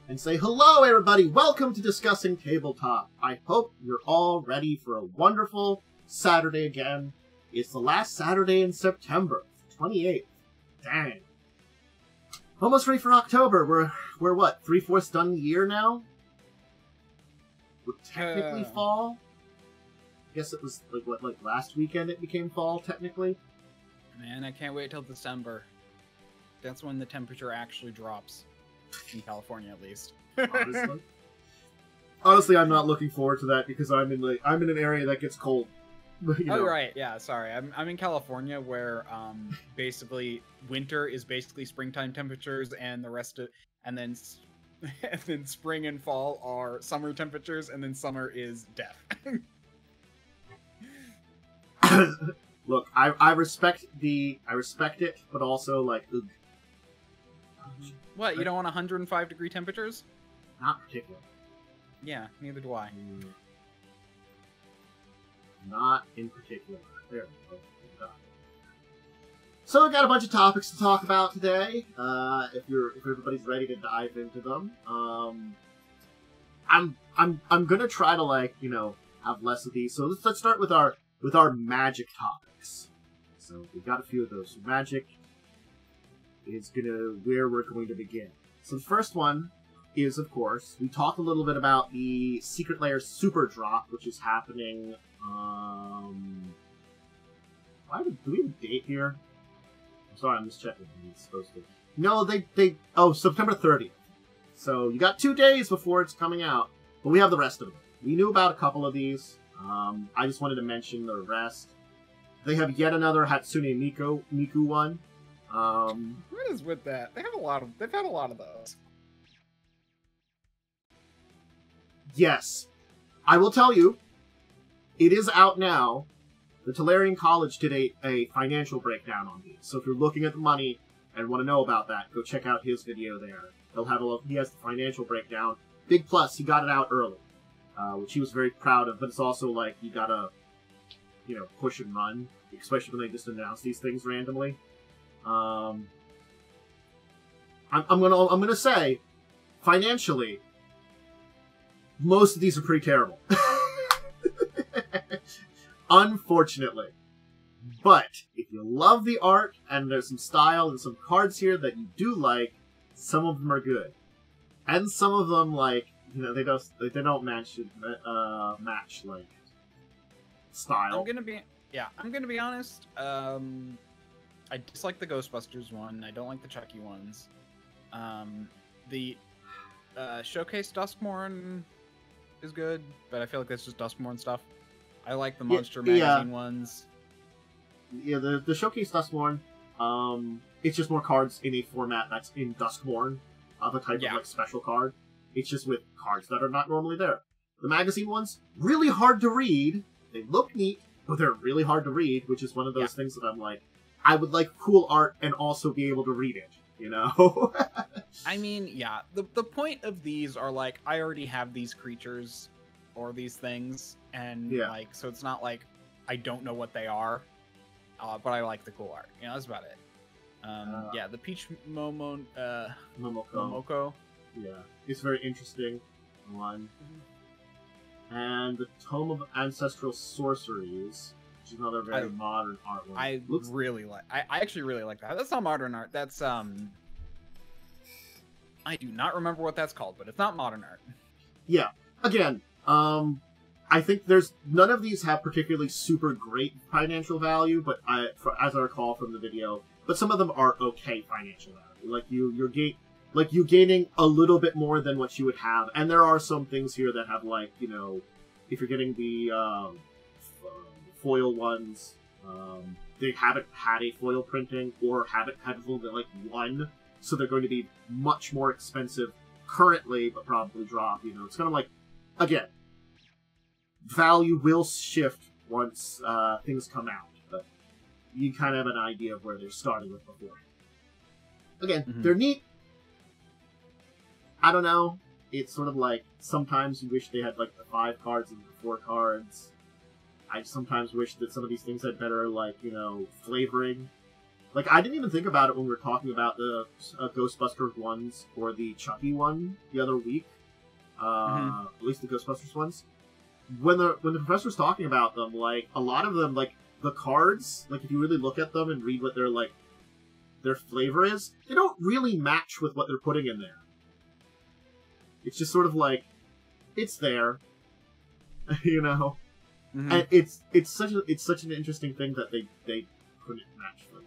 and say, hello everybody, welcome to Discussing Tabletop. I hope you're all ready for a wonderful Saturday again. It's the last Saturday in September, 28th. Dang. Almost ready for October. We're what, 3/4 done the year now? We're technically fall? I guess it was, like last weekend it became fall, technically? Man, I can't wait till December. That's when the temperature actually drops. In California, at least. Honestly, I'm not looking forward to that because I'm in an area that gets cold. Oh, right, yeah, sorry. I'm in California where basically winter is basically springtime temperatures and the rest of and then spring and fall are summer temperatures and then summer is death. Look, I respect it, but also like ugh. What, you don't want 105-degree temperatures? Not particularly. Yeah, neither do I. Not in particular. There we go. So we've got a bunch of topics to talk about today. If everybody's ready to dive into them, I'm gonna try to have less of these. So let's start with our magic topics. So we've got a few of those. So magic is where we're going to begin. So the first one is, of course, we talked a little bit about the Secret Lair Super Drop, which is happening. Do we have a date here? I'm sorry, I'm just checking. It's supposed to. No, September 30th. So you got 2 days before it's coming out, but we have the rest of them. We knew about a couple of these. I just wanted to mention the rest. They have yet another Hatsune Miku one. What is with that? They've had a lot of those. Yes. I will tell you, it is out now. The Tolarian College did a financial breakdown on these. So if you're looking at the money and want to know about that, go check out his video there. He has the financial breakdown. Big plus, he got it out early, which he was very proud of, but it's also like you gotta, push and run, especially when they just announce these things randomly. I'm gonna say, financially, most of these are pretty terrible. Unfortunately. But if you love the art and there's some style and some cards here that you do like, some of them are good. And some of them they don't match like style. I'm gonna be honest. I dislike the Ghostbusters one. I don't like the Chucky ones. The Showcase Duskmorn is good, but I feel like that's just Duskmorn stuff. I like the Monster Magazine ones. Yeah, the Showcase Duskmorn, it's just more cards in a format that's in Duskmorn, of a type of special card. It's just with cards that are not normally there. The magazine ones, really hard to read. They look neat, but they're really hard to read, which is one of those things that I'm like, I would like cool art and also be able to read it, I mean, yeah, the point of these are like, I already have these creatures or these things, and so it's not like I don't know what they are, but I like the cool art. That's about it. The Peach Momoko. Yeah, it's very interesting one. And the Tome of Ancestral Sorceries, which is another very modern art one. I actually really like that. That's not modern art. That's I do not remember what that's called, but it's not modern art. Yeah. Again, I think none of these have particularly super great financial value, but as I recall from the video, but some of them are okay financial value. Like you're gaining a little bit more than what you would have, and there are some things here that have if you're getting the foil ones, they haven't had a foil printing or haven't had one, so they're going to be much more expensive currently, but probably drop. It's kind of like, again, value will shift once things come out, but you kind of have an idea of where they're starting with before. Again, they're neat. I don't know. It's sort of like, sometimes you wish they had the 5 cards and the 4 cards. I sometimes wish that some of these things had better, flavoring. Like, I didn't even think about it when we were talking about the Ghostbusters ones or the Chucky one the other week. At least the Ghostbusters ones. When the professor was talking about them, like, a lot of them, like, the cards, like, if you really look at them and read what their, like, their flavor is, they don't really match with what they're putting in there. It's just sort of like, it's there, you know? And it's such an interesting thing that they couldn't match them.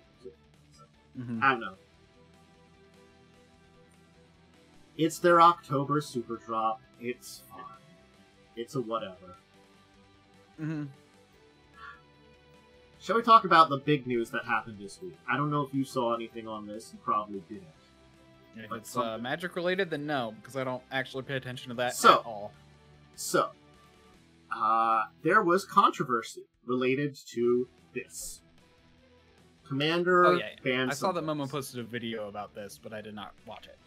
So, I don't know. It's their October super drop. It's fun. It's a whatever. Shall we talk about the big news that happened this week? I don't know if you saw anything on this. You probably didn't. If it's magic related, then no, because I don't actually pay attention to that at all. So, there was controversy related to this. Commander banned. I saw that Momo posted a video about this, but I did not watch it.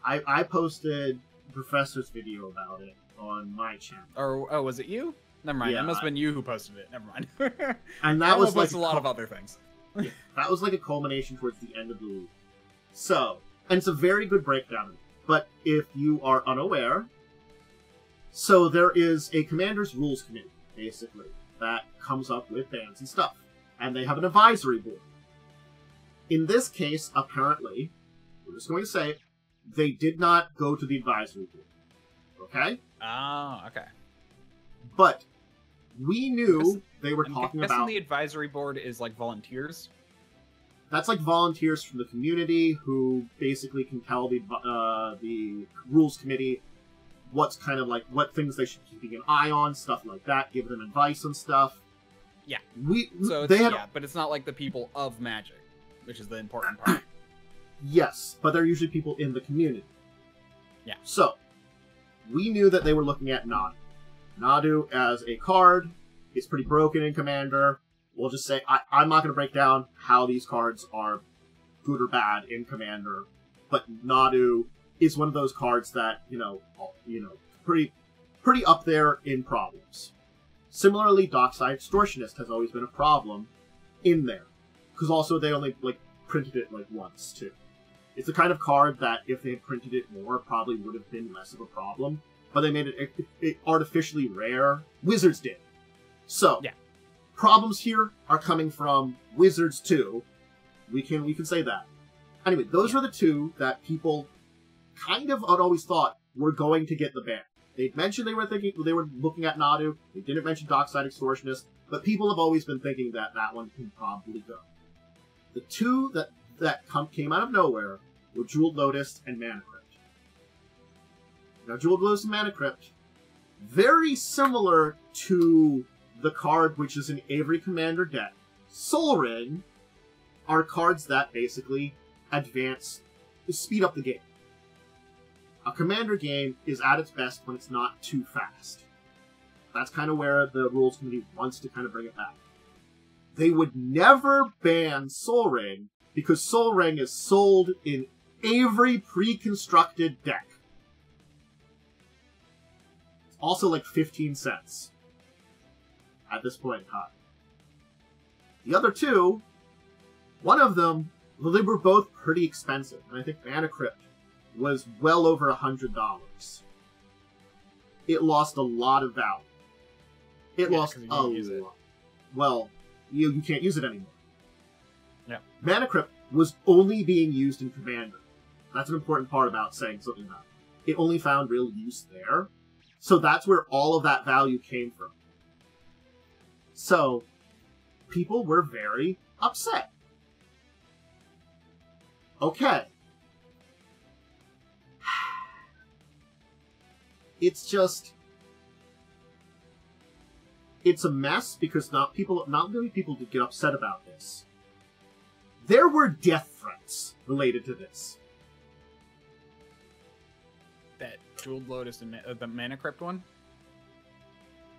I posted Professor's video about it on my channel. Or was it you? Never mind. Yeah, it must have been you who posted it. Never mind. And that was like a lot of other things. Yeah, that was like a culmination towards the end of the week. So, and it's a very good breakdown. But if you are unaware, so there is a Commander's Rules Committee, basically, that comes up with bans and stuff. And they have an advisory board. In this case, apparently, we're just going to say, they did not go to the advisory board. Okay? Oh, okay. But we knew they were talking about... the advisory board is like volunteers? That's like volunteers from the community who basically can tell the rules committee what's kind of like, what things they should keep an eye on, stuff like that, give them advice and stuff. Yeah. But it's not like the people of Magic, which is the important part. Yes, but they're usually people in the community. Yeah. So, we knew that they were looking at Nadu. Nadu as a card is pretty broken in Commander. We'll just say, I'm not going to break down how these cards are good or bad in Commander, but Nadu is one of those cards that, pretty up there in problems. Similarly, Dockside Extortionist has always been a problem in there, because also they only, printed it, once, too. It's the kind of card that, if they had printed it more, probably would have been less of a problem, but they made it artificially rare. Wizards did. So, yeah. Problems here are coming from Wizards too. We can say that. Anyway, those were the two that people kind of had always thought were going to get the ban. They mentioned they were looking at Nadu. They didn't mention Dockside Extortionist, but people have always been thinking that that one can probably go. The two that came out of nowhere were Jeweled Lotus and Mana Crypt. Now, Jeweled Lotus and Mana Crypt, very similar to the card which is in every Commander deck, Soul Ring, are cards that basically speed up the game. A Commander game is at its best when it's not too fast. That's kind of where the Rules Committee wants to kind of bring it back. They would never ban Soul Ring because Soul Ring is sold in every pre-constructed deck. It's also like 15 cents at this point in time. The other two, one of them, well, they were both pretty expensive, and I think Mana Crypt was well over $100. It lost a lot of value. It lost a lot. Well, you can't use it anymore. Yeah. Mana Crypt was only being used in Commander. That's an important part about saying something about it. It only found real use there. So that's where all of that value came from. So, people were very upset. Okay. It's just... It's a mess because not many people did get upset about this. There were death threats related to this. That Jeweled Lotus and the Mana Crypt one?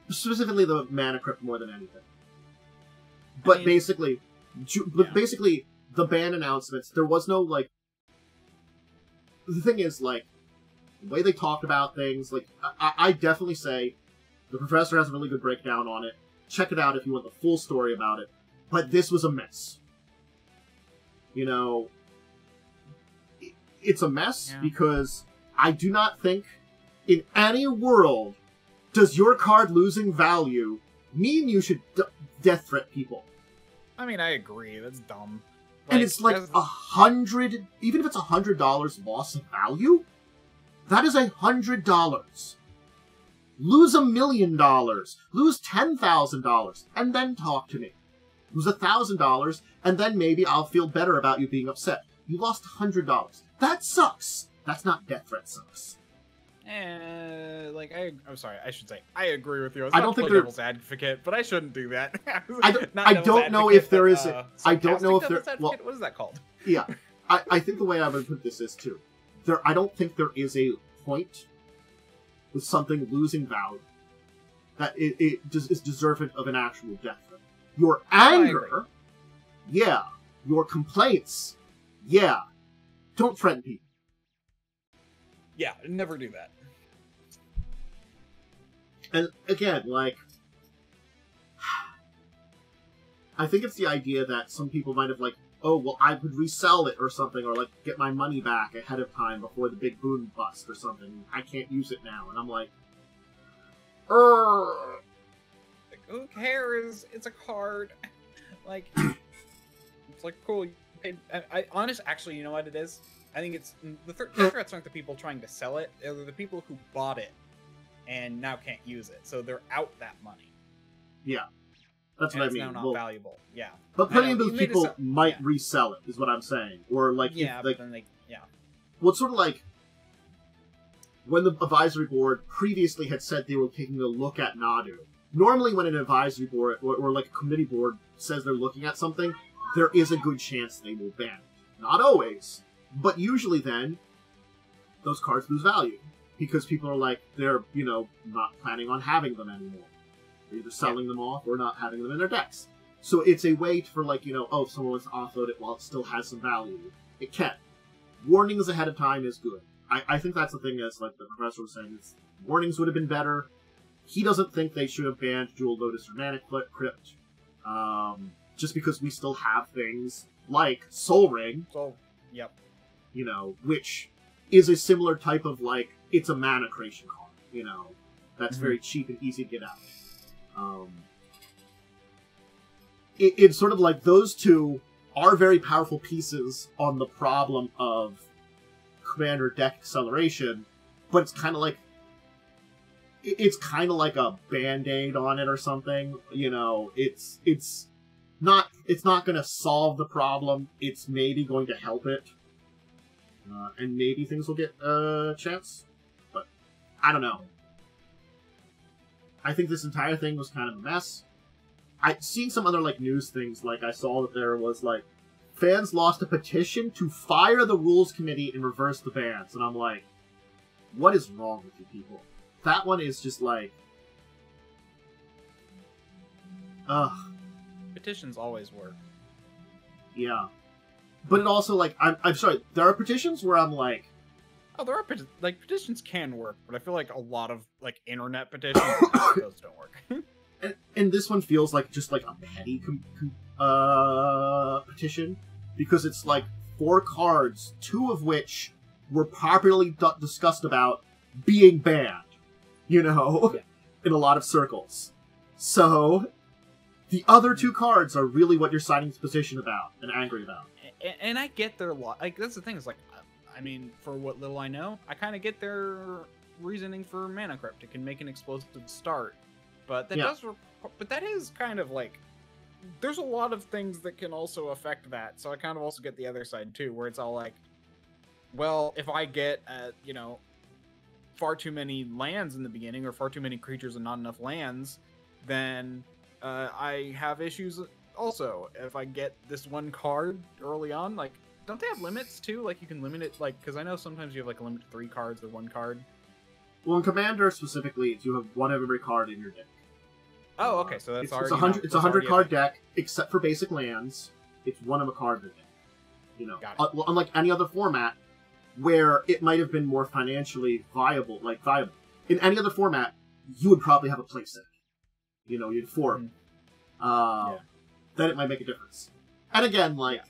Specifically the Mana Crypt more than anything. But basically, the ban announcements, there was no, the thing is, the way they talked about things, I definitely say, the professor has a really good breakdown on it. Check it out if you want the full story about it. But this was a mess. You know, it's a mess because I do not think in any world does your card losing value mean you should death threat people. I mean, I agree. That's dumb. And it's like $100, even if it's $100 loss of value, that is $100. Lose $1 million, lose $10,000, and then talk to me. Lose $1,000, and then maybe I'll feel better about you being upset. You lost $100. That sucks. That's not death threat sucks. I'm sorry, I should say, I agree with you. I don't think they're devil's advocate, but I shouldn't do that. I don't know if there is. I don't know if there. Well, what is that called? Yeah, I think the way I would put this is too. I don't think there is a point with something losing value that it is deserving of an actual death threat. Your anger, yeah. Your complaints, yeah. Don't threaten people. Yeah, never do that. And again, like, I think it's the idea that some people might have, like, oh, well, I would resell it or something, or, like, get my money back ahead of time before the big boom bust or something. I can't use it now. And I'm like, like, who cares? It's a card. Like, it's like, cool. Actually, you know what it is? I think it's the threats aren't the people trying to sell it; they're the people who bought it and now can't use it, so they're out that money. Yeah, that's what I mean. It's now not valuable. Yeah, but plenty of those people might resell it, is what I'm saying, or like but then they Well, it's sort of like when the advisory board previously had said they were taking a look at Nadu. Normally, when an advisory board or like a committee board says they're looking at something, there is a good chance they will ban it. Not always. But usually then, those cards lose value. Because people are like, they're, not planning on having them anymore. They're either selling them off or not having them in their decks. So it's a way for, like, if someone wants to offload it while it still has some value. It can. Warnings ahead of time is good. I think that's the thing, as, like, the professor was saying, is warnings would have been better. He doesn't think they should have banned Jewel Lotus or Mana Crypt. Just because we still have things like Soul Ring. Yep. Which is a similar type of, like, it's a mana creation card, that's very cheap and easy to get out. It's sort of like those two are very powerful pieces on the problem of Commander deck acceleration, but it's kind of like a Band-Aid on it or something, it's not going to solve the problem, it's maybe going to help it. And maybe things will get a chance. But, I don't know. I think this entire thing was kind of a mess. Seeing some other, like, news things, like, I saw that there was, like, fans lost a petition to fire the rules committee and reverse the bans. And I'm like, what is wrong with you people? That one is just, like... Ugh. Petitions always work. Yeah. But it also, like, I'm sorry, there are petitions where I'm like... Oh, there are petitions can work, but I feel like a lot of, like, internet petitions, those don't work. and this one feels like just, like, a petty petition, because it's, like, 4 cards, 2 of which were popularly discussed about being banned, in a lot of circles. So, the other 2 cards are really what you're signing this petition about and angry about. And I get their like that's the thing is like, I mean, for what little I know, I kind of get their reasoning for Mana Crypt. It can make an explosive start, but that but that is kind of like, there's a lot of things that can also affect that. So I kind of also get the other side too, where it's all like, well, if I get far too many lands in the beginning or far too many creatures and not enough lands, then I have issues. Also, if I get this one card early on, like, don't they have limits too? Like, you can limit it, like, because I know sometimes you have, like, a limit to 3 cards or 1 card. Well, in Commander specifically, you have 1 of every card in your deck. Oh, okay, so that's already... It's a 100-card deck, except for basic lands. It's 1 of a card in the deck. Unlike any other format, where it might have been more financially viable. In any other format, you would probably have a playset. You'd form. Then it might make a difference. And again, like,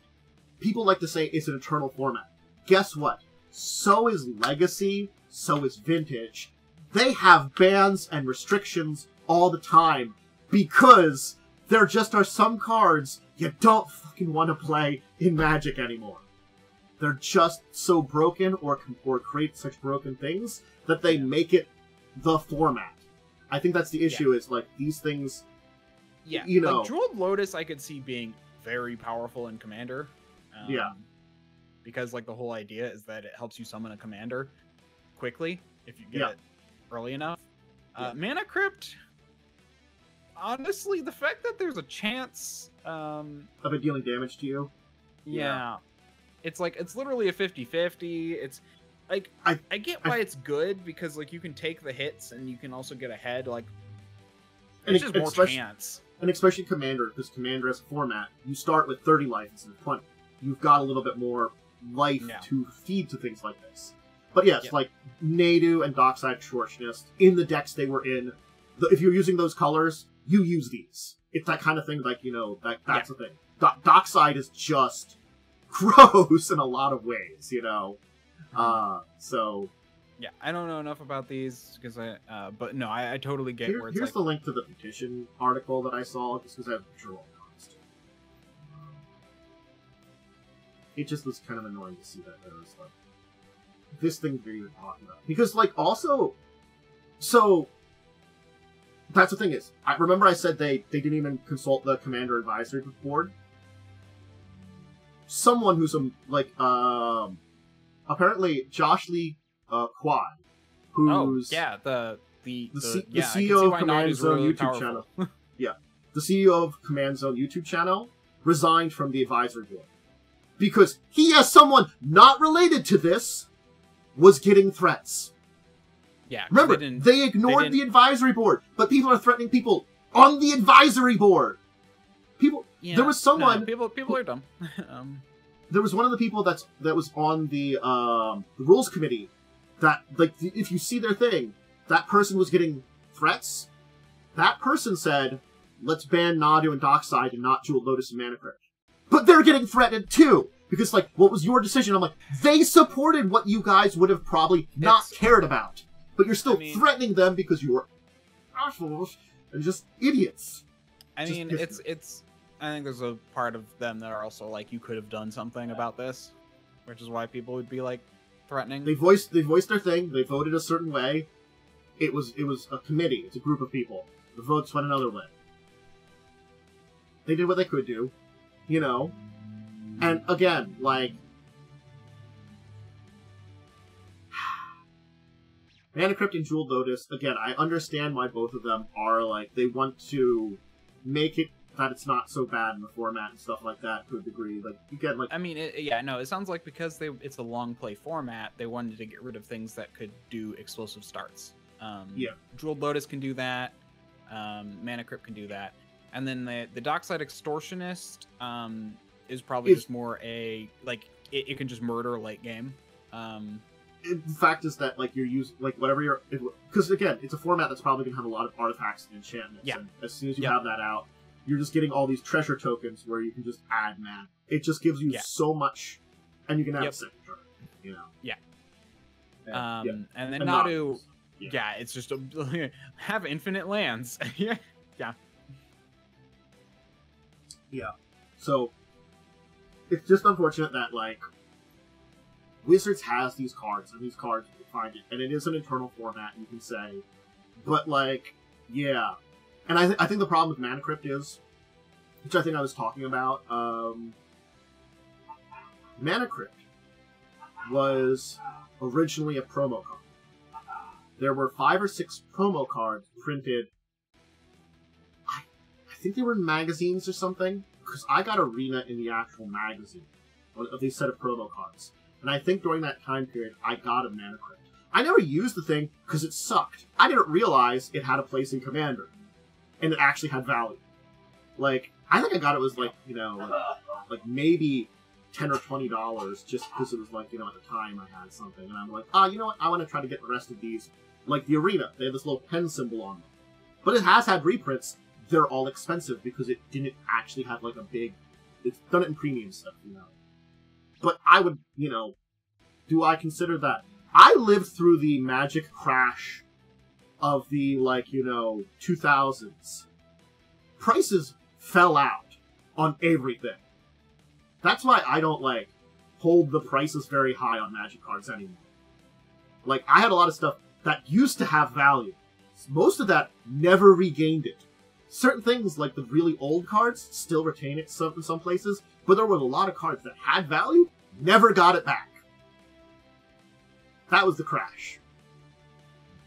people like to say it's an eternal format. Guess what? So is Legacy, so is Vintage. They have bans and restrictions all the time because there just are some cards you don't fucking want to play in Magic anymore. They're just so broken or create such broken things that they make it the format. I think that's the issue, is like these things, you know. Like Jeweled Lotus I could see being very powerful in Commander. Because like the whole idea is that it helps you summon a commander quickly if you get it early enough. Mana Crypt, honestly, the fact that there's a chance of it dealing damage to you. It's like, it's literally a 50-50. It's like, I get why it's good, because like you can take the hits and you can also get ahead. Like, it's just more chance. And especially Commander, because Commander as a format, you start with 30 life instead of 20. You've got a little bit more life to feed to things like this. But yes, like Nadu and Dockside Extortionist, in the decks they were in, if you're using those colors, you use these. It's that kind of thing, like, you know, that's the thing. Dockside is just gross in a lot of ways, you know? So... Yeah, I don't know enough about these, because but no, I totally get where it's here's the link to the petition article that I saw, just because I have a picture of it. It just was kind of annoying to see that there was, like, this thing they're even talking about. Because, like, also, so, that's the thing is, I remember I said they didn't even consult the Commander Advisory Board. Someone who's, apparently Josh Lee Kwai, who's... the CEO of Command Zone YouTube channel. The CEO of Command Zone YouTube channel resigned from the advisory board. Because he, as someone not related to this, was getting threats. Yeah, remember, they ignored the advisory board, but people are threatening people on the advisory board. People, there was someone. No, people are dumb. There was one of the people that was on the rules committee. That, like, if you see their thing, that person was getting threats. That person said, "Let's ban Nadu and Dockside and not Jeweled Lotus and Mana Crypt." But they're getting threatened too! Because, like, what was your decision? I'm like, they supported what you guys would have probably not cared about. But you're still threatening them because you were assholes and just idiots. I mean, it's... I think there's a part of them that are also like, you could have done something about this. Which is why people would be, like, threatening. They voiced their thing. They voted a certain way. It was a committee. It's a group of people. The votes went another way. They did what they could do. You know? And again, like... Mana Crypt and Jeweled Lotus, again, I understand why both of them are, like, they want to make it that it's not so bad in the format and stuff like that to a degree. Like, you get, like... I mean, it sounds like because it's a long play format, they wanted to get rid of things that could do explosive starts. Jeweled Lotus can do that. Mana Crypt can do that. And then the Dockside Extortionist is probably just more a, like, it can just murder late game. The fact is that, like, you're using, like, whatever you're... Because, again, it's a format that's probably going to have a lot of artifacts and enchantments. Yeah. And as soon as you have that out, you're just getting all these treasure tokens where you can just add mana. It just gives you so much, and you can have a second turn, you know? Yeah. And then Nadu... Yeah, it's just have infinite lands. Yeah. So, it's just unfortunate that, like, Wizards has these cards, and these cards, you can find it, and it is an internal format, you can say. But, like, yeah. And I think the problem with Mana Crypt is, which I think I was talking about, Mana Crypt was originally a promo card. There were 5 or 6 promo cards printed. I think they were in magazines or something, because I got Arena in the actual magazine of these set of promo cards. And I think during that time period, I got a Mana Crypt. I never used the thing because it sucked. I didn't realize it had a place in Commander, and it actually had value. Like, I think I got it was like, you know, like maybe $10 or $20 just because it was like, you know, at the time I had something, and I'm like, you know what? I want to try to get the rest of these. Like the Arena, they have this little pen symbol on them, but it has had reprints. They're all expensive because it didn't actually have like a big. It's done it in premium stuff, you know. But I would, do I consider that? I lived through the Magic crash of the, 2000s. Prices fell out on everything. That's why I don't, hold the prices very high on Magic cards anymore. I had a lot of stuff that used to have value. Most of that never regained it. Certain things, like the really old cards, still retain it in some places, but there were a lot of cards that had value, never got it back. That was the crash.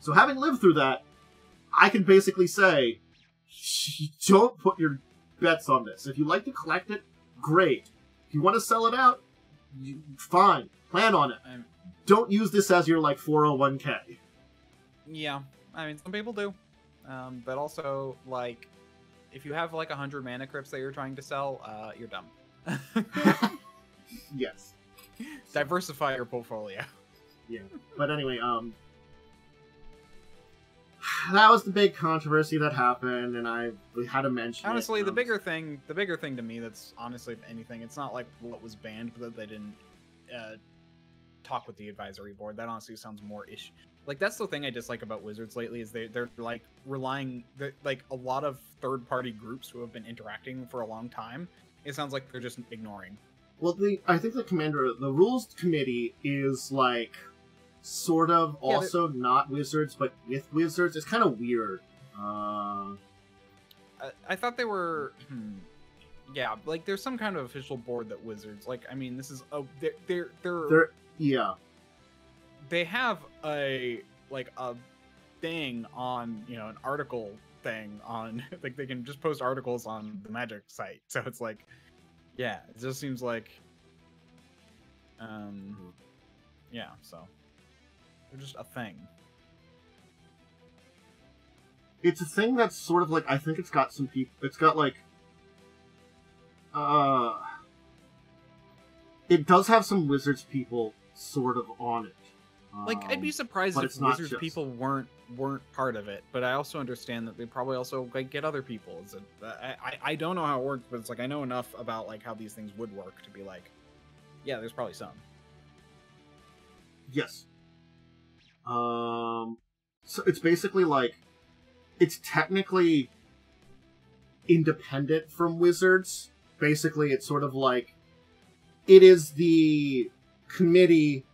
So having lived through that, I can basically say, don't put your bets on this. If you like to collect it, great. If you want to sell it out, fine. Plan on it. Don't use this as your, 401k. Yeah, I mean, some people do. But also, if you have, 100 mana crypts that you're trying to sell, you're dumb. Yes. Diversify your portfolio. Yeah. But anyway, that was the big controversy that happened, and we had to mention honestly, it. the bigger thing to me that's honestly, if anything, it's not what was banned, but that they didn't talk with the advisory board. That honestly sounds more ish. That's the thing I dislike about Wizards lately is they're relying, a lot of third-party groups who have been interacting for a long time. It sounds like they're just ignoring. Well, I think the rules committee is sort of also not Wizards, but with Wizards. It's kind of weird. I thought they were. Yeah, there's some kind of official board that Wizards. I mean, this is they're yeah. They have a thing on an article thing on they can just post articles on the Magic site. So it's yeah, it just seems yeah, so they're just a thing. It's a thing that's sort of I think it's got some people. It's got it does have some Wizards people sort of on it. I'd be surprised if Wizards people weren't part of it, but I also understand that they probably also get other people. I don't know how it works, but it's I know enough about how these things would work to be yeah, there's probably some. Yes. So it's basically it's technically independent from Wizards. Basically, it's sort of it is the committee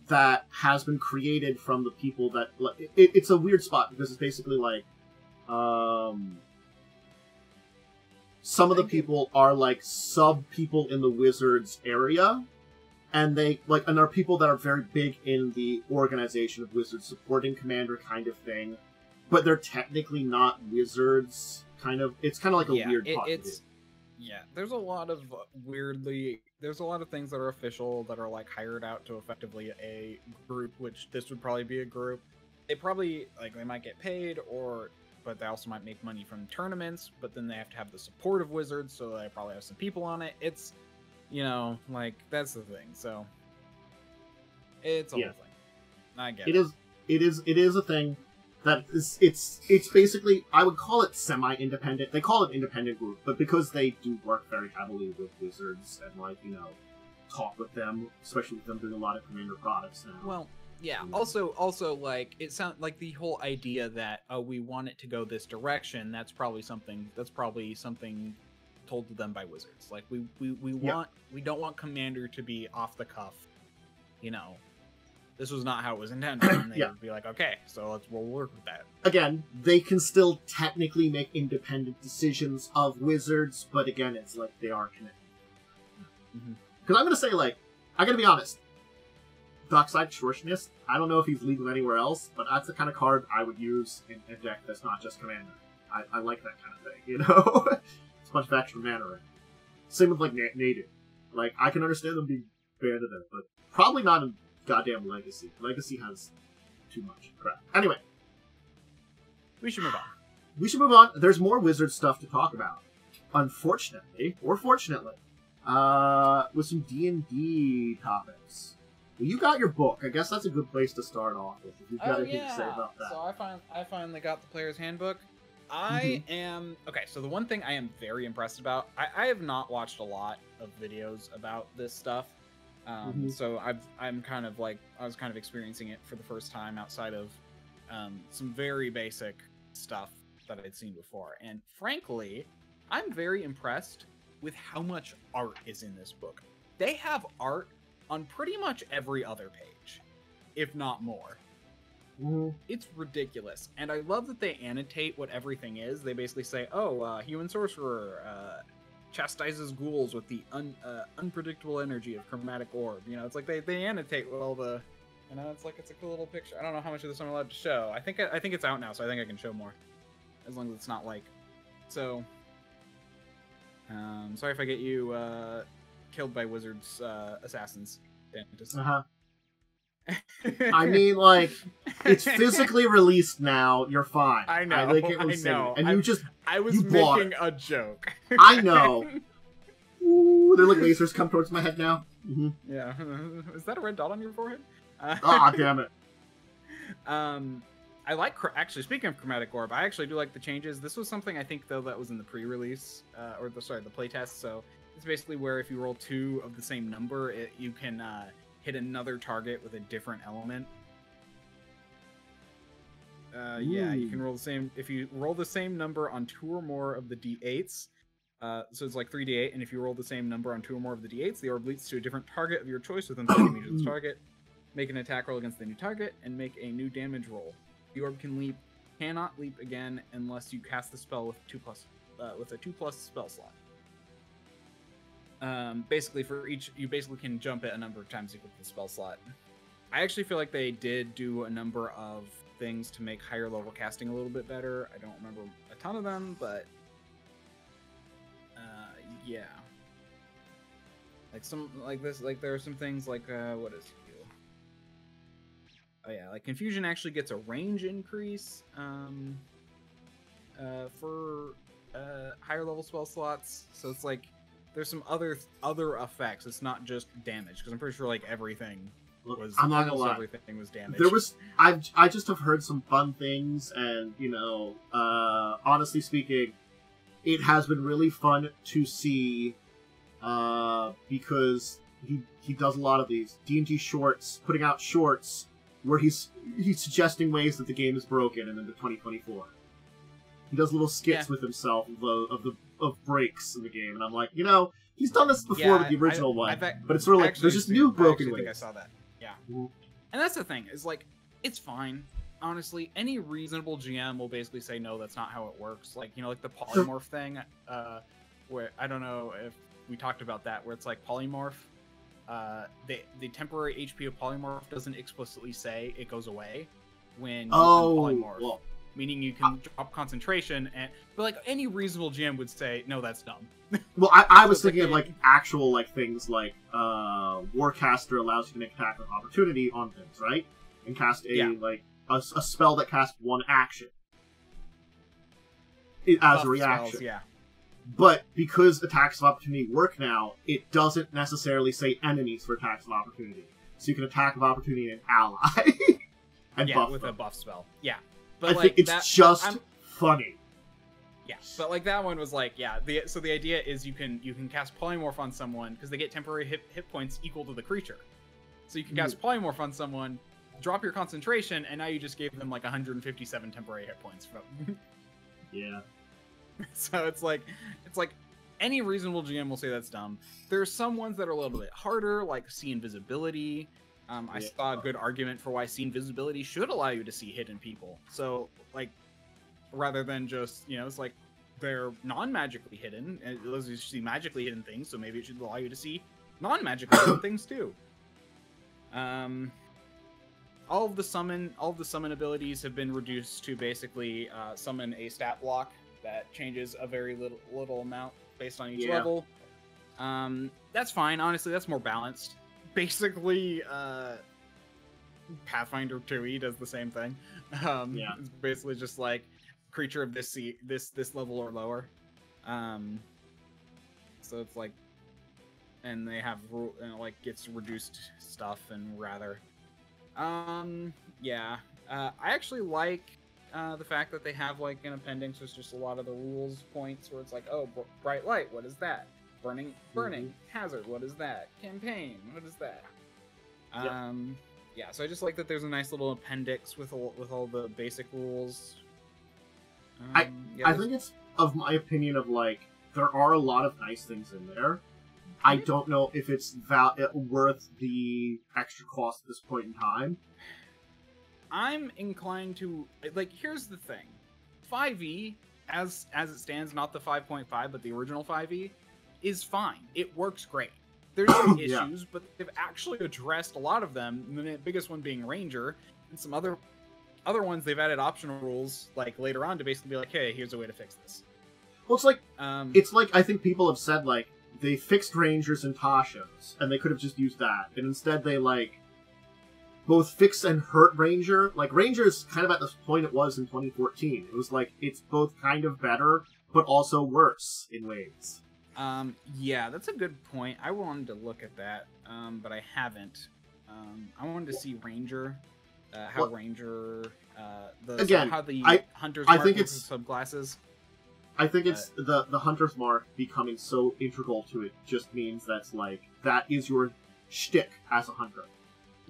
that has been created from the people that it's a weird spot because it's basically some of the people are sub people in the Wizards area, and they and are people that are very big in the organization of Wizards, supporting Commander kind of thing, but they're technically not Wizards. It's kind of a weird pot. Yeah, there's a lot of there's a lot of things that are official that are hired out to effectively a group, which this would probably be a group. They probably they might get paid, but they also might make money from tournaments, but then they have to have the support of Wizards, so they probably have some people on it. It's that's the thing. So it's a whole thing. I get it. It is a thing. That is, it's basically, I would call it semi-independent. They call it independent group, but because they do work very heavily with Wizards and talk with them, especially with them doing a lot of Commander products now. Well, yeah. Also, it sounds like the whole idea that we want it to go this direction. That's probably something told to them by Wizards. We don't want Commander to be off the cuff. This was not how it was intended, and they would be okay, so we'll work with that. Again, they can still technically make independent decisions of Wizards, but again, it's they are connected. Because I'm going to say, I gotta be honest, Dockside Extortionist, I don't know if he's legal anywhere else, but that's the kind of card I would use in a deck that's not just Commander. I like that kind of thing, It's a bunch of extra mana in it. Same with, Native. I can understand them being banned in it, but probably not in goddamn Legacy. Legacy has too much crap. Anyway. We should move on. There's more Wizard stuff to talk about. Unfortunately, or fortunately, with some D&D topics. Well, you got your book. I guess that's a good place to start off with, if you've got anything to say about that. So I finally got the Player's Handbook. I am... Okay, so the one thing I am very impressed about... I have not watched a lot of videos about this stuff. So I'm kind of like, I was kind of experiencing it for the first time outside of some very basic stuff that I'd seen before. And frankly, I'm very impressed with how much art is in this book. They have art on pretty much every other page, if not more. It's ridiculous. And I love that they annotate what everything is. They basically say, oh, human sorcerer chastises ghouls with the unpredictable energy of chromatic orb. You know, it's like they annotate with all the, you know, it's like, it's a cool little picture. I don't know how much of this I'm allowed to show. I think it's out now, so I think I can show more. As long as it's not like, so, sorry if I get you killed by wizards, assassins. I mean, like, it's physically released now. You're fine. I know. I know. And I was making a joke. I know. Ooh, they're like lasers come towards my head now. Yeah. Is that a red dot on your forehead? Damn it. I like, actually, speaking of chromatic orb, I actually do like the changes. This was something I think, though, that was in the pre-release, the playtest. So it's basically where if you roll 2 of the same number, you can hit another target with a different element. Yeah, you can roll the same, if you roll the same number on 2 or more of the d8s, so it's like 3d8, and if you roll the same number on 2 or more of the d8s, the orb leads to a different target of your choice within 30 meters of the target. Make an attack roll against the new target, and make a new damage roll. The orb cannot leap again unless you cast the spell with a 2+ spell slot. Basically, for each, you basically can jump it a number of times equal to the spell slot. I actually feel like they did do a number of things to make higher level casting a little bit better. I don't remember a ton of them, but yeah. Like there are some things like what is heal? Oh yeah, like Confusion actually gets a range increase for higher level spell slots. So it's like there's some other effects. It's not just damage, because I'm pretty sure like everything was. I'm not gonna lie. Everything was damaged. There was. I just have heard some fun things, and you know, honestly speaking, it has been really fun to see, because he does a lot of these D&D shorts, putting out shorts where he's suggesting ways that the game is broken, and into 2024. He does little skits with himself of breaks in the game, and I'm like, you know, he's done this before with the original one, but it's sort of like there's just new broken ways. I think I saw that. Yeah, and that's the thing is like it's fine. Honestly, any reasonable GM will basically say no, that's not how it works. Like, you know, like the polymorph thing, where I don't know if we talked about that, where it's like polymorph. The temporary HP of polymorph doesn't explicitly say it goes away when you polymorph. Well, meaning you can drop concentration, but like any reasonable GM would say, no, that's dumb. Well, I was thinking of like actual like things like Warcaster allows you to make attack of opportunity on things, right? And cast a spell that casts one action as a reaction. Spells, yeah. But because attacks of opportunity work now, it doesn't necessarily say enemies for attacks of opportunity. So you can attack of opportunity an ally and buff with them. A buff spell. Yeah. But I think it's just funny. Yeah, but like that one was like, so the idea is you can cast polymorph on someone because they get temporary hit points equal to the creature. So you can cast polymorph on someone, drop your concentration, and now you just gave them like 157 temporary hit points. Yeah. So it's like any reasonable GM will say that's dumb. There's some ones that are a little bit harder, like see invisibility. I saw a good argument for why see invisibility should allow you to see hidden people. So, like, rather than just, you know, it's like they're non-magically hidden. It allows you to see magically hidden things, so maybe it should allow you to see non-magically hidden things too. All of the summon abilities have been reduced to basically summon a stat block that changes a very little amount based on each level. That's fine. Honestly, that's more balanced. Basically, Pathfinder 2e does the same thing. It's basically just like creature of this level or lower. So it's like, and they have like gets reduced stuff and rather. I actually like the fact that they have like an appendix with just a lot of the rules points where it's like, oh, bright light, what is that? burning, hazard, what is that? Campaign, what is that? Yep. Yeah, so I just like that there's a nice little appendix with all the basic rules. I think it's of my opinion of like there are a lot of nice things in there. I don't know if it's worth the extra cost at this point in time. I'm inclined to like. Here's the thing: 5e as it stands, not the 5.5, but the original 5e, is fine. It works great. There's some issues, but they've actually addressed a lot of them. The biggest one being Ranger, and some other ones they've added optional rules like later on to basically be like, hey, here's a way to fix this. Well, it's like I think people have said like they fixed Rangers and Tashos, and they could have just used that, and instead they like both fix and hurt Ranger. Like Ranger's kind of at the point it was in 2014. It was like it's both kind of better, but also worse in ways. Yeah, that's a good point. I wanted to look at that, but I haven't. I wanted to see Ranger, how Ranger, how the Hunter's Mark think it's subclasses. I think it's the Hunter's Mark becoming so integral to it just means that's like that is your shtick as a hunter.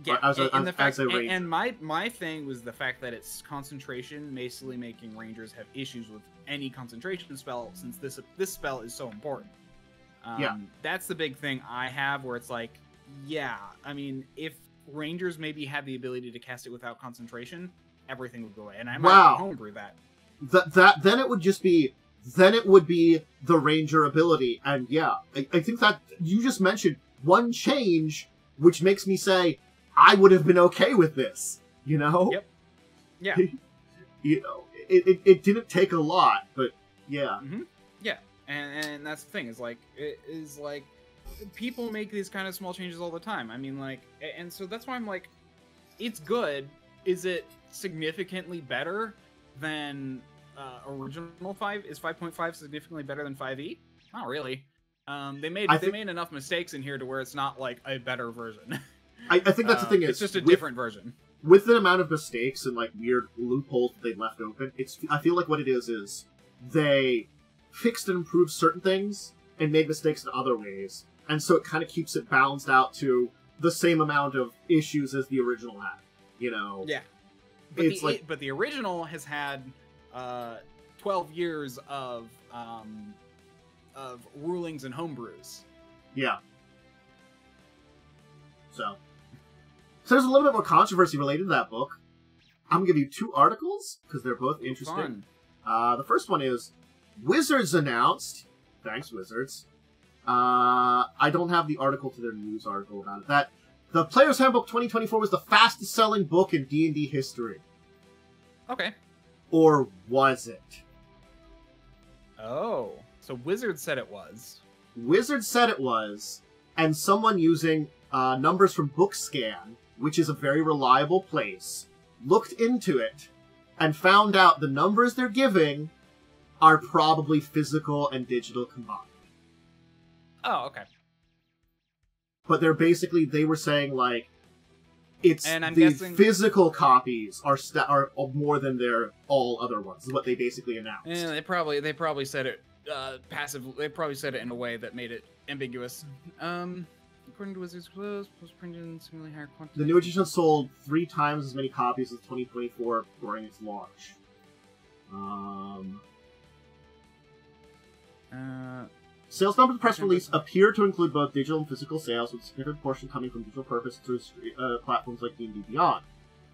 Yeah, and my thing was the fact that it's concentration, basically making Rangers have issues with any concentration spell, since this spell is so important. That's the big thing I have, where it's like, yeah, I mean, if Rangers maybe had the ability to cast it without concentration, everything would go away, and I might homebrew that. Then it would be the Ranger ability, and yeah, I think that you just mentioned one change, which makes me say, I would have been okay with this, you know? Yep. Yeah. You know, it didn't take a lot, but yeah. Mm-hmm. Yeah, and that's the thing, is like people make these kind of small changes all the time. I mean, like, and so that's why I'm like, it's good. Is it significantly better than original 5? Is 5.5 significantly better than 5e? Not really. They made enough mistakes in here to where it's not like a better version. I think that's the thing. It's just a different version. With the amount of mistakes and like weird loopholes they left open, I feel like what it is they fixed and improved certain things and made mistakes in other ways, and so it kind of keeps it balanced out to the same amount of issues as the original had. You know? Yeah. But the original has had 12 years of rulings and homebrews. Yeah. So there's a little bit more controversy related to that book. I'm going to give you 2 articles, because they're both interesting. The first one is, Wizards announced... Thanks, Wizards. I don't have the article to their news article about it. That the Player's Handbook 2024 was the fastest-selling book in D&D history. Okay. Or was it? Oh. So Wizards said it was. Wizards said it was, and someone using numbers from BookScan, which is a very reliable place, looked into it and found out the numbers they're giving are probably physical and digital combined. Oh, okay. But they were saying, like, it's and I'm the guessing... physical copies are more than their all other ones, is what they basically announced. Yeah, they probably said it passively. They probably said it in a way that made it ambiguous. According to Wizards Close, post-printed in similarly higher quantity. The new edition sold 3 times as many copies as 2024 during its launch. Sales numbers of the press release appear to include both digital and physical sales, with a significant portion coming from digital purpose through platforms like D&D Beyond.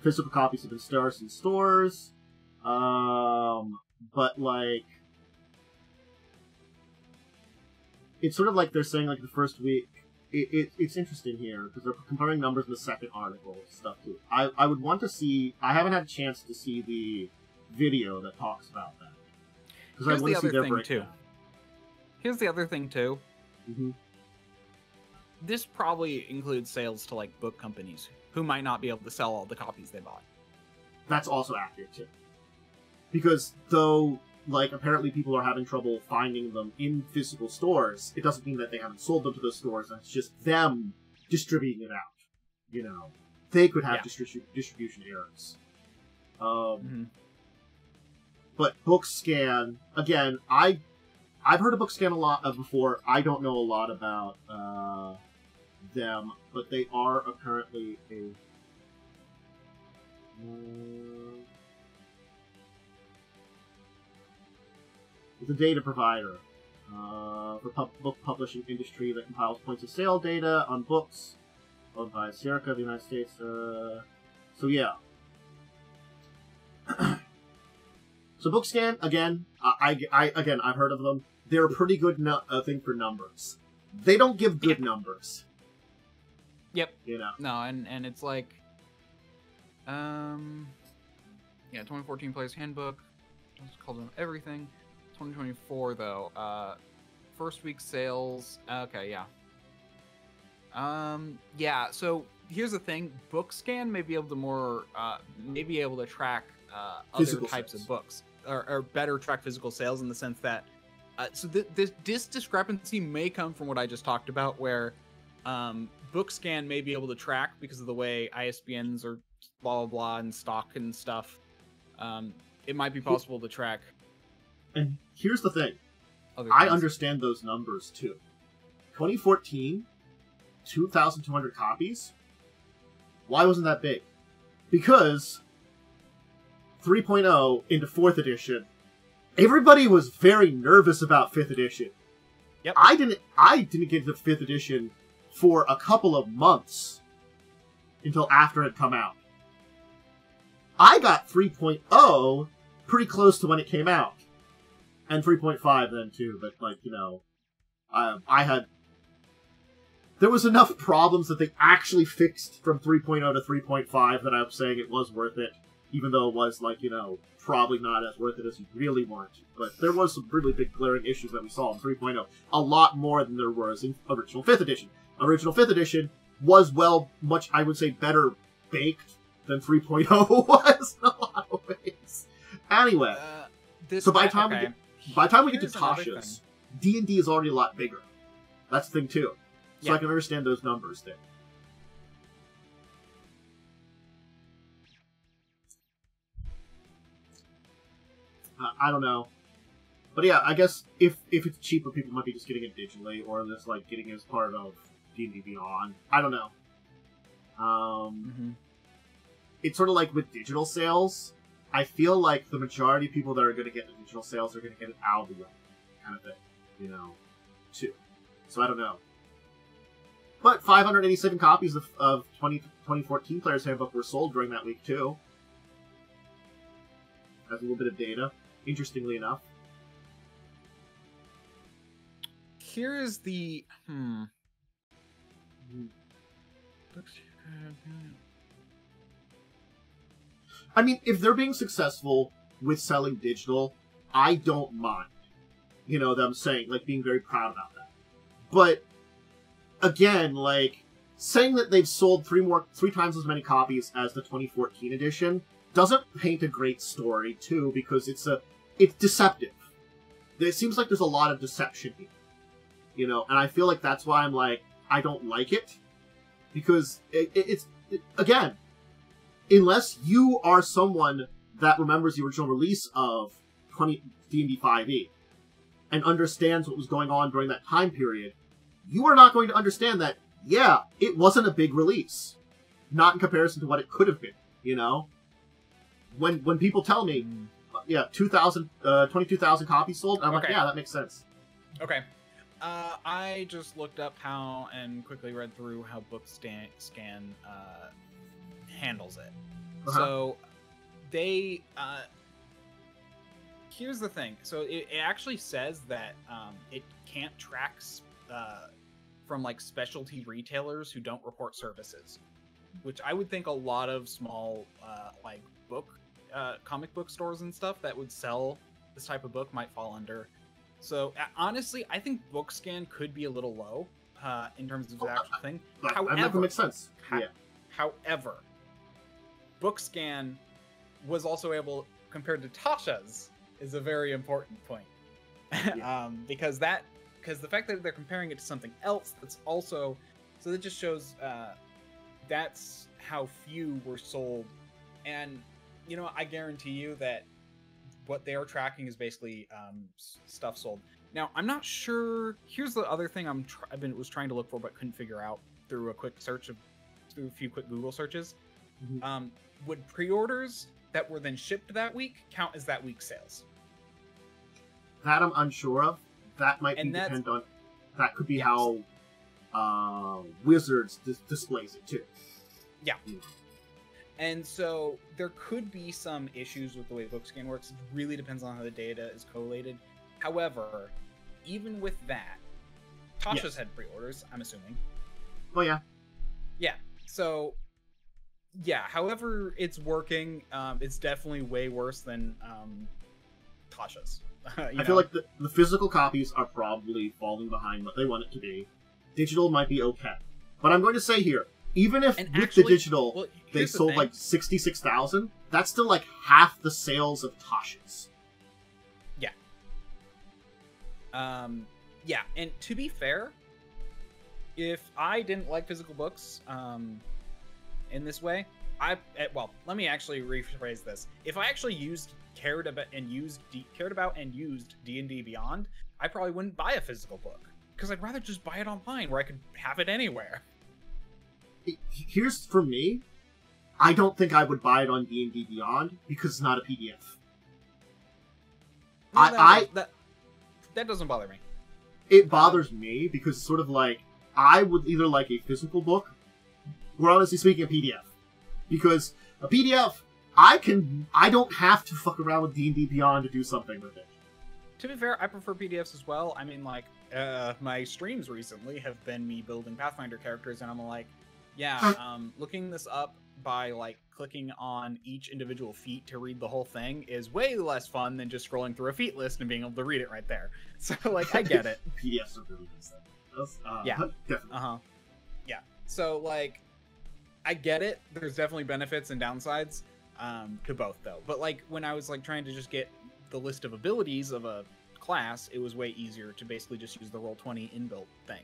Physical copies have been scarce in stores, but like, it's sort of like they're saying like the first week. It's interesting here because they're comparing numbers in the second article stuff too. I would want to see. I haven't had a chance to see the video that talks about that because I want to see their breakdown. Here's the other thing too. Mm-hmm. This probably includes sales to like book companies who might not be able to sell all the copies they bought. That's also accurate too, because though like apparently people are having trouble finding them in physical stores, it doesn't mean that they haven't sold them to those stores. It's just them distributing it out. You know, they could have distribution errors. But BookScan, again, I I've heard of Bookscan a lot before. I don't know a lot about them, but they are apparently a... it's a data provider for book publishing industry that compiles points of sale data on books owned by Sierra, the United States. So yeah. So Bookscan, again, I've heard of them. They're a pretty good thing for numbers. They don't give good numbers. Yep. You know. No, and it's like, yeah, 2014 Player's Handbook. It's called them everything. 2024 though. First week sales. Okay, yeah. Yeah. So here's the thing: Bookscan may be able to track other types of books, or better track physical sales in the sense that. So this discrepancy may come from what I just talked about, where Bookscan may be able to track because of the way ISBNs are blah blah blah and stock and stuff. It might be possible to track. And here's the thing. I understand those numbers too. 2014, 2,200 copies. Why wasn't that big? Because 3.0 into 4th edition, everybody was very nervous about 5th edition. Yep. I didn't get to 5th edition for a couple of months until after it had come out. I got 3.0 pretty close to when it came out. And 3.5 then too, but like, you know, there was enough problems that they actually fixed from 3.0 to 3.5 that I'm saying it was worth it, even though it was like, you know, probably not as worth it as you really want. But there was some really big glaring issues that we saw in 3.0. A lot more than there was in original 5th edition. Original 5th edition was, well, much, I would say, better baked than 3.0 was in a lot of ways. Anyway, so by the time we get to Tasha's, D&D is already a lot bigger. That's the thing, too. So I can understand those numbers there. I don't know. But yeah, I guess if it's cheaper, people might be just getting it digitally, or just like getting it as part of D&D Beyond. I don't know. It's sort of like with digital sales. I feel like the majority of people that are going to get the digital sales are going to get it out of the way, kind of thing, you know, too. So I don't know. But 587 copies of 2014 Player's Handbook were sold during that week, too. Has a little bit of data, interestingly enough. Here is the... I mean, if they're being successful with selling digital, I don't mind. You know, them saying, like, being very proud about that. But, again, like, saying that they've sold three times as many copies as the 2014 edition doesn't paint a great story, too, because it's deceptive. It seems like there's a lot of deception here. You know, and I feel like that's why I'm like, I don't like it. Because it's again, unless you are someone that remembers the original release of D&D 5e and understands what was going on during that time period, you are not going to understand that, yeah, it wasn't a big release. Not in comparison to what it could have been, you know? When people tell me, yeah, 22,000 copies sold, I'm like, yeah, that makes sense. Okay. I just looked up how and quickly read through how Bookscan handles it. So they here's the thing. So it actually says that it can't track from like specialty retailers who don't report services, which I would think a lot of small like comic book stores and stuff that would sell this type of book might fall under. So honestly, I think Bookscan could be a little low in terms of the actual thing. However, that makes sense. However, Bookscan was also able, compared to Tasha's, is a very important point. Because the fact that they're comparing it to something else that's also, so that just shows that's how few were sold. And you know, I guarantee you that what they are tracking is basically stuff sold. Now, I'm not sure. Here's the other thing was trying to look for but couldn't figure out through a quick search through a few quick Google searches. Mm-hmm. Would pre-orders that were then shipped that week count as that week's sales? That I'm unsure of. That might depend on. That could be how Wizards displays it too. Yeah. And so there could be some issues with the way Bookscan works. It really depends on how the data is collated. However, even with that, Tasha's had pre-orders, I'm assuming. Oh, yeah. Yeah. So, yeah, however it's working, it's definitely way worse than Tasha's. I feel like the physical copies are probably falling behind what they want it to be. Digital might be okay. But I'm going to say here, even if with the digital they sold like 66,000, that's still like half the sales of Tasha's. Yeah. Yeah, and to be fair, if I didn't like physical books in this way, let me actually rephrase this. If I actually cared about and used D&D Beyond, I probably wouldn't buy a physical book because I'd rather just buy it online where I could have it anywhere. Here's for me, I don't think I would buy it on D&D Beyond because it's not a PDF. No, that doesn't bother me. It bothers me because it's sort of like I would either like a physical book or, honestly speaking, a PDF. Because a PDF, I don't have to fuck around with D&D Beyond to do something with it. To be fair, I prefer PDFs as well. I mean, like, my streams recently have been me building Pathfinder characters, and I'm like, yeah, looking this up by, like, clicking on each individual feat to read the whole thing is way less fun than just scrolling through a feat list and being able to read it right there. So, like, I get it. PDFs are really nice. Yeah. Definitely. Yeah. So, like, I get it. There's definitely benefits and downsides to both, though. But, like, when I was, like, trying to just get the list of abilities of a class, it was way easier to basically just use the Roll20 inbuilt thing.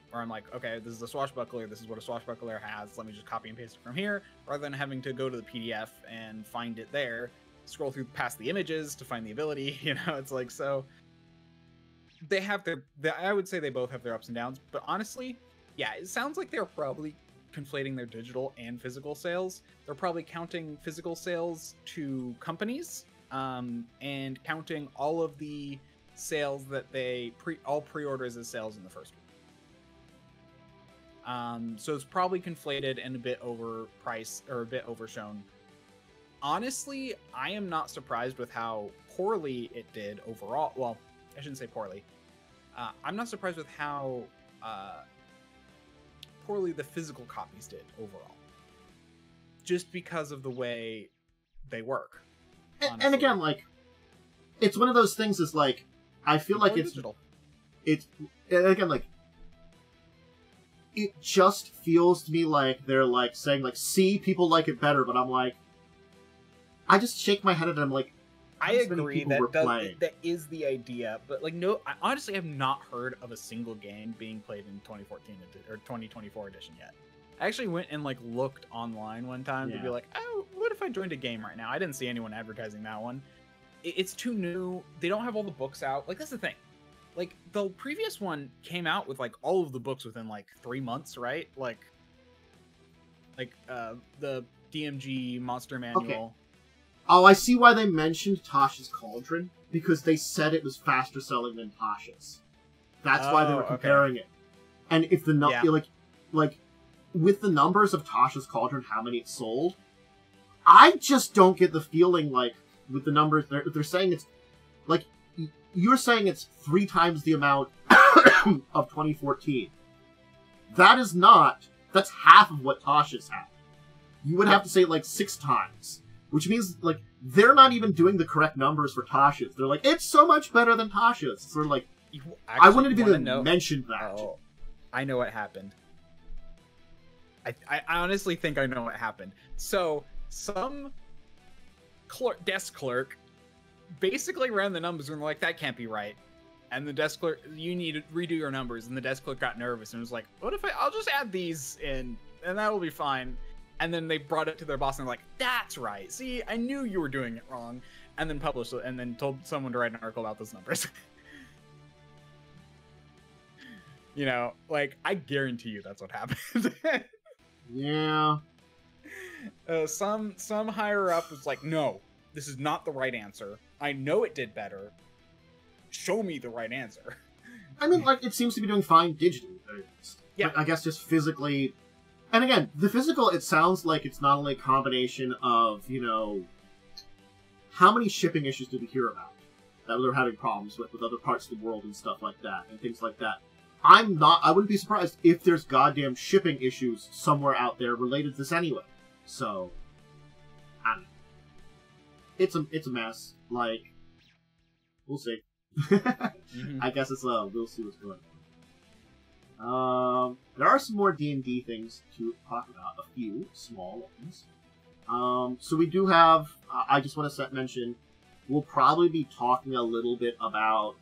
Where I'm like, okay, this is a swashbuckler, this is what a swashbuckler has, let me just copy and paste it from here, rather than having to go to the PDF and find it there, scroll through past the images to find the ability, you know, it's like, so they have I would say they both have their ups and downs, but honestly, yeah, it sounds like they're probably conflating their digital and physical sales. They're probably counting physical sales to companies, and counting all of the sales that all pre-orders as sales in the first week. So it's probably conflated and a bit overpriced or a bit overshown. Honestly, I am not surprised with how poorly it did overall. Well, I shouldn't say poorly. I'm not surprised with how poorly the physical copies did overall. Just because of the way they work. And again, like, it's one of those things is like, I feel like it's digital. And again, like, it just feels to me like they're, like, saying, like, see, people like it better, but I'm like, I just shake my head at it, I'm like, I agree, that is the idea, but, like, no, I honestly have not heard of a single game being played in 2014 or 2024 edition yet. I actually went and, like, looked online one time to be like, oh, what if I joined a game right now? I didn't see anyone advertising that one. It's too new. They don't have all the books out. Like, that's the thing. Like, the previous one came out with, like, all of the books within, like, 3 months, right? Like the DMG Monster Manual. Okay. Oh, I see why they mentioned Tasha's Cauldron, because they said it was faster selling than Tasha's. That's why they were comparing it. And if the like with the numbers of Tasha's Cauldron, how many it sold, I just don't get the feeling like with the numbers they're saying it's like you're saying it's 3 times the amount of 2014. That's half of what Tasha's had. You would have to say like 6 times. Which means, like, they're not even doing the correct numbers for Tasha's. They're like, it's so much better than Tasha's. It's sort of like, I wouldn't have even mentioned that. Oh, I know what happened. I honestly think I know what happened. So, some desk clerk basically ran the numbers and were like, that can't be right. And the desk clerk, you need to redo your numbers. And the desk clerk got nervous and was like, what if I'll just add these in, and that'll be fine. And then they brought it to their boss and they're like, that's right. See, I knew you were doing it wrong. And then published it and then told someone to write an article about those numbers. You know, like, I guarantee you that's what happened. Yeah. Some higher up was like, no, this is not the right answer. I know it did better. Show me the right answer. I mean, like, it seems to be doing fine digitally. Yeah. But I guess just physically... And again, the physical, it sounds like it's not only a combination of, you know... How many shipping issues did we hear about? That they're having problems with other parts of the world and stuff like that, and things like that. I wouldn't be surprised if there's goddamn shipping issues somewhere out there related to this anyway. So, I don't know. It's a mess. Like, we'll see. I guess we'll see what's going on. There are some more D&D things to talk about. A few small ones. So we do have, I just want to mention, we'll probably be talking a little bit about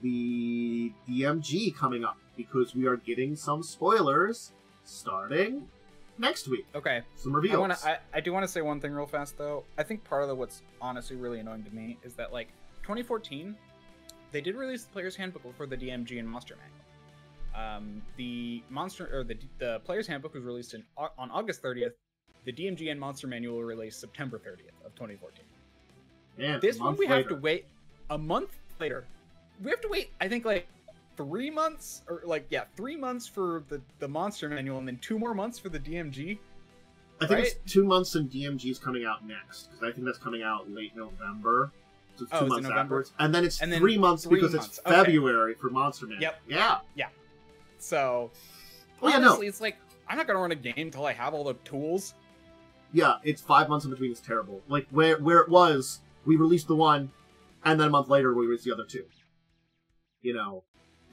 the DMG coming up, because we are getting some spoilers starting next week. Okay. Some reveals. I do want to say one thing real fast, though. I think part of what's honestly really annoying to me is that, like, 2014, they did release the Player's Handbook for the DMG and Monster Manual. The Player's Handbook was released on August 30th. The DMG and Monster Manual were released September 30th of 2014. Man, this one we have to wait a month later. We have to wait, I think, like 3 months, or 3 months for the Monster Manual, and then 2 more months for the DMG. I think it's 2 months, and DMG is coming out next, because I think that's coming out late November. So it's 2 months afterwards, and then it's 3 months because it's February for Monster Manual. Yep. Yeah. So, well, honestly, it's like I'm not gonna run a game until I have all the tools. Yeah, it's 5 months in between. It's terrible. Like where it was, we released the one, and then a month later we released the other 2. You know,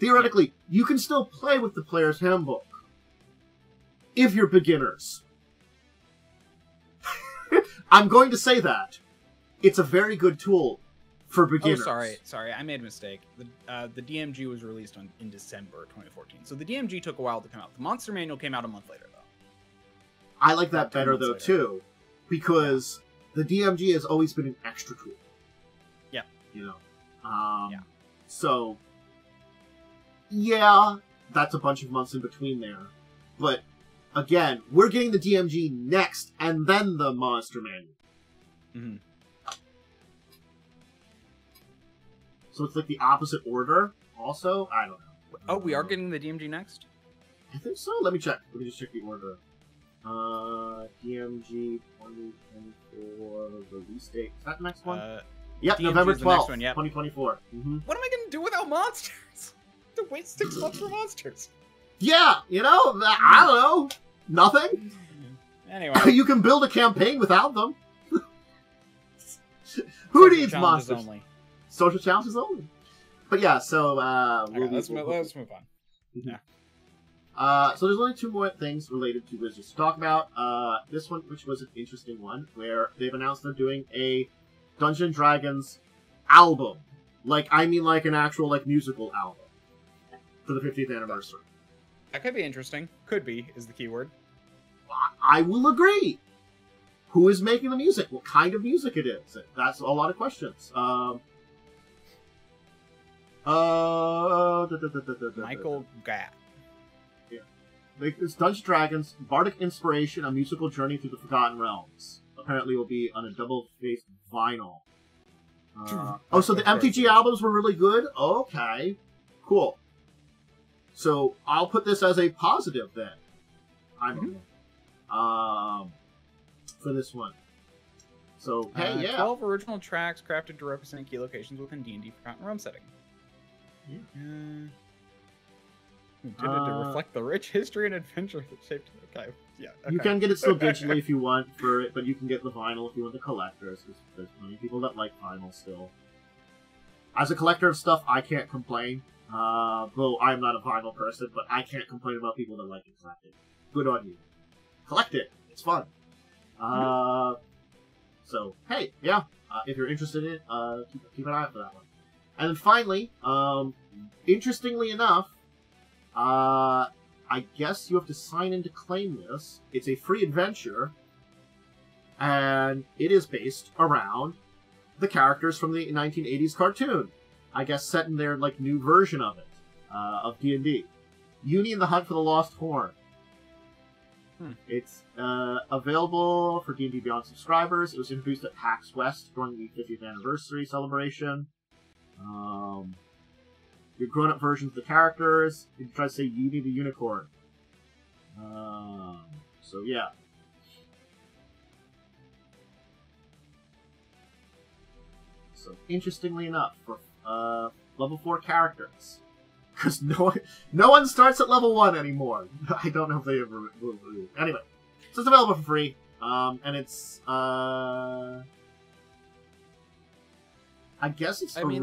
theoretically, you can still play with the Player's Handbook if you're beginners. I'm going to say that. It's a very good tool for beginners. Oh, sorry, I made a mistake. The DMG was released in December 2014, so the DMG took a while to come out. The Monster Manual came out a month later, though. I like that better, though, too, because the DMG has always been an extra tool. Yeah. You know? So, yeah, that's a bunch of months in between there. But, again, we're getting the DMG next, and then the Monster Manual. Mm-hmm. So it's like the opposite order, also? I don't know. Oh, we are getting the DMG next? I think so. Let me check. Let me just check the order. DMG 2024 release date. Is that the next one? Yep, DMG November 12th, one, yep. 2024. Mm-hmm. What am I going to do without monsters? To wait 6 months for monsters. Yeah, you know, I don't know. Nothing. Anyway. You can build a campaign without them. Who needs monsters? Only. Social challenges only. But yeah, so let's move on. Yeah. So there's only 2 more things related to Wizards to talk about. This one, which was an interesting one, where they've announced they're doing a Dungeons & Dragons album. Like an actual, musical album. For the 50th anniversary. That could be interesting. Could be, is the key word. I will agree. Who is making the music? What kind of music it is? That's a lot of questions. Michael Gatt. Yeah. It's Dungeons & Dragons, Bardic Inspiration, a musical journey through the Forgotten Realms. Apparently it will be on a double-faced vinyl. So the MTG albums were really good? Okay. Cool. So I'll put this as a positive then. For this one. So, hey, yeah. 12 original tracks crafted to represent key locations within D&D Forgotten Realms setting. Yeah. Intended to reflect the rich history and adventure that shaped it. Okay, yeah. Okay. You can get it still digitally if you want for it, but you can get the vinyl if you want the collectors, because there's many people that like vinyl still. As a collector of stuff, I can't complain. Though I'm not a vinyl person, but I can't complain about people that like it collected. Good on you. Collect it. It's fun. So, hey, yeah. If you're interested in it, keep an eye out for that one. And then finally, interestingly enough, I guess you have to sign in to claim this. It's a free adventure, and it is based around the characters from the 1980s cartoon. I guess set in their like new version of it, of D&D. Uni and the Hunt for the Lost Horn. It's available for D&D Beyond subscribers. It was introduced at PAX West during the 50th anniversary celebration. Your grown-up versions of the characters. You can try to say Uni the Unicorn. So yeah. So interestingly enough, for level 4 characters, because no one starts at level 1 anymore. I don't know if they ever will. Anyway, so it's available for free, and it's I guess it's. I mean,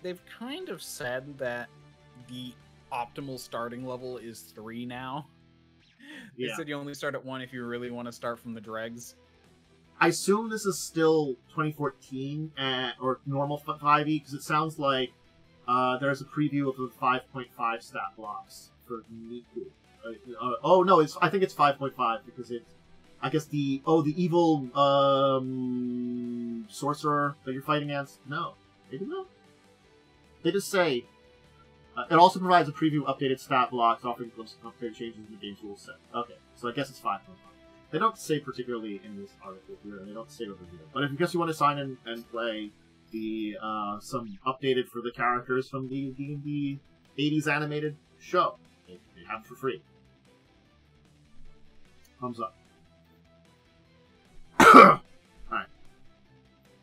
they've kind of said that the optimal starting level is 3 now. They said you only start at 1 if you really want to start from the dregs. I assume this is still 2014 or normal 5e, because it sounds like there's a preview of the 5.5 stat blocks for Miku. Oh no, I think it's 5.5 because it's. I guess the evil sorcerer that you're fighting against. No, maybe not. They just say it also provides a preview of updated stat blocks, offering glimpses of updated changes in the game's rule set. Okay, so I guess it's 5.5. They don't say particularly in this article here. They don't say over here. But if you guess you want to sign in and play the some updated for the characters from the D&D 80s animated show, they have it for free. Thumbs up. Alright.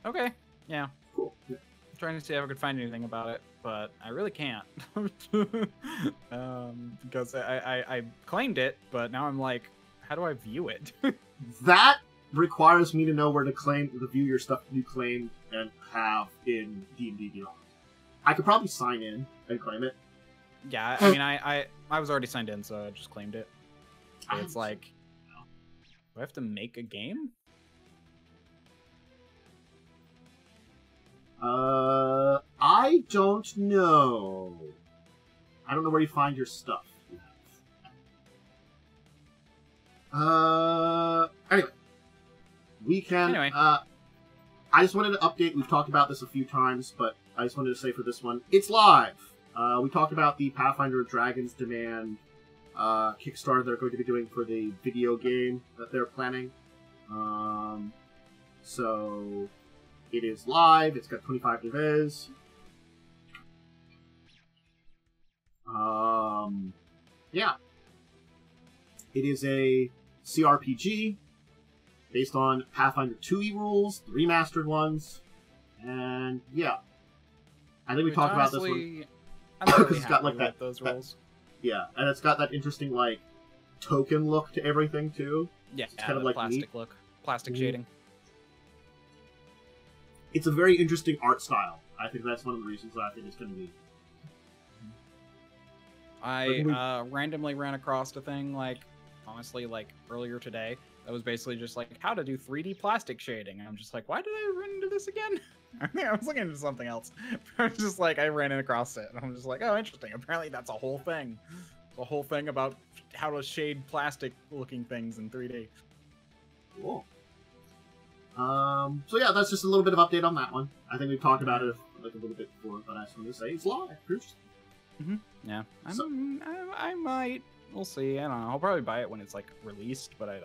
Okay, yeah. Cool. Yeah. I'm trying to see if I could find anything about it, but I really can't. Because I claimed it, but now I'm like, how do I view it? That requires me to know where to view your stuff you claim and have in D&D Beyond. I could probably sign in and claim it. Yeah, I mean, I was already signed in, so I just claimed it. So it's like, do I have to make a game? I don't know. I don't know where you find your stuff. Anyway. We can, I just wanted to update, we've talked about this a few times, but I just wanted to say for this one, it's live! We talked about the Pathfinder Dragon's Demand Kickstarter they're going to be doing for the video game that they're planning. So, it is live, it's got 25 devs. Yeah. It is a CRPG based on Pathfinder 2e rules, the remastered ones, and yeah. I think we talked about this one. Because it's got like those rules. Yeah, and it's got that interesting like token look to everything too. Yeah, it's kind of like plastic neat. Look, plastic shading. It's a very interesting art style. I think that's one of the reasons that I think it's going to be. I randomly ran across a thing like, honestly, like earlier today. That was basically just like how to do 3D plastic shading. And I'm just like, why did I run into this again? I think I was looking into something else. I was just like, I ran across it. And I'm just like, oh, interesting. Apparently that's a whole thing. It's a whole thing about how to shade plastic looking things in 3D. Cool. So yeah, that's just a little bit of update on that one. I think we've talked about it like a little bit before, but I just wanted to say it's live. Yeah. I might. We'll see. I don't know. I'll probably buy it when it's like released, but I'm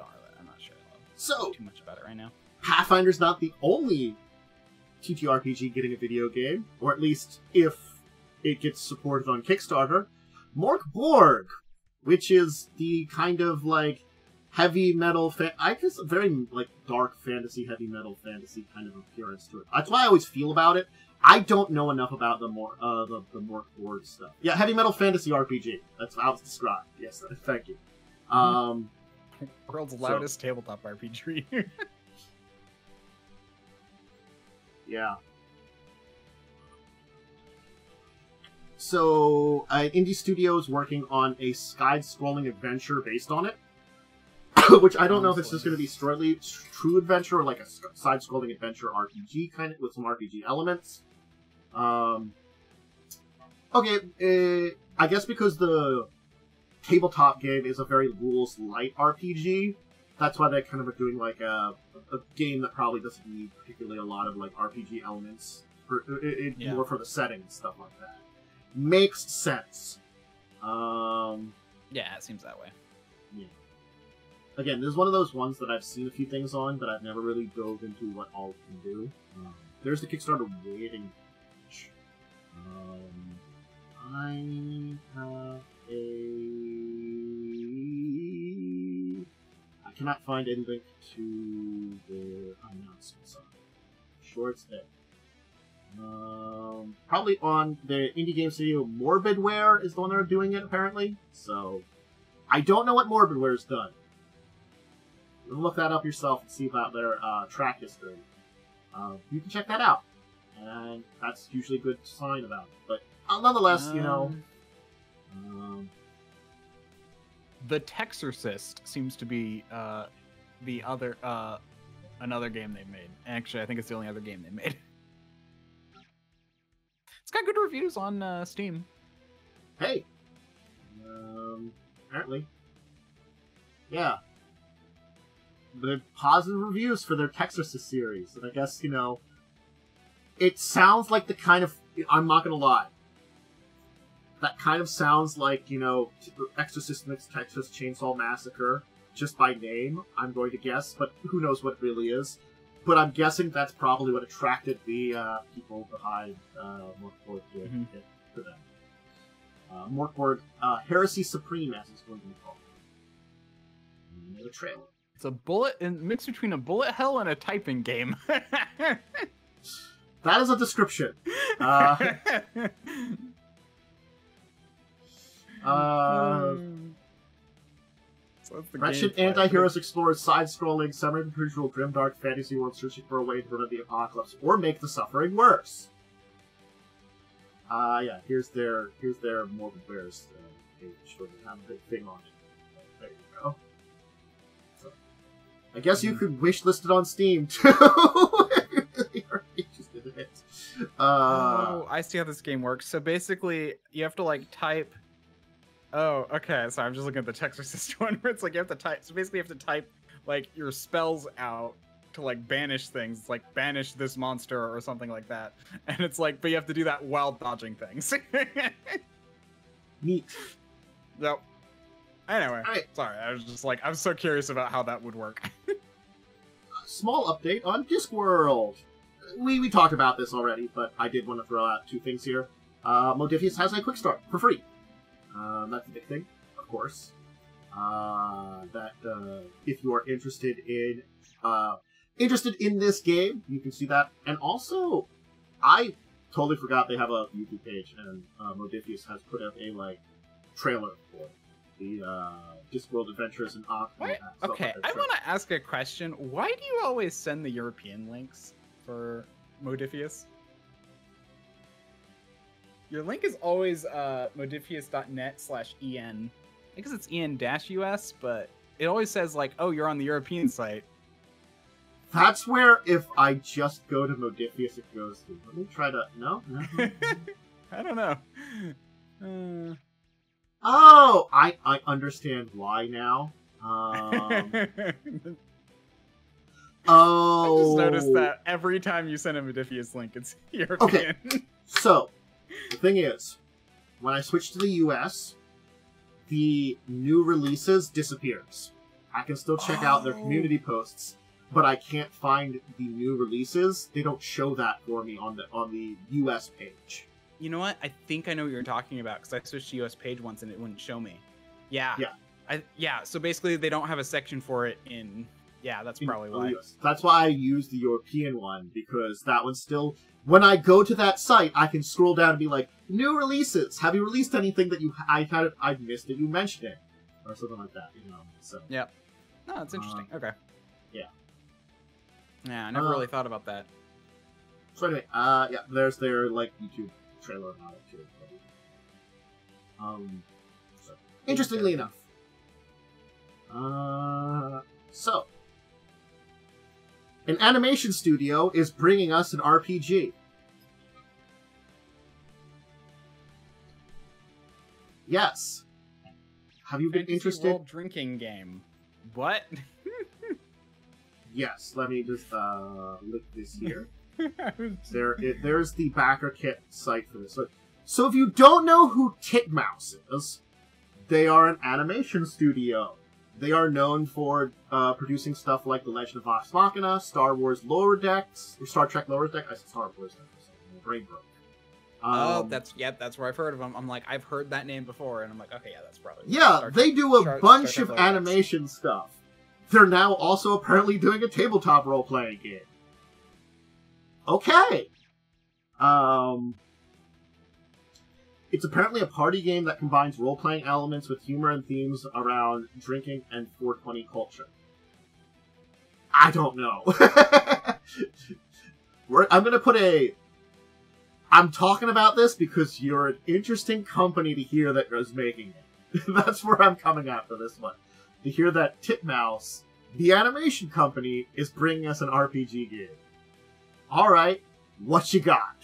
not sure I'll too much about it right now. Pathfinder's not the only TTRPG getting a video game, or at least if it gets supported on Kickstarter. Mork Borg, which is the kind of like heavy metal, I guess a very like dark fantasy, heavy metal fantasy kind of appearance to it. That's why I always feel about it. I don't know enough about the Mork Borg stuff. Yeah, heavy metal fantasy RPG. That's how it's described. Yes, thank you. World's loudest tabletop RPG. Yeah. So, indie studio is working on a side-scrolling adventure based on it. Which I don't know if it's just going to be strictly true adventure or like a side-scrolling adventure RPG kind of with some RPG elements. Okay, I guess because the tabletop game is a very rules-light RPG. That's why they kind of are doing like a game that probably doesn't need particularly a lot of like RPG elements. More for the setting and stuff like that. Makes sense. Yeah, it seems that way. Yeah. Again, this is one of those ones that I've seen a few things on, but I've never really dove into what all it can do. There's the Kickstarter waiting page. I have I cannot find any link to the announcements. I'm sure it's there. Probably on the indie game studio Morbidware is the one that are doing it, apparently. So, I don't know what Morbidware's done. You can look that up yourself and see about their track history. You can check that out. And that's usually a good sign about it. But nonetheless, you know... The Texorcist seems to be the other another game they made. Actually, I think it's the only other game they made. It's got good reviews on Steam. Hey, apparently, yeah. But positive reviews for their Texorcist series, and I guess, you know, it sounds like the kind of, I'm not gonna lie, that kind of sounds like, you know, Exorcist mixed Texas Chainsaw Massacre, just by name, I'm going to guess, but who knows what it really is. But I'm guessing that's probably what attracted the people behind Mork to them. Mork Heresy Supreme, as it's going to be called. And a trailer. It's a mix between a bullet hell and a typing game. That is a description. Wretched anti-heroes explore side-scrolling, semi-visual, grimdark fantasy world searching for a way to prevent the apocalypse or make the suffering worse. Yeah, here's their Morbid Bears page where they have a big thing on it. There you go. So, I guess you could wishlist it on Steam too. If you really are interested in it. Oh, I see how this game works. So basically, you have to like type. Oh, okay. So I'm just looking at the Texorcist one where it's like you have to type. So basically, you have to type like your spells out to like banish things. It's like banish this monster or something like that. And it's like, but you have to do that while dodging things. Neat. Yep. Anyway, right. Sorry. I was just like, I'm so curious about how that would work. Small update on Discworld. We talked about this already, but I did want to throw out two things here. Modifius has a Quickstart for free. That's a big thing, of course. If you are interested in this game, you can see that. And also, I totally forgot they have a YouTube page, and Modifius has put up a trailer for the Discworld Adventures and Okay, I want to ask a question. Why do you always send the European links for Modifius? Your link is always modifius.net/en. I guess it's en-us, but it always says like, oh, you're on the European site. That's where if I just go to Modifius, it goes to. Let me try to. No. I don't know. Oh, I understand why now. Oh. I just noticed that every time you send a Modifius link, it's European. Okay. So, the thing is, when I switch to the US, the new releases disappears. I can still check out their community posts, but I can't find the new releases. They don't show that for me on the US page. You know what? I think I know what you're talking about, because I switched to US page once and it wouldn't show me. Yeah. Yeah. So basically, they don't have a section for it in. Yeah, that's probably why. US. That's why I use the European one, because that one's still. When I go to that site, I can scroll down and be like, new releases. Have you released anything that I missed that you mentioned it, or something like that? You know. So. Yeah. No, that's interesting. Okay. Yeah. Yeah, I never really thought about that. So anyway, yeah, there's their YouTube trailer about it too. So, interestingly enough, so an animation studio is bringing us an RPG. Yes. Have you been Fantasy interested? World drinking game. What? Yes, let me just look this here. There's the backer kit site for this. So if you don't know who Titmouse is, they are an animation studio. They are known for producing stuff like The Legend of Vox Machina, Star Wars Lower Decks, or Star Trek Lower Decks. I said Star Wars. My brain broke. That's where I've heard of them. I'm like, I've heard that name before, and I'm like, okay, yeah, that's probably. Yeah, they do a bunch of animation stuff. They're now also apparently doing a tabletop role-playing game. Okay. It's apparently a party game that combines role-playing elements with humor and themes around drinking and 420 culture. I don't know. I'm gonna put I'm talking about this because you're an interesting company to hear that is making it. That's where I'm coming at for this one. To hear that Titmouse, the animation company, is bringing us an RPG game. Alright, what you got?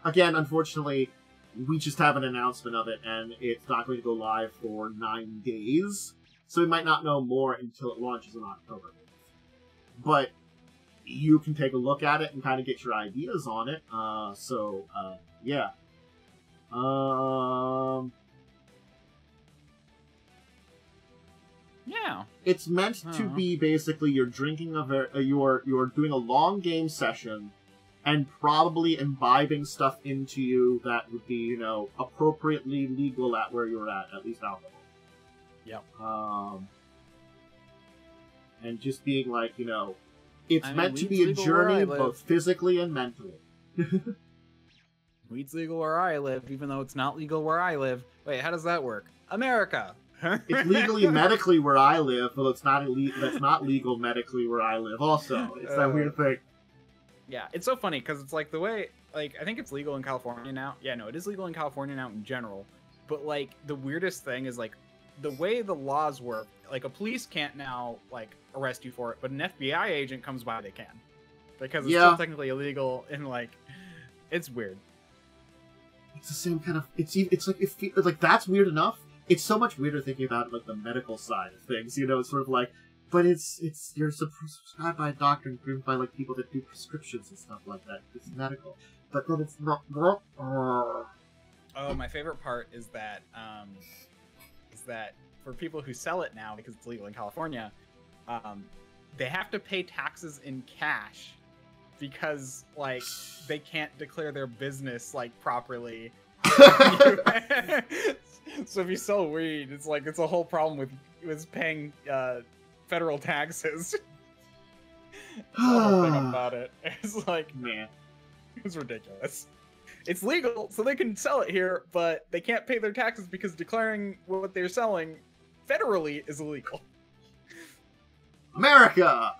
Again, unfortunately, we just have an announcement of it, and it's not going to go live for 9 days, so we might not know more until it launches in October. But you can take a look at it and kind of get your ideas on it. Yeah. Yeah. It's meant to be basically you're drinking you're doing a long game session and probably imbibing stuff into you that would be, you know, appropriately legal at where you're at least alcohol. Yep. And just being like, you know, it's meant to be a journey both physically and mentally. Weed's legal where I live, even though it's not legal where I live. Wait, how does that work? America! It's legally medically where I live, but it's not that's not legal medically where I live also. It's that weird thing. Yeah, it's so funny, because it's like the way, like, I think it's legal in California now. Yeah, no, it is legal in California now in general. But, like, the weirdest thing is, like, the way the laws work, like, a police can't now, like, arrest you for it, but an FBI agent comes by, they can. Because it's still technically illegal, and, like, it's weird. It's the same kind of, it's like, that's weird enough. It's so much weirder thinking about, like, the medical side of things, you know, it's sort of like, but you're prescribed by a doctor and given by, like, people that do prescriptions and stuff like that. It's medical. But then it's not. Oh, my favorite part is that for people who sell it now, because it's legal in California, they have to pay taxes in cash because, like, they can't declare their business, like, properly. So if you sell weed, it's like, it's a whole problem with paying, federal taxes. The whole thing about it. It's like, man, it's ridiculous. It's legal, so they can sell it here, but they can't pay their taxes because declaring what they're selling federally is illegal. America!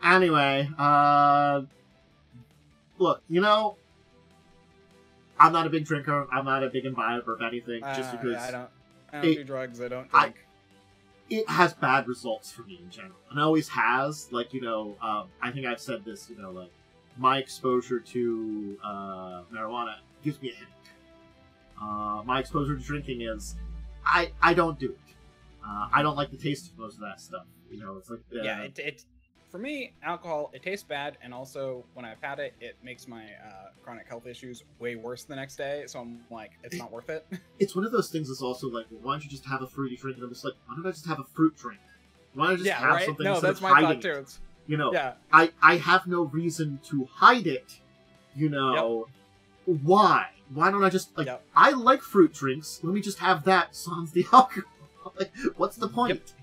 Anyway, look, you know, I'm not a big drinker, I'm not a big imbiber of anything, just because... I don't do drugs, I don't drink. It has bad results for me in general. And it always has. Like, you know, I think I've said this, you know, like, my exposure to marijuana gives me a headache. My exposure to drinking is, I don't do it. I don't like the taste of most of that stuff. You know, it's like... yeah, it for me, alcohol, it tastes bad, and also, when I've had it, it makes my chronic health issues way worse the next day, so I'm like, it's not worth it. It's one of those things that's also like, well, why don't you just have a fruity drink? And I'm just like, why don't I just have a fruit drink? Why don't I just have something instead of hiding it? You know, I have no reason to hide it, you know, why? Why don't I just, like, I like fruit drinks, let me just have that sans the alcohol. Like, what's the point?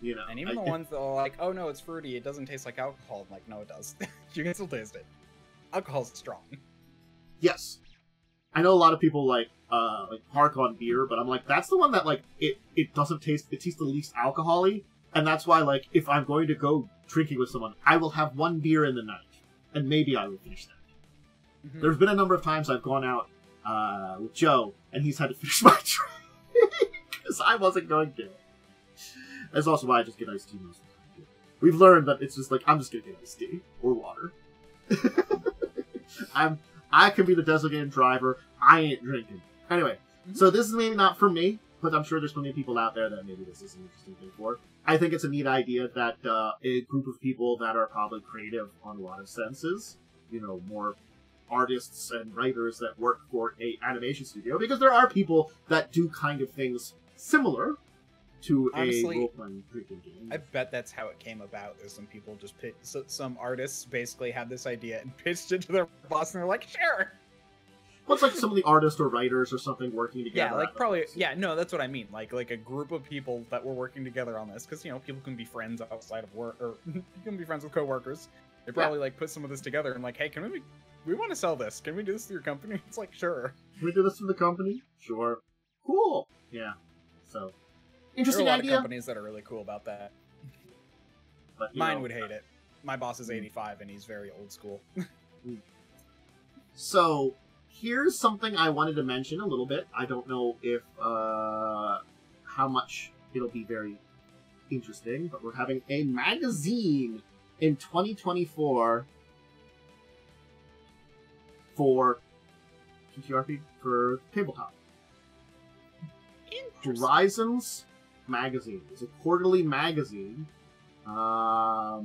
You know, and even the ones that are like, oh no, it's fruity, it doesn't taste like alcohol. I'm like, no, it does. You can still taste it. Alcohol's strong. Yes. I know a lot of people like hark on beer, but I'm like, that's the one that, like, it doesn't taste, it tastes the least alcohol-y, and that's why, like, if I'm going to go drinking with someone, I will have one beer in the night, and maybe I will finish that. Mm-hmm. There's been a number of times I've gone out with Joe, and he's had to finish my drink, because I wasn't going to. That's also why I just get iced tea most of the time. We've learned that it's just like, I'm just gonna get iced tea or water. I can be the designated driver. I ain't drinking. Anyway, so this is maybe not for me, but I'm sure there's plenty of people out there that maybe this is an interesting thing for. I think it's a neat idea that a group of people that are probably creative on a lot of senses, you know, more artists and writers that work for a animation studio, because there are people that do kind of things similar to Honestly, a role-playing drinking game. I bet that's how it came about. Is some people just some artists basically had this idea and pitched it to their boss, and they're like, "Sure." Well, it's like some of the artists or writers or something working together. Yeah, like probably. Yeah, no, that's what I mean. Like a group of people that were working together on this, because you know people can be friends outside of work, or you can be friends with coworkers. They probably like put some of this together and like, hey, can we want to sell this? Can we do this through your company? It's like, sure. Can we do this through the company? Sure. Cool. Yeah. So, interesting there are a lot idea. of companies that are really cool about that. But, Mine would hate it. My boss is 85 and he's very old school. So, here's something I wanted to mention a little bit. I don't know if how much it'll be very interesting, but we're having a magazine in 2024 for TTRPG, for tabletop. Horizons magazine. It's a quarterly magazine that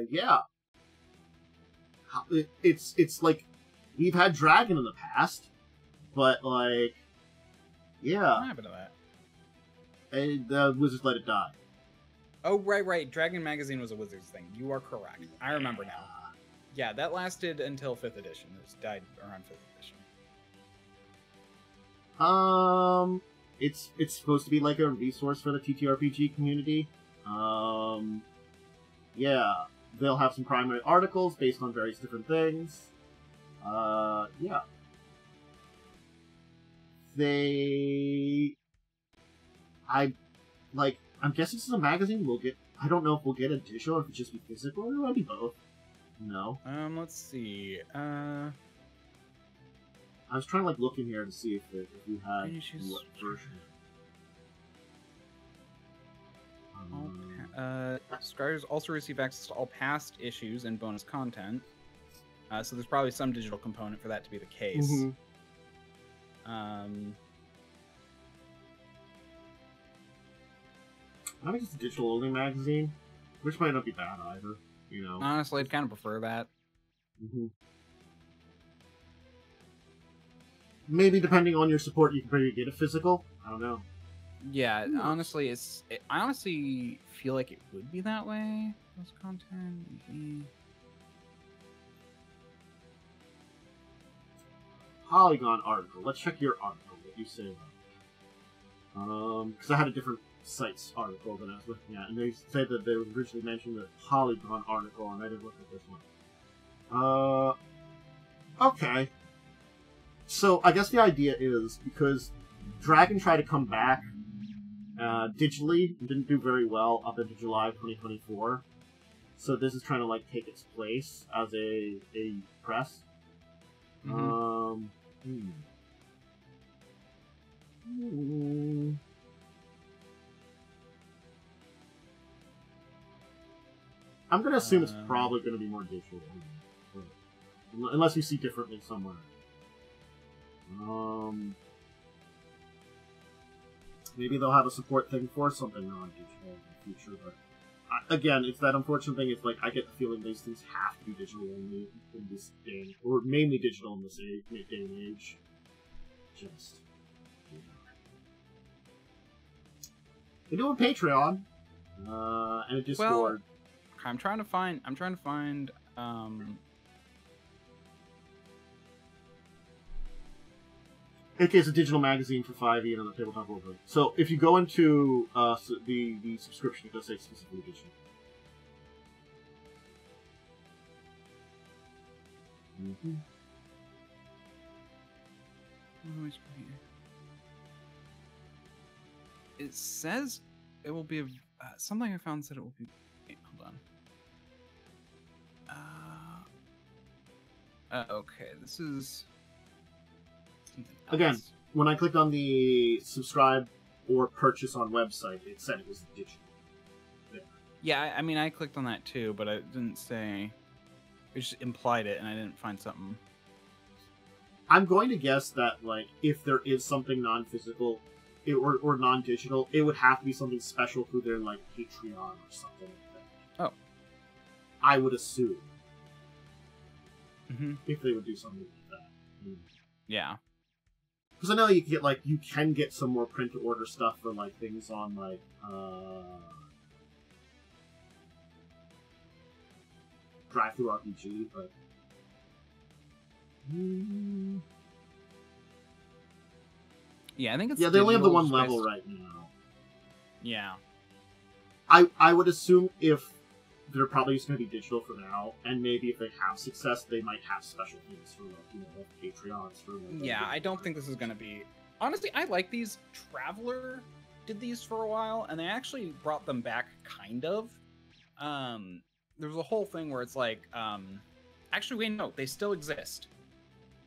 yeah, it's like we've had Dragon in the past, but like yeah, What happened to that? and the Wizards let it die. Oh, right. Dragon Magazine was a Wizards thing. You are correct. I remember now. Yeah, that lasted until 5th edition. It died around 5th edition. It's supposed to be like a resource for the TTRPG community. Yeah, they'll have some primary articles based on various different things. Yeah. I'm guessing this is a magazine. I don't know if we'll get a digital or if it's just be physical, or it might be both. No. Let's see. I was trying to look in here to see if we had what version. Subscribers also receive access to all past issues and bonus content. So there's probably some digital component for that to be the case. Mm-hmm. I think it's a digital only magazine, which might not be bad either. You know. Honestly, I'd kind of prefer that. Mm-hmm. Maybe depending on your support, you can probably get a physical. I don't know. Yeah, honestly, I honestly feel like it would be that way. Those content. Maybe. Polygon article. Let's check your article. What you say about it. Because I had a different site's article that I was looking at, and they said that they originally mentioned the Polygon article, and I didn't look at this one. Okay. So I guess the idea is because Dragon tried to come back digitally and didn't do very well up into July 2024. So this is trying to take its place as a press. I'm gonna assume it's probably gonna be more digital, unless you see differently somewhere. Maybe they'll have a support thing for something non-digital in the future, but again, it's that unfortunate thing. It's I get the feeling these things have to be digital only in this day, or mainly digital in this day and age. Just, they do a Patreon and a Discord. Well, I'm trying to find. It's a digital magazine for 5e on the tabletop roleplay. So if you go into the subscription, it does say specifically digital. Mm-hmm. It says it will be something I found said it will be. Wait, hold on. Okay, this is. Again, when I clicked on the subscribe or purchase on website, it said it was digital. Yeah, I mean, I clicked on that too, but it didn't say. It just implied it, and I didn't find something. I'm going to guess that, like, if there is something non-physical or non-digital, it would have to be something special through their, like, Patreon or something like that. Oh. I would assume. Mm-hmm. If they would do something like that. Yeah. Because I know you can get some more print-to-order stuff for, like, things on, like, Drive-Thru RPG, but... Yeah, I think it's yeah, they only have the one just level based- right now. Yeah. I would assume if they're probably just going to be digital for now, and maybe if they have success, they might have special things for, like, you know, like Patreons for... Like, Yeah, I don't think this is going to be... Honestly, I like these. Traveler did these for a while, and they actually brought them back, kind of. There was a whole thing where it's like... Actually, wait, no, they still exist.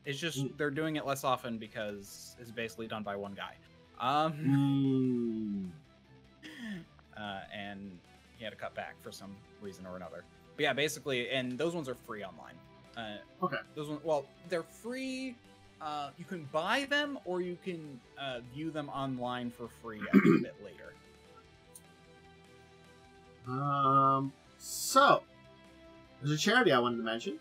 It's just they're doing it less often because it's basically done by one guy. And he had to cut back for some reason or another. But yeah, basically, and those ones are free online. Okay. Those ones, well, they're free. You can buy them, or you can view them online for free a bit later. So, there's a charity I wanted to mention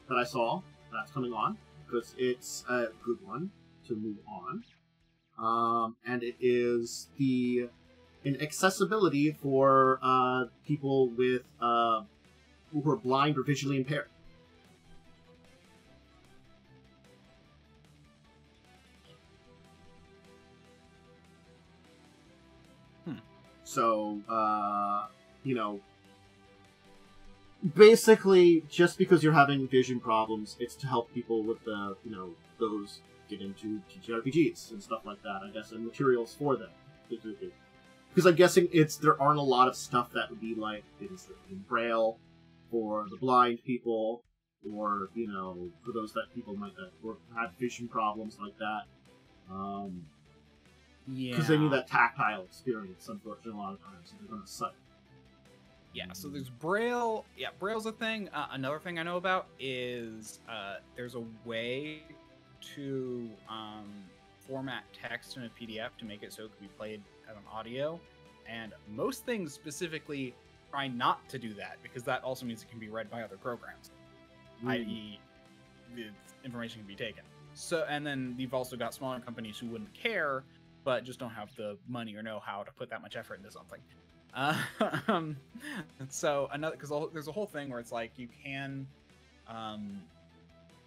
that I saw that's coming on, because it's a good one to move on. And it is an accessibility for people with who are blind or visually impaired. So, you know, basically, just because you're having vision problems, it's to help people with the, you know, those get into TTRPGs and stuff like that, I guess, and materials for them. Because I'm guessing there aren't a lot of stuff that would be like things in Braille for the blind people, or, you know, for those that people might have vision problems like that. Yeah. Because they need that tactile experience, unfortunately, a lot of times, so they're going to suck. Yeah, so there's Braille. Yeah, Braille's a thing. Another thing I know about is there's a way to format text in a PDF to make it so it can be played as an audio. And most things specifically try not to do that, because that also means it can be read by other programs, i.e. the information can be taken. So, and then you've also got smaller companies who wouldn't care, but just don't have the money or know-how to put that much effort into something. So another, because there's a whole thing where it's like you can,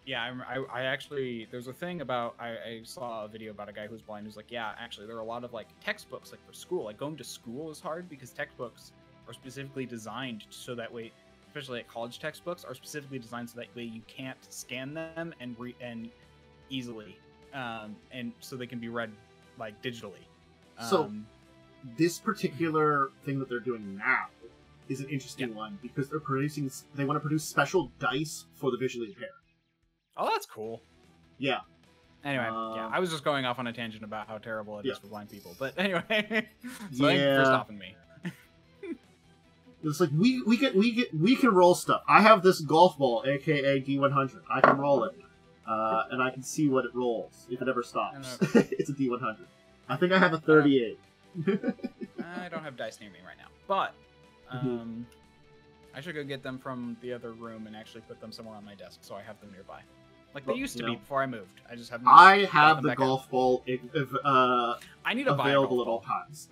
yeah, I actually, there's a thing about, I saw a video about a guy who's blind who's like, yeah, actually there are a lot of like textbooks, like for school, like going to school is hard because textbooks are specifically designed so that way, especially like college textbooks are specifically designed so that way you can't scan them and easily, and so they can be read like digitally. So this particular thing that they're doing now is an interesting one, because they want to produce special dice for the visually impaired. Oh, that's cool. Yeah. Anyway, yeah, I was just going off on a tangent about how terrible it is for blind people. But anyway, so thank you for stopping me. It's like we can roll stuff. I have this golf ball, aka D100. I can roll it, and I can see what it rolls if it ever stops. It's a D100. I think I have a 38. I don't have dice near me right now, but I should go get them from the other room and actually put them somewhere on my desk so I have them nearby. Like they used to be before I moved. I just haven't. I have the golf ball I need to buy available at all times.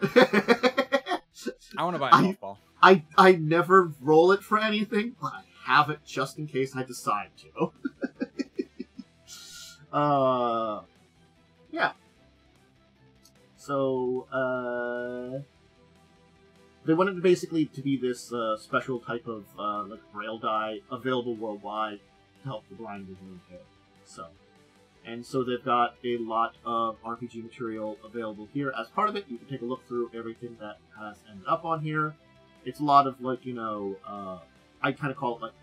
I want to buy a golf ball. I never roll it for anything, but I have it just in case I decide to. Yeah. So, they wanted to basically to be this special type of like Braille die available worldwide to help the blind visually impaired. So they've got a lot of RPG material available here as part of it. You can take a look through everything that has ended up on here. It's a lot of, like, you know, I kind of call it like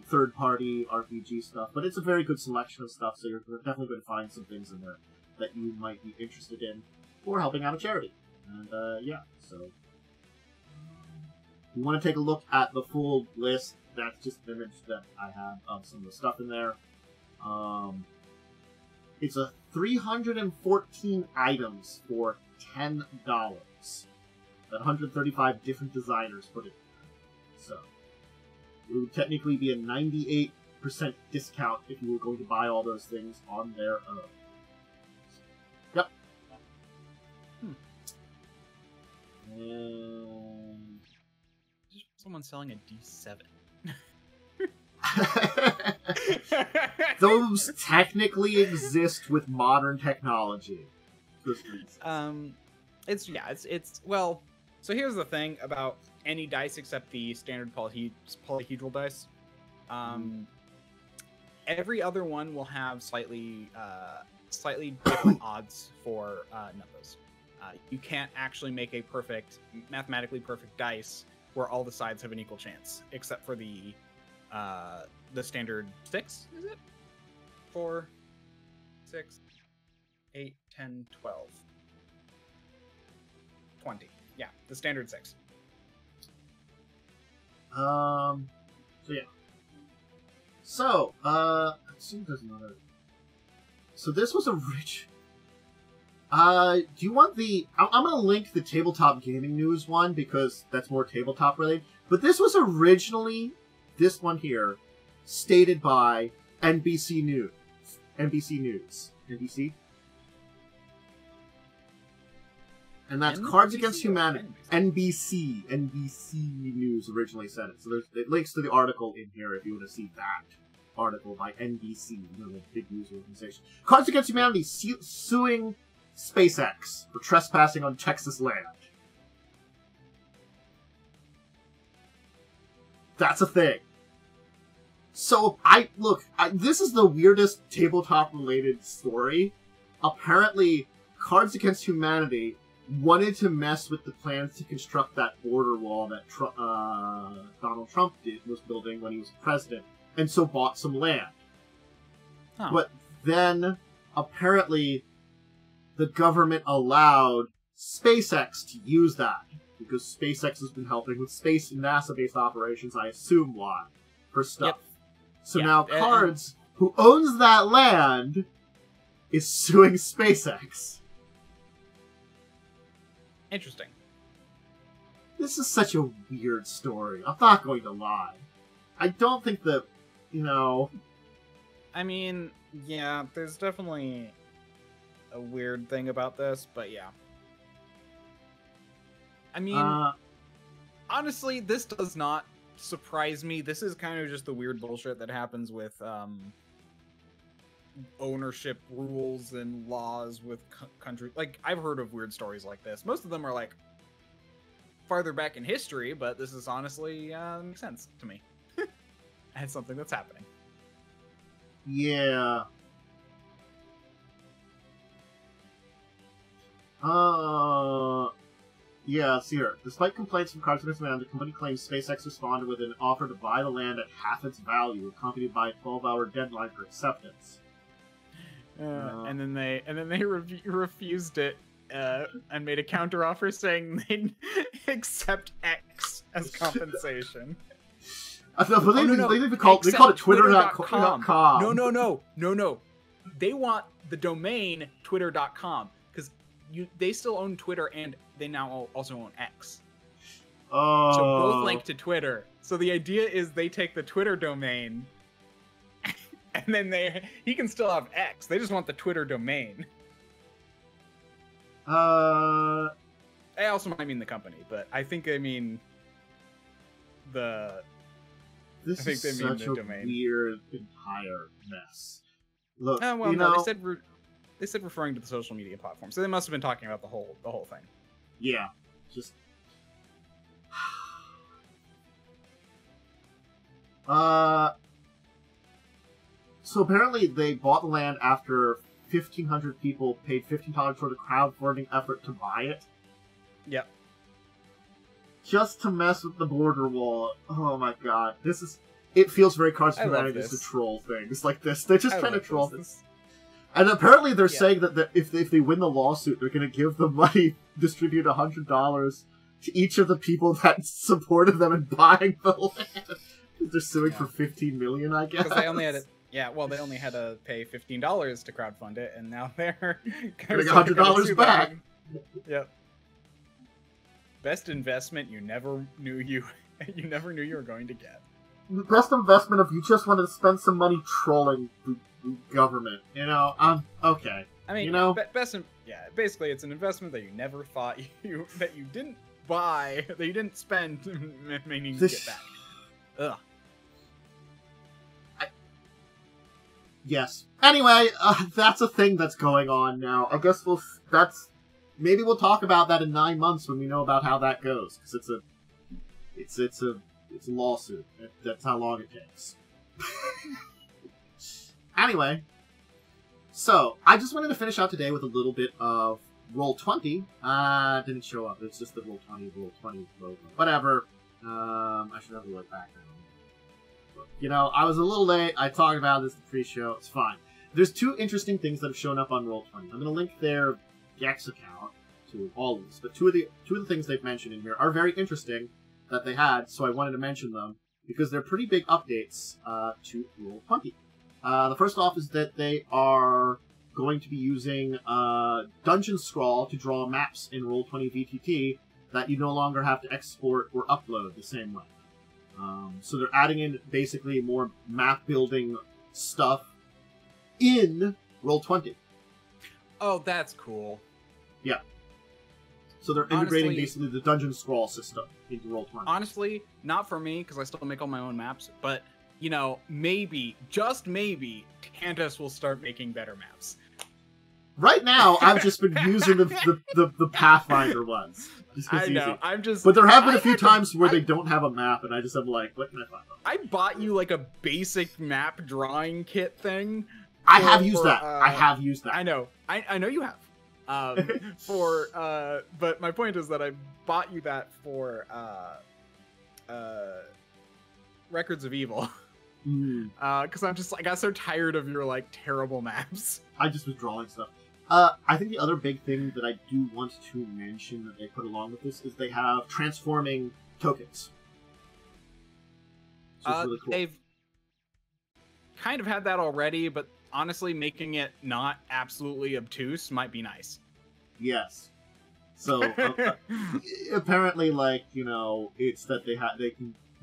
third-party RPG stuff, but it's a very good selection of stuff, so you're definitely going to find some things in there that you might be interested in or helping out a charity. And yeah, so if you want to take a look at the full list, that's just an image that I have of some of the stuff in there. It's a 314 items for $10. That 135 different designers put it there. So, it would technically be a 98% discount if you were going to buy all those things on their own. Yep. And... Someone's selling a D7. Those technically exist with modern technology. It's well. So here's the thing about any dice except the standard polyhedral dice. Every other one will have slightly different odds for numbers. You can't actually make a mathematically perfect dice where all the sides have an equal chance, except for the standard 6, is it? 4, 6, 8, 10, 12, 20. Yeah, the standard 6. So yeah. So, I assume there's another. So this was a rich. Do you want the? I'm gonna link the tabletop gaming news one because that's more tabletop related. But this was originally this one here, stated by NBC News. NBC. And that's Cards Against Humanity. NBC News originally said it. So it links to the article in here if you want to see that article by NBC, the big news organization. Cards Against Humanity suing SpaceX for trespassing on Texas land. That's a thing. So, this is the weirdest tabletop-related story. Apparently, Cards Against Humanity wanted to mess with the plans to construct that border wall that Donald Trump was building when he was president, and so bought some land. Huh. But then, apparently, the government allowed SpaceX to use that, because SpaceX has been helping with space and NASA-based operations, I assume why, for stuff. Yep. So now Cards, who owns that land, is suing SpaceX. Interesting. This is such a weird story. I'm not going to lie. I don't think that, I mean, yeah, there's definitely a weird thing about this, but yeah. I mean, honestly, this does not surprise me. This is kind of just the weird bullshit that happens with ownership rules and laws with countries. Like, I've heard of weird stories like this. Most of them are like farther back in history, but this is honestly makes sense to me. It's something that's happening. Yeah. Yeah, see here. Despite complaints from Cards Against Humanity, the company claims SpaceX responded with an offer to buy the land at half its value, accompanied by a 12-hour deadline for acceptance. And then they refused it and made a counteroffer saying they'd accept X as compensation. They called it Twitter.com. No. They want the domain Twitter.com because they still own Twitter and they now also own X. Oh. So both link to Twitter. So the idea is they take the Twitter domain and then he can still have X. They just want the Twitter domain. I also might mean the company, but I think I mean the... This is such a weird entire mess. Look, they said referring to the social media platform, so they must have been talking about the whole thing. Yeah, just So apparently they bought the land after 1,500 people paid $15 toward a crowdfunding effort to buy it. Yep. Just to mess with the border wall. Oh my god. It feels very Cards Against Humanity just to troll things like this. They're just trying to troll things. And apparently they're saying that if they win the lawsuit, they're going to give the money, distribute $100 to each of the people that supported them in buying the land. They're suing for $15 million, I guess. Because Yeah, well, they only had to pay $15 to crowdfund it, and now they're getting $100 back. Yep. Best investment you never knew you never knew you were going to get. The best investment if you just wanted to spend some money trolling the government. You know, okay. I mean, you know, basically, it's an investment that you never thought that you didn't buy, that you didn't spend, meaning you get back. Ugh. Yes. Anyway, that's a thing that's going on now. I guess maybe we'll talk about that in 9 months when we know about how that goes, because it's a lawsuit. That's how long it takes. Anyway, so I just wanted to finish out today with a little bit of Roll20. Didn't show up. It's just the Roll20 logo. Whatever. I should have a look back now. You know, I was a little late. I talked about this in the pre-show. It's fine. There's 2 interesting things that have shown up on Roll20. I'm going to link their Gex account to all of this, but two of the things they've mentioned in here are very interesting that they had, so I wanted to mention them because they're pretty big updates to Roll20. The first off is that they are going to be using Dungeon Scrawl to draw maps in Roll20 VTT that you no longer have to export or upload the same way. So they're adding in basically more map building stuff in Roll20. Oh, that's cool. Yeah. So they're integrating basically the Dungeon Scrawl system into Roll20. Honestly, not for me, because I still make all my own maps, but, you know, maybe, just maybe, Tantus will start making better maps. Right now, I've just been using the Pathfinder ones. I know, easy. But there have been a few times where they don't have a map, and I just am like, what can I find? I bought you, like, a basic map drawing kit thing. I have used that. I have used that. I know. I know you have. But my point is that I bought you that for Records of Evil. Because I got so tired of your, like, terrible maps. I just was drawing stuff. I think the other big thing that I do want to mention that they put along with this is they have transforming tokens. So it's really cool. They've kind of had that already, but honestly, making it not absolutely obtuse might be nice. Yes. So apparently, like, you know, it's that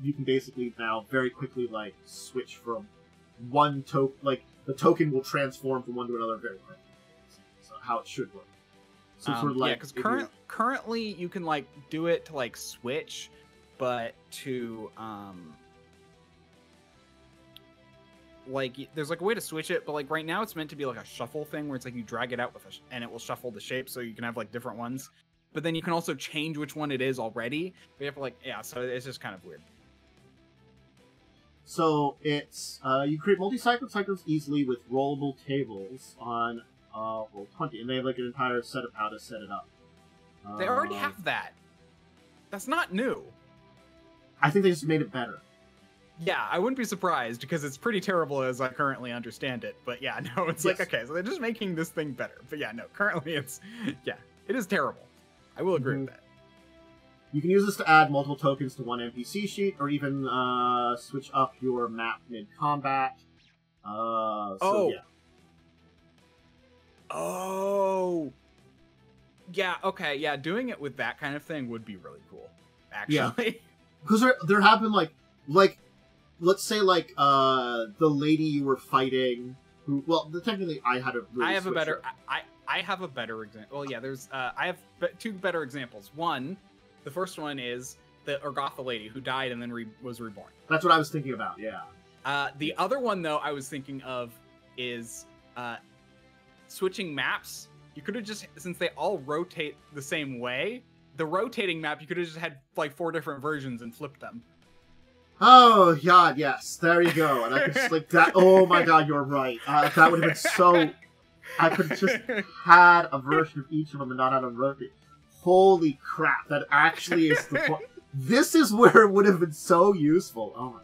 you can basically now very quickly like switch from one token, like the token will transform from one to another very quickly. So how it should work. So sort of like, yeah, because currently you can like do it to like switch, but to like there's like a way to switch it, but like right now it's meant to be like a shuffle thing where it's like you drag it out with and it will shuffle the shape so you can have like different ones. But then you can also change which one it is already. But you have to like, yeah, so it's just kind of weird. So it's you create multi-cycles easily with rollable tables on Roll20, and they have like an entire set of how to set it up. They already have that. That's not new. I think they just made it better. Yeah, I wouldn't be surprised because it's pretty terrible as I currently understand it. But yeah, no, it's like, okay, so they're just making this thing better. But yeah, no, currently it's, yeah, it is terrible. I will agree with that. You can use this to add multiple tokens to one NPC sheet, or even switch up your map mid-combat. So, yeah. Oh. Yeah, okay, yeah, doing it with that kind of thing would be really cool, actually. Yeah. Because there have been, like, let's say, like, the lady you were fighting, who, well, technically I had a really I have a better example. Well, yeah, there's, I have 2 better examples. One, the first one is the Orgotha lady who died and then was reborn. That's what I was thinking about, yeah. The other one, though, I was thinking of is switching maps. You could have just, since they all rotate the same way, the rotating map, you could have just had, like, 4 different versions and flipped them. Oh, God, yes. There you go. And I could just, like, that. Oh, my God, you're right. That would have been so... I could have just had a version of each of them and not have them rotate. Holy crap, that actually is the point. This is where it would have been so useful. Oh, my God.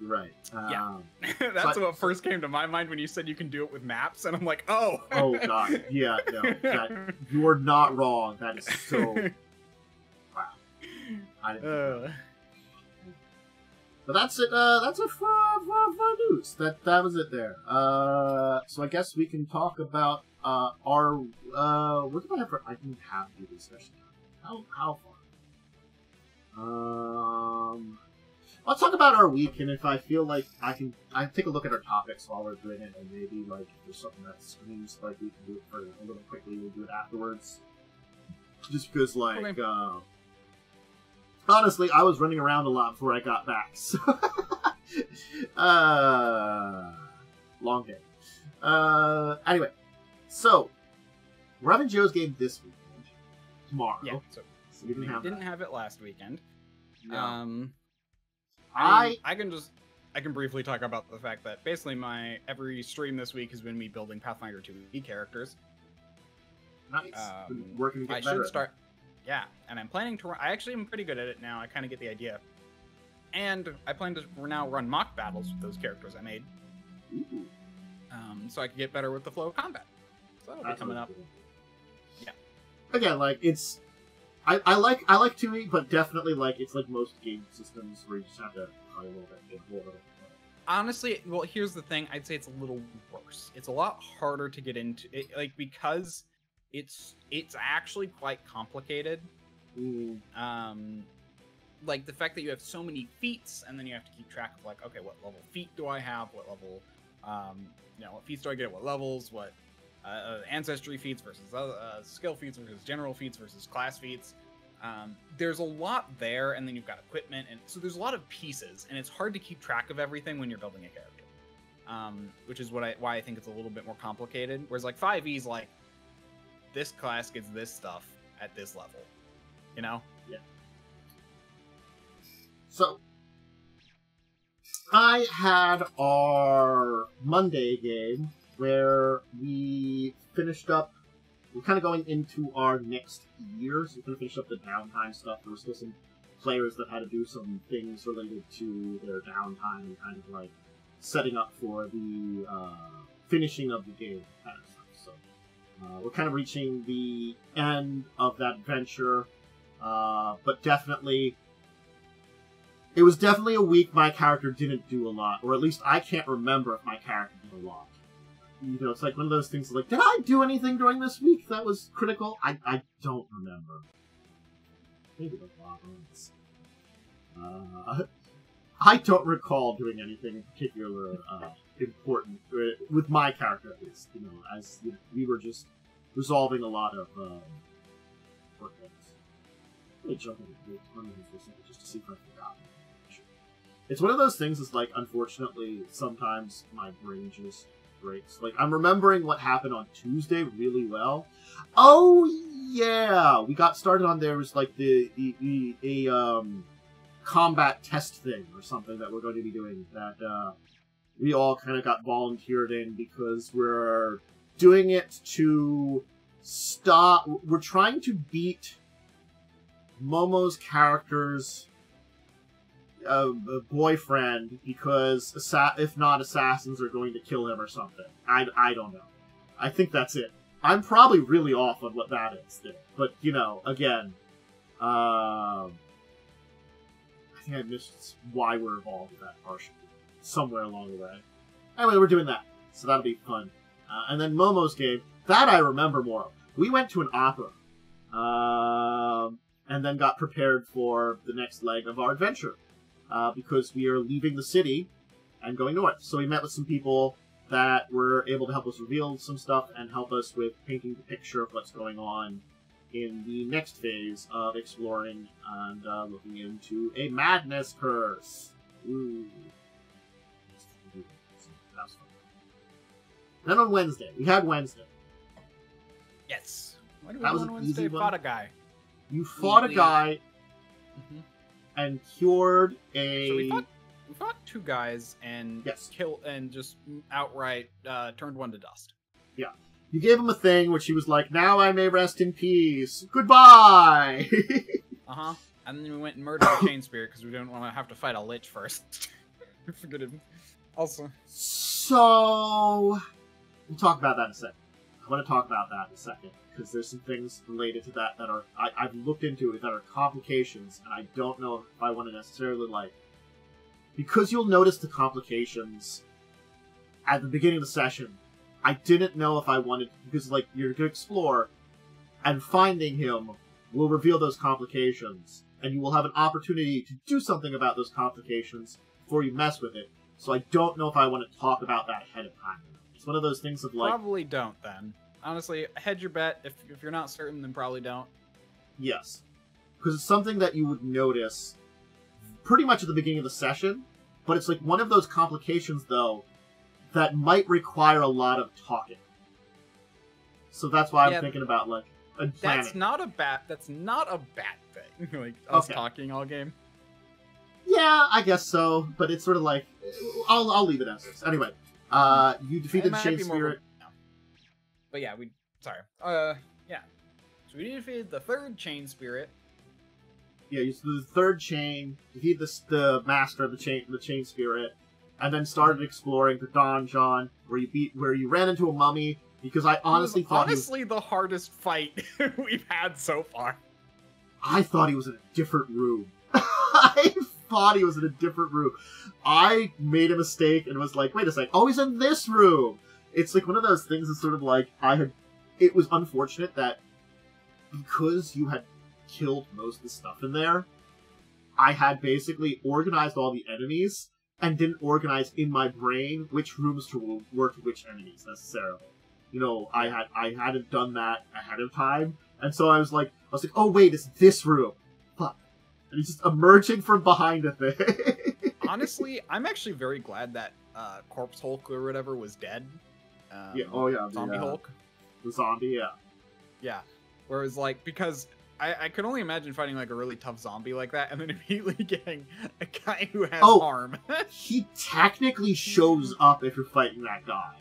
You're right. Yeah. That's what first came to my mind when you said you can do it with maps, and I'm like, oh. Oh, God. Yeah, no. You are not wrong. That is so... Wow. I didn't know. But that's it. That's it for news. That was it there. So I guess we can talk about our what did I have for? I didn't have to do this session. How far? Let's talk about our week, and if I feel like I can take a look at our topics while we're doing it, and maybe like if there's something that screams like we can do it for a little quickly, we'll do it afterwards. Just because, like, okay. Honestly, I was running around a lot before I got back, so long day. Anyway, so we're having Joe's game this weekend, tomorrow. Yeah, so we didn't have it last weekend. No. I can briefly talk about the fact that basically every stream this week has been me building Pathfinder 2e characters. Nice. Working to get I better. should start. Yeah, and I'm planning to. I actually am pretty good at it now. I kind of get the idea. And I plan to now run mock battles with those characters I made. Ooh. So I can get better with the flow of combat. So that'll be coming up. Cool. Yeah. Again, like it's. I like 2e, but definitely like it's like most game systems where you just have to play a little bit. Honestly, well, here's the thing. I'd say it's a little worse. It's a lot harder to get into it, like because it's actually quite complicated. Ooh. Like the fact that you have so many feats, and then you have to keep track of like, okay, what level feat do I have? What level, what feats do I get? What levels? What ancestry feats versus skill feats versus general feats versus class feats. There's a lot there, and then you've got equipment, and so there's a lot of pieces, and it's hard to keep track of everything when you're building a character. Which is why I think it's a little bit more complicated. Whereas like 5e's like, this class gets this stuff at this level, you know? Yeah. So I had our Monday game where we finished up. We're kind of going into our next year, so we're going to finish up the downtime stuff. There were still some players that had to do some things related to their downtime and kind of like setting up for the finishing of the game kind of stuff. So we're kind of reaching the end of that adventure, but definitely, it was definitely a week my character didn't do a lot, or at least I can't remember if my character did a lot. You know, it's like one of those things like, did I do anything during this week that was critical? I don't remember. Maybe the logins. I don't recall doing anything in particular important with my character, at least. You know, as you know, we were just resolving a lot of work things. Let me jump into the for a second just to see if I forgot. It's one of those things. Is like, unfortunately, sometimes my brain just breaks. Like, I'm remembering what happened on Tuesday really well. Oh yeah, we got started on there was like a combat test thing or something that we're going to be doing that we all kind of got volunteered in because we're doing it to stop. We're trying to beat Momo's character's boyfriend because if not, assassins are going to kill him or something. I don't know. I think that's it. I'm probably really off on what that is there. But, you know, again, I think I missed why we're involved with that partially. Somewhere along the way. Anyway, we're doing that. So that'll be fun. And then Momo's game, that I remember more. We went to an opera. And then got prepared for the next leg of our adventure. Because we are leaving the city and going north. So we met with some people that were able to help us reveal some stuff and help us with painting the picture of what's going on in the next phase of exploring and looking into a madness curse. Ooh. That was fun. Then on Wednesday, we had Wednesday. Yes. What did we That do was on an Wednesday? easy one. Fought a guy. You fought a guy and cured a... So we fought two guys and Yes. just outright turned one to dust. Yeah. You gave him a thing which he was like, now I may rest in peace. Goodbye! And then we went and murdered a chain spirit because we didn't want to have to fight a lich first. We forgot him. Also. So... we'll talk about that in a second. I want to talk about that in a second, because there's some things related to that that are... I've looked into it that are complications, and I don't know if I want to necessarily, like, because you'll notice the complications at the beginning of the session. I didn't know if I wanted, because like you're going to explore, and finding him will reveal those complications, and you will have an opportunity to do something about those complications before you mess with it. So I don't know if I want to talk about that ahead of time. It's one of those things of like... Probably don't, then. Honestly, hedge your bet. If you're not certain, then probably don't. Yes. Because it's something that you would notice pretty much at the beginning of the session, but it's like one of those complications, though, that might require a lot of talking. So that's why I'm thinking about, like, a planning. That's not a bad thing. Like, us talking all game. Yeah, I guess so, but it's sort of like... I'll leave it as is. Anyway, you defeated the Chain Spirit. But yeah, Sorry. Yeah. So we defeated the third Chain Spirit. Yeah, you the third chain, defeated the master of the chain spirit, and then started exploring the donjon, where you ran into a mummy, because I honestly thought the hardest fight we've had so far. I thought he was in a different room. I thought he was in a different room. I made a mistake and was like, wait a sec, oh, he's in this room! It's like one of those things that's sort of like, it was unfortunate that because you had killed most of the stuff in there, I had basically organized all the enemies and didn't organize in my brain which rooms were to which enemies necessarily. You know, I hadn't done that ahead of time, and so I was like, oh wait, it's this room. Fuck. And he's just emerging from behind a thing. Honestly, I'm actually very glad that Corpse Hulk or whatever was dead. Zombie Hulk. The zombie, yeah. Yeah. Whereas, like, because I could only imagine fighting, like, a really tough zombie like that, and then immediately getting a guy who has harm. He technically shows up if you're fighting that guy.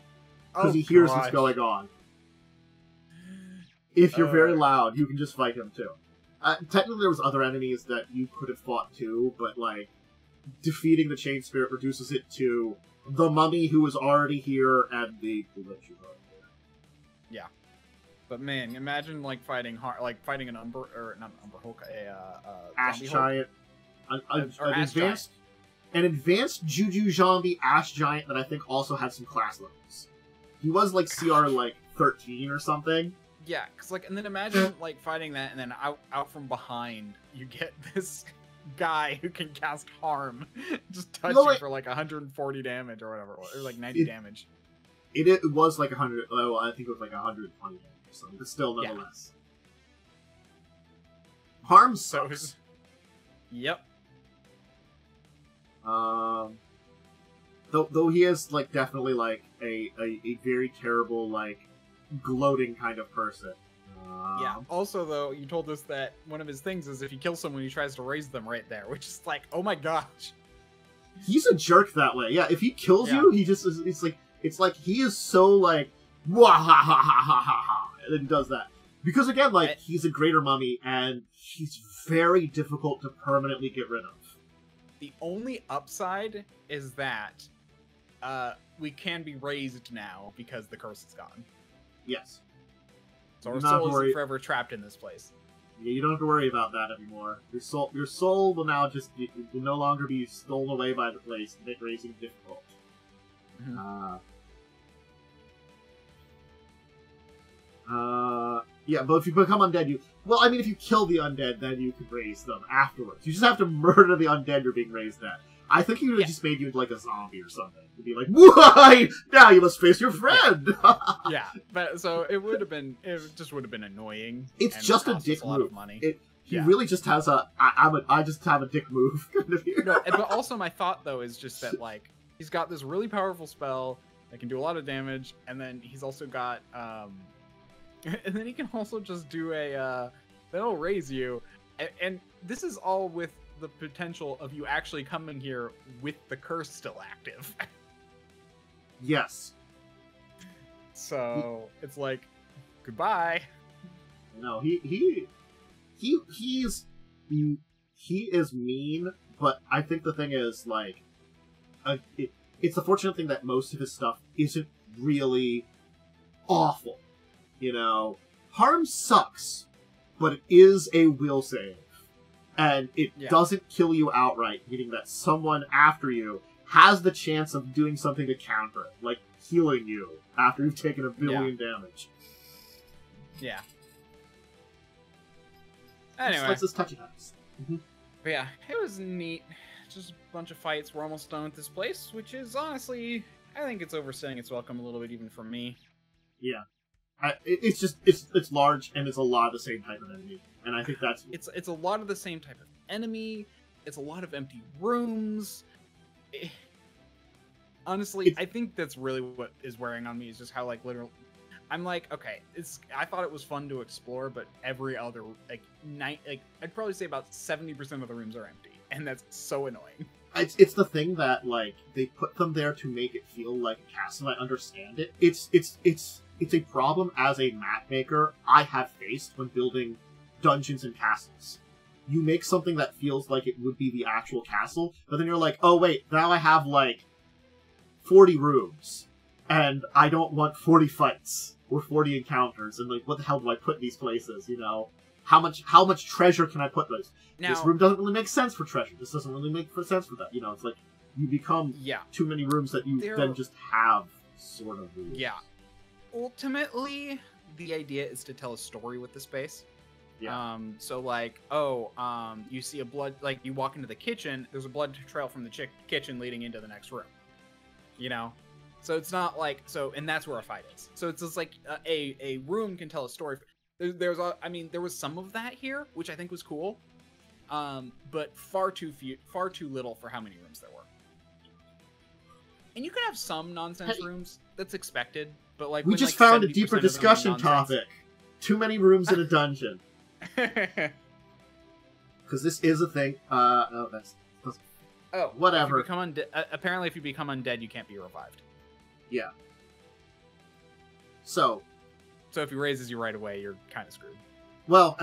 Because he hears what's going on. If you're very loud, you can just fight him, too. Technically, there was other enemies that you could have fought, too, but, like, defeating the Chain Spirit reduces it to the mummy who was already here and the glitch who's already here. Yeah. But man, imagine like fighting an Umber, or not an Umber Hulk, Ash Giant, Giant. An advanced Juju zombie Ash Giant that I think also had some class levels. He was like CR like 13 or something. Yeah, cause like, and then imagine like fighting that, and then out from behind you get this guy who can cast harm, just touch you for like 140 damage or whatever, or like 90 damage. It was like 100. Well, I think it was like 120 damage. So, but still, nonetheless. Yeah. Harm sucks. Yep. Though he is like definitely like a very terrible like gloating kind of person. Yeah. Also, though, you told us that one of his things is if he kills someone, he tries to raise them right there, which is like, oh my gosh. He's a jerk that way. Yeah. If he kills you, he just is. It's like he is so like wah ha ha ha ha ha ha. And then he does that. Because again, like, he's a greater mummy, and he's very difficult to permanently get rid of. The only upside is that we can be raised now because the curse is gone. Yes. So our soul isn't forever trapped in this place. Yeah, you don't have to worry about that anymore. Your soul will now will no longer be stolen away by the place and make raising difficult. Mm-hmm. Yeah, but if you become undead, if you kill the undead, then you can raise them afterwards. You just have to murder the undead you're being raised at. I think he would have just made you like a zombie or something. He'd be like, "Why? Now you must face your friend." Yeah, but so it just would have been annoying. It's just a dick move. He really just has I just have a dick move kind of here. No, but also my thought though is just that like he's got this really powerful spell that can do a lot of damage, and then he's also got and then he can also just do that'll raise you, and this is all with the potential of you actually coming here with the curse still active. Yes. So it's like, goodbye. No, he is mean, but I think the thing is like, it's the fortunate thing that most of his stuff isn't really awful. You know, harm sucks, but it is a will save. and it doesn't kill you outright, meaning that someone after you has the chance of doing something to counter it, like healing you after you've taken 1 billion damage. Yeah. Anyway. Let's just touch it house. But yeah, it was neat. Just a bunch of fights. We're almost done with this place, which is honestly, I think it's overstaying its welcome a little bit even for me. Yeah. It's large, and it's a lot of the same type of enemy. And I think that's... It's a lot of the same type of enemy. It's a lot of empty rooms. Honestly, I think that's really what is wearing on me, is just how, like, literal... I'm like, okay, I thought it was fun to explore, but every other, I'd probably say about 70% of the rooms are empty, and that's so annoying. It's the thing that, like, they put them there to make it feel like a castle. I understand it. It's a problem as a map maker I have faced when building dungeons and castles. You make something that feels like it would be the actual castle, but then you're like, oh wait, now I have, like, 40 rooms, and I don't want 40 fights. Or 40 encounters, and like, what the hell do I put in these places? You know, how much treasure can I put in this? Now, this room doesn't really make sense for treasure. This doesn't really make sense for that. You know, it's like you become too many rooms that you then just have sort of. Rooms. Yeah. Ultimately, the idea is to tell a story with the space. Yeah. So like, you see a blood, like you walk into the kitchen. There's a blood trail from the kitchen leading into the next room. You know. So it's not like and that's where a fight is. So it's just like a room can tell a story. There was some of that here, which I think was cool, but far too little for how many rooms there were. And you could have some nonsense rooms. That's expected, but like we just found a deeper discussion topic. Too many rooms in a dungeon. Because this is a thing. Whatever. Apparently, if you become undead, you can't be revived. Yeah. So if he raises you right away, you're kind of screwed. Well,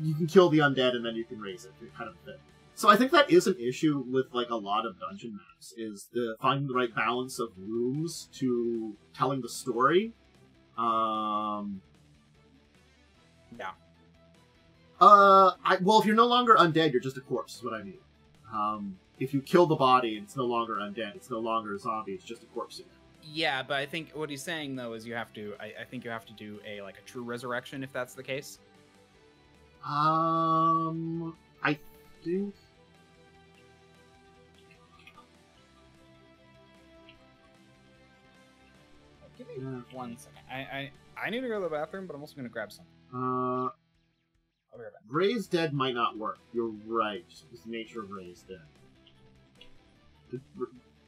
you can kill the undead and then you can raise it. Kind of thing. So I think that is an issue with like a lot of dungeon maps, is finding the right balance of rooms to telling the story. Yeah. Well, if you're no longer undead, you're just a corpse, is what I mean. If you kill the body, it's no longer undead. It's no longer a zombie. It's just a corpse again. Yeah, but I think what he's saying though is you have to. I think you have to do a true resurrection if that's the case. I think. Give me 1 second. I need to go to the bathroom, but I'm also going to grab something. I'll be right back. Raised Dead might not work. You're right. Just the nature of Raised Dead.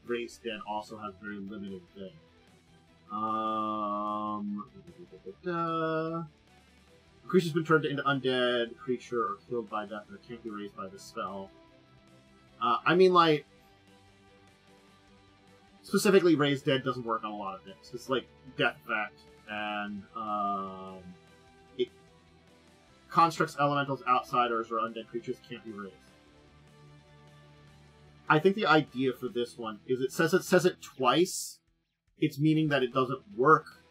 Raised Dead also has very limited thing. Creature's been turned into undead creature or killed by death or can't be raised by the spell. I mean, like, specifically Raised Dead doesn't work on a lot of things. It's like Death Effect and it constructs, elementals, outsiders, or undead creatures can't be raised. I think the idea for this one is it says it twice. It's meaning that it doesn't work.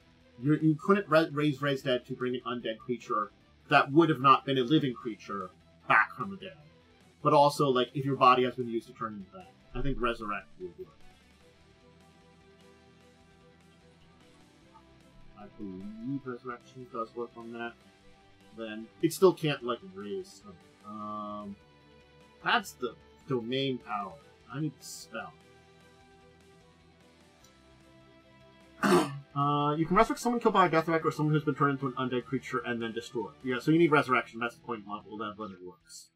You couldn't raise Raised Dead to bring an undead creature that would have not been a living creature back from the dead. But also, like, if your body has been used to turn into that. I think Resurrect would work. I believe Resurrection does work on that. Then it still can't, like, raise something. That's the domain power. I need the spell. You can resurrect someone killed by a death effect or someone who's been turned into an undead creature and then destroyed. Yeah, so you need resurrection. That's the point level that whether it works.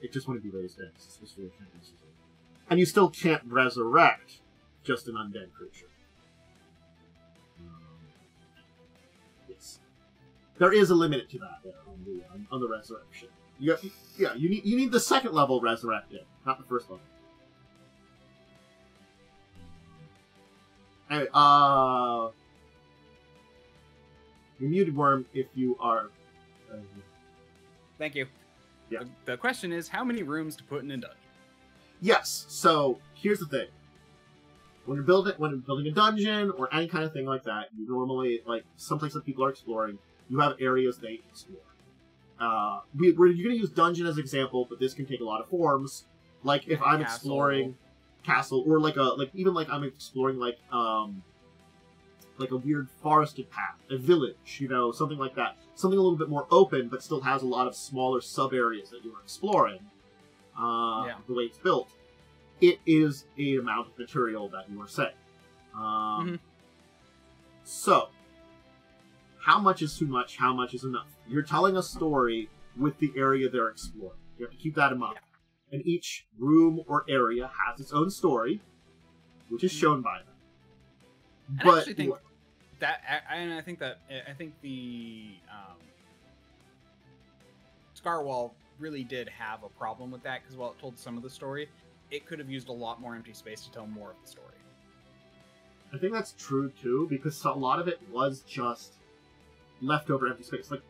It just wouldn't be raised dead. And you still can't resurrect just an undead creature. Yes. There is a limit to that there on the resurrection. You need the second level resurrected, not the first level. Anyway, you're muted, Worm, if you are... Thank you. Yeah. The question is, how many rooms to put in a dungeon? Yes, so here's the thing. When you're building a dungeon or any kind of thing like that, you normally, like, someplace that people are exploring, you have areas they explore. we're going to use dungeon as an example, but this can take a lot of forms. Like if I'm exploring castle, or I'm exploring like a weird forested path, a village, something like that. Something a little bit more open, but still has a lot of smaller sub areas that you're exploring. The way it's built, it is an amount of material that you are setting. So, how much is too much? How much is enough? You're telling a story with the area they're exploring. You have to keep that in mind. And each room or area has its own story, which is shown by them. I actually think that, I think the Scarwall really did have a problem with that, because while it told some of the story, it could have used a lot more empty space to tell more of the story. I think that's true too, because a lot of it was just leftover empty space. Like,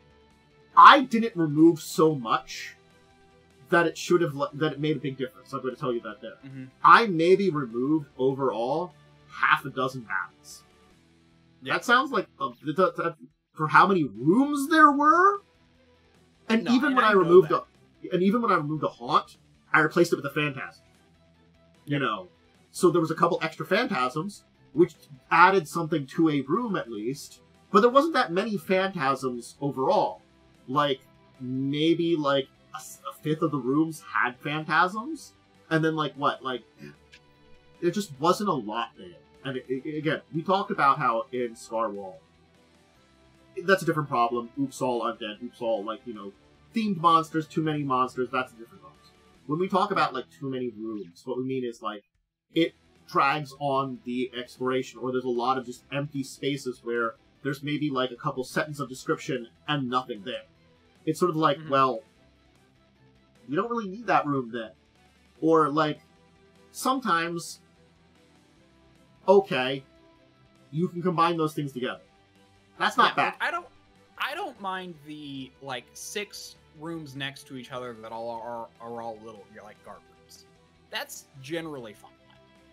I didn't remove so much that it should have that it made a big difference. I'm going to tell you that there. I maybe removed overall half a dozen battles. That sounds like for how many rooms there were. And even when I removed a haunt, I replaced it with a phantasm. So there was a couple extra phantasms, which added something to a room at least. But there wasn't that many phantasms overall. Like, maybe like a fifth of the rooms had phantasms, and then there just wasn't a lot there. And again, we talked about how in Scarwall, that's a different problem. Oops, all undead. Oops, all themed monsters. Too many monsters. That's a different problem. When we talk about too many rooms, what we mean is it drags on the exploration, or there's a lot of just empty spaces where there's maybe a couple sentences of description and nothing there. It's sort of well, you don't really need that room then. Or sometimes, okay, you can combine those things together. That's not bad. I don't mind the 6 rooms next to each other that all are all little guard rooms. That's generally fine.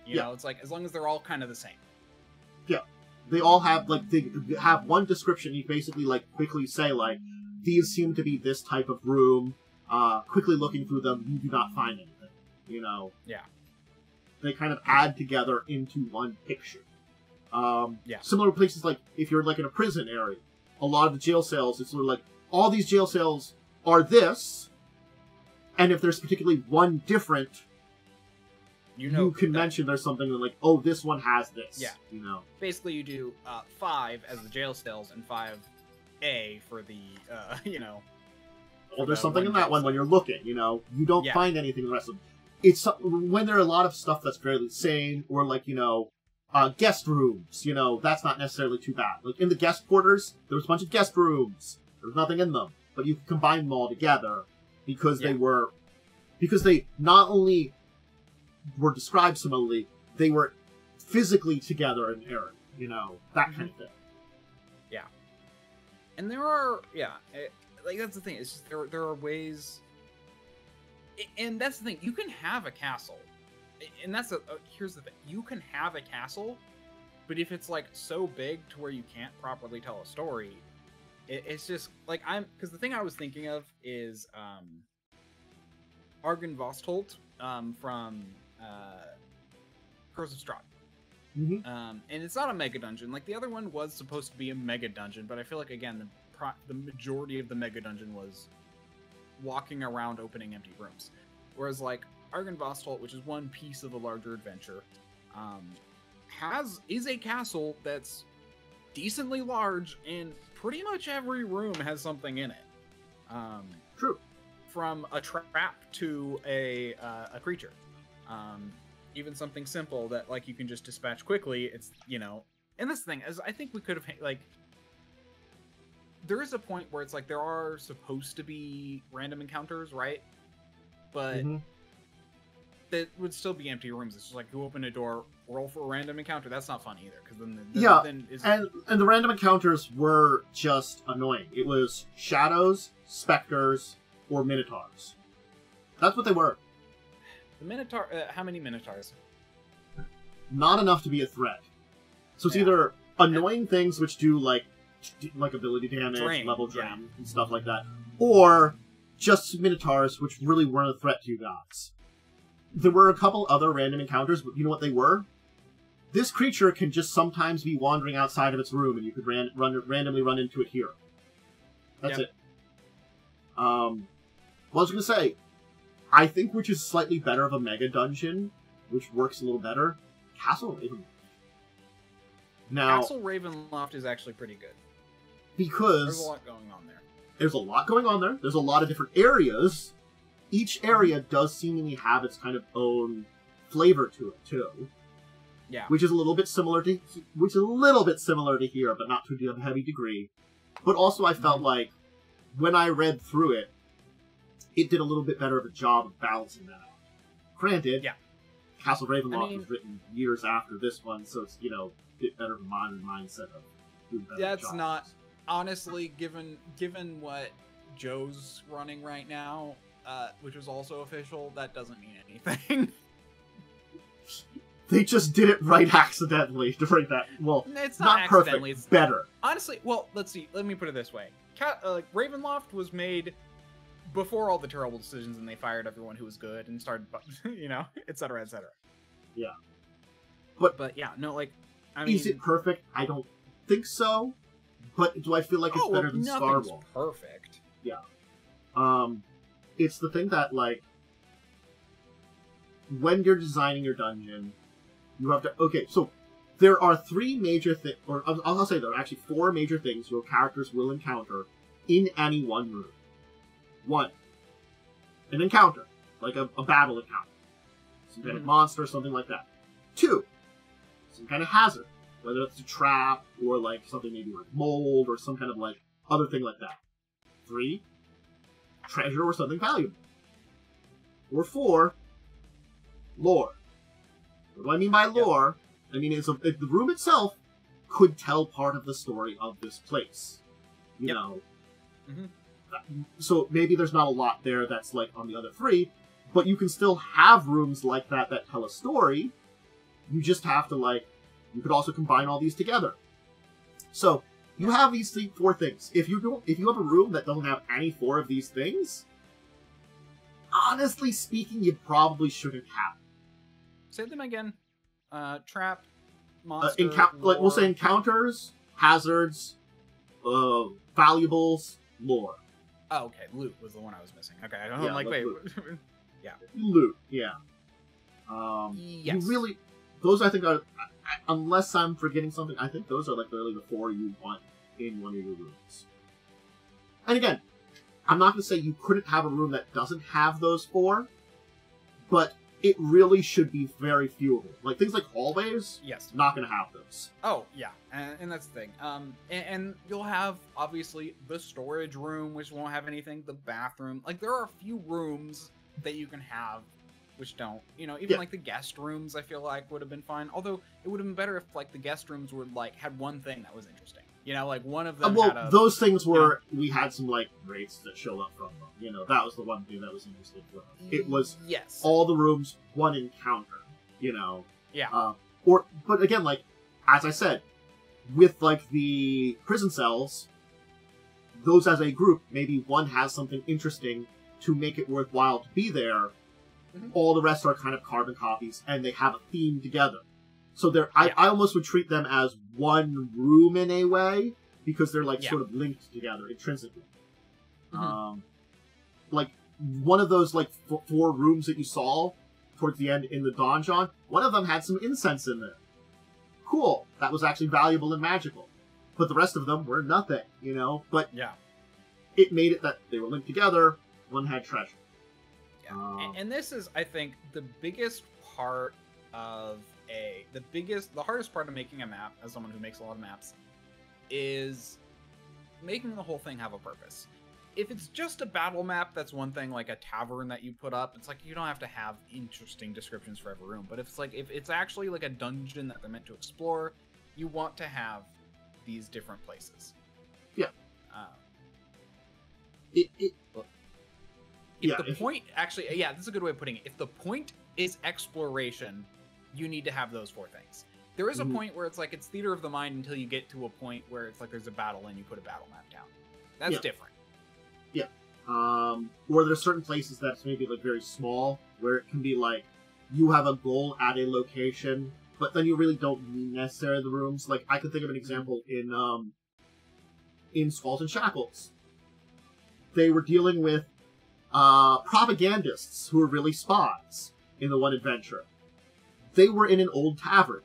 You know, it's as long as they're all kind of the same. Yeah. They all have they have one description. You basically quickly say these seem to be this type of room. Quickly looking through them, you do not find anything. Yeah. They kind of add together into one picture. Similar places if you're in a prison area, a lot of the jail cells, it's sort of all these jail cells are this, and if there's particularly one different, you can mention there's something oh, this one has this. Yeah. Basically, you do 5 as the jail cells and 5A for the Well, there's something in that one when you're looking. You don't find anything in the rest of them. It's when there are a lot of stuff that's fairly sane, or guest rooms. That's not necessarily too bad. In the guest quarters, there was a bunch of guest rooms. There was nothing in them, but you could combine them all together because they not only were described similarly, they were physically together in an area. That kind of thing. Yeah, and there are that's the thing. It's just there are ways, and that's the thing. You can have a castle, and here's the thing. You can have a castle, but if it's so big to where you can't properly tell a story, it's just because the thing I was thinking of is Argon Vostholt from Curse of Strahd. And it's not a mega dungeon. The other one was supposed to be a mega dungeon, but I feel again the majority of the mega dungeon was walking around opening empty rooms, whereas Argon Vostholt, which is one piece of the larger adventure, is a castle that's decently large, and pretty much every room has something in it. True. From a trap to a creature. Even something simple that you can just dispatch quickly. It's and this thing is, I think we could have there is a point where it's there are supposed to be random encounters, right? But that would still be empty rooms. It's just you open a door, roll for a random encounter. That's not fun either, because and the random encounters were just annoying. It was shadows, specters, or minotaurs. That's what they were. The minotaur. How many minotaurs? Not enough to be a threat. So it's either annoying things which do ability damage, level drain, and stuff like that, or just Minotaurs, which really weren't a threat to you guys. There were a couple other random encounters, but you know what they were? This creature can just sometimes be wandering outside of its room, and you could randomly run into it here. That's it. Well, I was going to say, I think which is slightly better of a mega dungeon, which works a little better, Castle Ravenloft. Now, Castle Ravenloft is actually pretty good. Because there's a lot going on there. There's a lot going on there. There's a lot of different areas. Each area does seemingly have its kind of own flavor to it too. Yeah. Which is a little bit similar to here, but not to a heavy degree. But also I felt like when I read through it, it did a little bit better of a job of balancing that out. Granted, Castle Ravenloft was written years after this one, so it's, a bit better of a modern mindset of doing better That's jobs. not honestly given what Joe's running right now, which was also official, that doesn't mean anything. They just did it right accidentally during that. Well, it's not accidentally. Perfect, it's better. Honestly, well, let's see. Let me put it this way. Ravenloft was made before all the terrible decisions, and they fired everyone who was good and started, etc., etc. Yeah. But yeah, no, is it perfect? I don't think so. But do I feel like it's better than Starwall? Perfect. Yeah. It's the thing that, when you're designing your dungeon, you have to... Okay, so there are three major things... Or I'll say there are actually four major things your characters will encounter in any one room. One, an encounter. Like a battle encounter. Some kind of monster, something like that. Two, some kind of hazard. Whether it's a trap, or something maybe like mold, or some kind of other thing like that. Three, treasure or something valuable. Or four, lore. What do I mean by lore? I mean, the room itself could tell part of the story of this place. You know. So maybe there's not a lot there that's on the other three, but you can still have rooms like that tell a story. You just have to you could also combine all these together. So you have these four things. If you have a room that doesn't have any four of these things, honestly speaking, you probably shouldn't have. Say them again. Trap, monster, we'll say encounters, hazards, valuables, lore. Oh, okay. Loot was the one I was missing. Okay, I don't know. Wait. Yeah. Loot, yeah. Yes. You really... Those, I think, are... Unless I'm forgetting something, I think those are, really the four you want in one of your rooms. And again, I'm not going to say you couldn't have a room that doesn't have those four, but it really should be very few of them. Things like hallways, not going to have those. Oh, yeah. And that's the thing. And you'll have, obviously, the storage room, which won't have anything, the bathroom. There are a few rooms that you can have which don't. Even the guest rooms, I feel like would have been fine. Although it would have been better if the guest rooms were had one thing that was interesting. One of them. Had those things were we had some rates that showed up from them. That was the one thing that was interesting for us. It was all the rooms, one encounter. Yeah. But again, as I said, with the prison cells, those as a group, maybe one has something interesting to make it worthwhile to be there. All the rest are kind of carbon copies, and they have a theme together. So I almost would treat them as one room in a way, because they're sort of linked together intrinsically. One of those four rooms that you saw towards the end in the donjon, one of them had some incense in there. Cool, that was actually valuable and magical. But the rest of them were nothing, But it made it that they were linked together. One had treasure. Yeah. And this is, I think, the biggest part of the hardest part of making a map, as someone who makes a lot of maps, is making the whole thing have a purpose. If it's just a battle map, that's one thing, like a tavern that you put up, it's you don't have to have interesting descriptions for every room. But if it's actually a dungeon that they're meant to explore, you want to have these different places. Yeah. This is a good way of putting it. If the point is exploration, you need to have those four things. There is a point where it's it's theater of the mind until you get to a point where it's there's a battle and you put a battle map down. That's different. Yeah. Or there's certain places that's maybe like very small, where it can be like you have a goal at a location, but then you really don't need necessarily the rooms. Like I can think of an example in Skulls and Shackles. They were dealing with propagandists who were really spies in the one adventure. They were in an old tavern.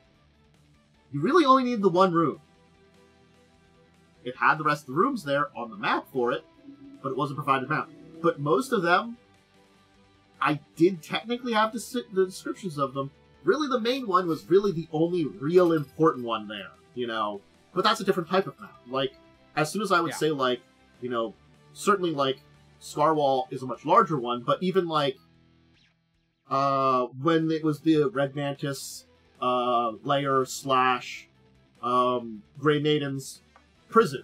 You really only need the one room. It had the rest of the rooms there on the map for it, but it wasn't provided map. But most of them, I did technically have the descriptions of them. Really, the main one was really the only real important one there, you know? But that's a different type of map. Like, as soon as I would say, like, you know, certainly, like, Scarwall is a much larger one, but even, like, when it was the Red Mantis, Lair / Grey Maiden's prison,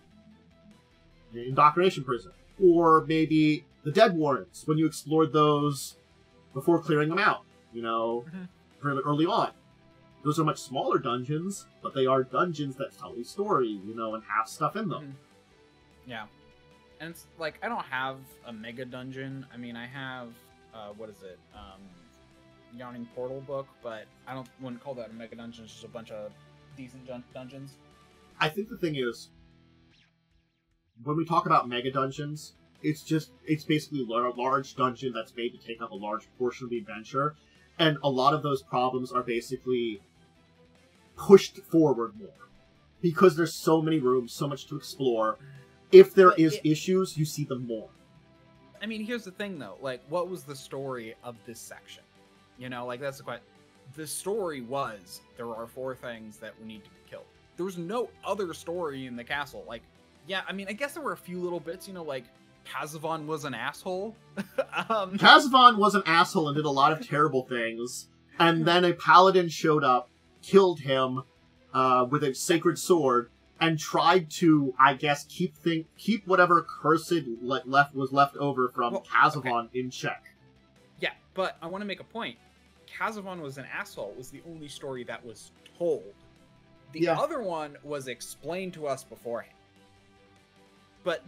indoctrination prison, or maybe the Dead Warrens, when you explored those before clearing them out, you know, early on. Those are much smaller dungeons, but they are dungeons that tell a story, you know, and have stuff in them. Yeah. And it's like, I don't have a mega dungeon. I mean, I have, what is it? Yawning Portal book, but I wouldn't call that a mega dungeon. It's just a bunch of decent dungeons. I think the thing is, when we talk about mega dungeons, it's basically a large dungeon that's made to take up a large portion of the adventure, and a lot of those problems are basically pushed forward more. Because there's so many rooms, so much to explore, if there is issues, you see them more. I mean, here's the thing, though. Like, what was the story of this section? You know, like, that's the question. The story was, there are 4 things that need to be killed. There was no other story in the castle. Like, yeah, I mean, I guess there were a few little bits, you know, like, Kazavon was an asshole. Kazavon was an asshole and did a lot of terrible things. And then a paladin showed up, killed him with a sacred sword, and tried to, I guess, keep whatever cursed was left over from Kazavon in check. Yeah, but I want to make a point. Kazavon was an asshole was the only story that was told. The other one was explained to us beforehand. But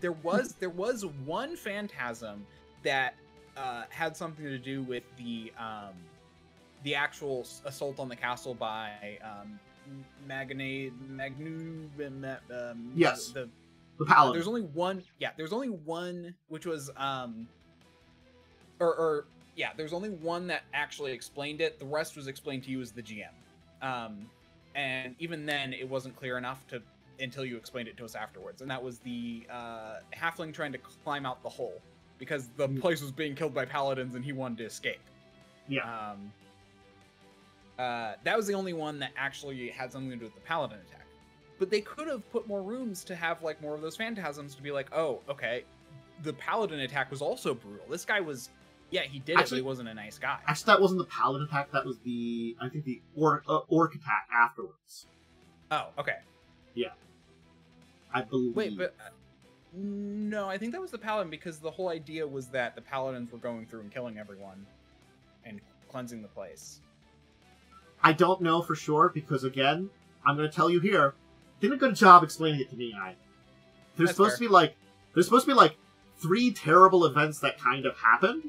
there was one phantasm that had something to do with the actual assault on the castle by yes, the paladin. There's only one. Yeah, there's only one, which was there's only one that actually explained it. The rest was explained to you as the GM, and even then, it wasn't clear enough until you explained it to us afterwards. And that was the halfling trying to climb out the hole because the place was being killed by paladins and he wanted to escape. Yeah. That was the only one that actually had something to do with the paladin attack. But they could have put more rooms to have like more of those phantasms to be like, oh, okay, the paladin attack was also brutal. This guy was, he did it, but he wasn't a nice guy. Actually, that wasn't the paladin attack. That was the orc attack afterwards. Oh, okay. Yeah. I believe. Wait, but no, I think that was the paladin because the whole idea was that the paladins were going through and killing everyone and cleansing the place. I don't know for sure because, again, I'm going to tell you here, did a good job explaining it to me either. There's supposed to be like 3 terrible events that kind of happened,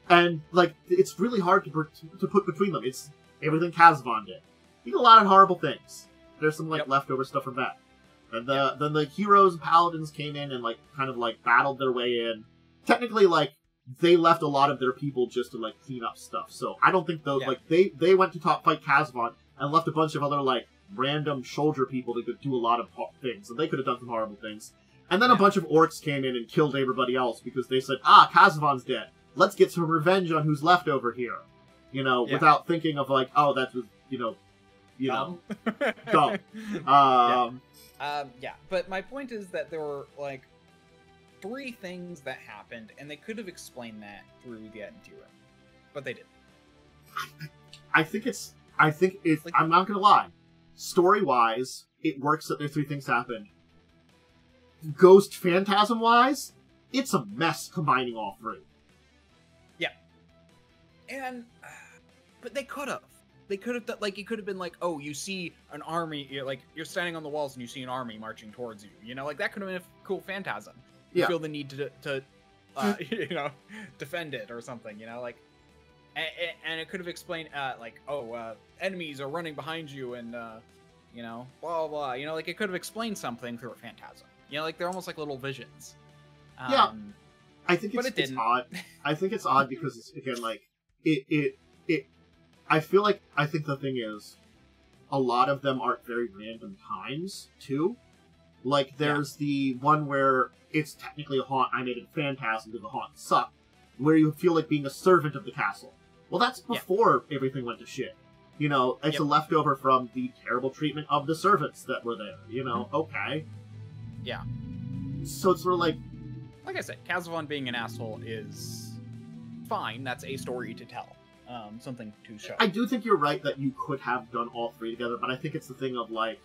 and like it's really hard to put between them. It's everything Kazavon did. He did a lot of horrible things. There's some like leftover stuff from that. And then the heroes and paladins came in and like kind of like battled their way in. Technically, like they left a lot of their people just to like clean up stuff. So I don't think those like they went to fight Kazavon and left a bunch of other like random soldier people that could do a lot of things. And they could have done some horrible things. And then a bunch of orcs came in and killed everybody else because they said, Kazavon's dead. Let's get some revenge on who's left over here. You know, without thinking of like, oh, that's dumb. But my point is that there were like 3 things that happened, and they could have explained that through the D&D room, but they didn't. I think it's. Like, I'm not gonna lie. Story-wise, it works that there's 3 things happen. Ghost phantasm-wise, it's a mess combining all 3. Yeah, and but they could have. They could have, like, it could have been like, oh, you see an army, you're standing on the walls and you see an army marching towards you. You know, like, that could have been a cool phantasm. You feel the need to you know, defend it or something, you know, like, and it could have explained, like, oh, enemies are running behind you, and you know, blah blah, you know, like it could have explained something through a phantasm, you know, like they're almost like little visions. Yeah, I think it's odd. I think it's odd because it's, again, like it. I think the thing is, a lot of them aren't very random times too. Like there's the one where it's technically a haunt. I made it a phantasm because the haunt sucked, where you feel like being a servant of the castle. Well, that's before everything went to shit. You know, it's a leftover from the terrible treatment of the servants that were there. You know, okay. Yeah. So it's sort of like I said, Kazavon being an asshole is fine. That's a story to tell. Something to show. I do think you're right that you could have done all three together, but I think it's the thing of, like,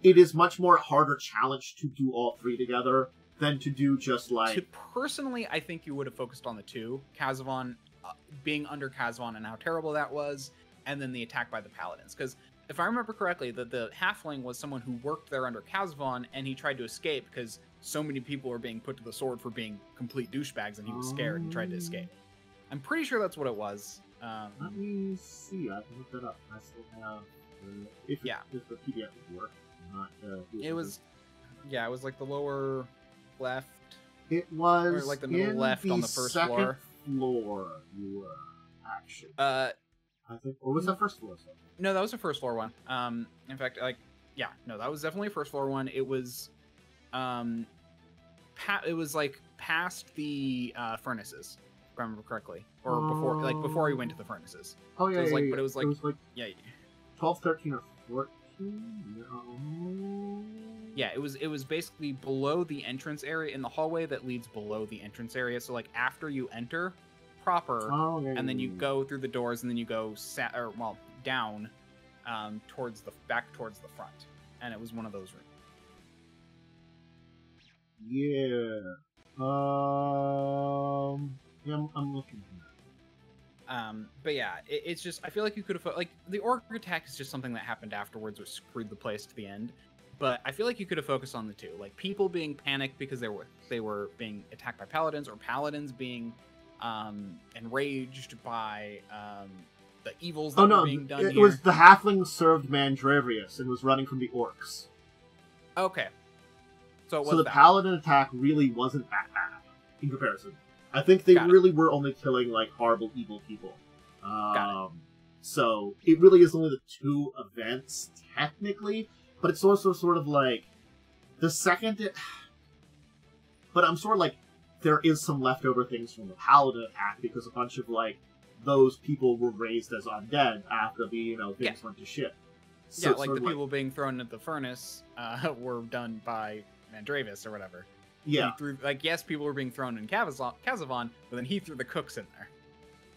it is much more harder challenge to do all three together than to do just, like... Personally, I think you would have focused on the two. Kazavon, being under Kazavon and how terrible that was, and then the attack by the Paladins. Because, if I remember correctly, the Halfling was someone who worked there under Kazavon, and he tried to escape because so many people were being put to the sword for being complete douchebags, and he was scared and tried to escape. I'm pretty sure that's what it was. Let me see. I can look that up. I still have... if the PDF would work. Not, it was... Yeah, it was like the lower left. It was or like the middle left on the first floor. Floor you were, actually. I think... Or was that first floor? So? No, that was the first floor one. In fact, like... Yeah, no, that was definitely a first floor one. It was... it was like past the furnaces, if I remember correctly, or before he went to the furnaces. Oh yeah, so yeah, but it was like 12, 13, or 14. No. Yeah, it was basically below the entrance area in the hallway that leads below the entrance area. So like after you enter proper, and then you go through the doors, and then you go down towards the front, and it was one of those rooms. Yeah. Yeah, I'm looking at that. But yeah, it's just, I feel like you could have, like, the orc attack is just something that happened afterwards, which screwed the place to the end. But I feel like you could have focused on the two, like people being panicked because they were being attacked by paladins, or paladins being enraged by the evils that were being done. It was the halfling served Mandravrius and was running from the orcs. Okay. So the paladin attack really wasn't that bad in comparison. I think they really were only killing like horrible evil people. So it really is only the two events technically, but it's also sort of like the second. But I'm sort of like there is some leftover things from the paladin attack because a bunch of like those people were raised as undead after the things went to shit. So like the people being thrown into the furnace were done by Mandravis or whatever. Yeah. Yes, people were being thrown in Kazavon, but then he threw the cooks in there.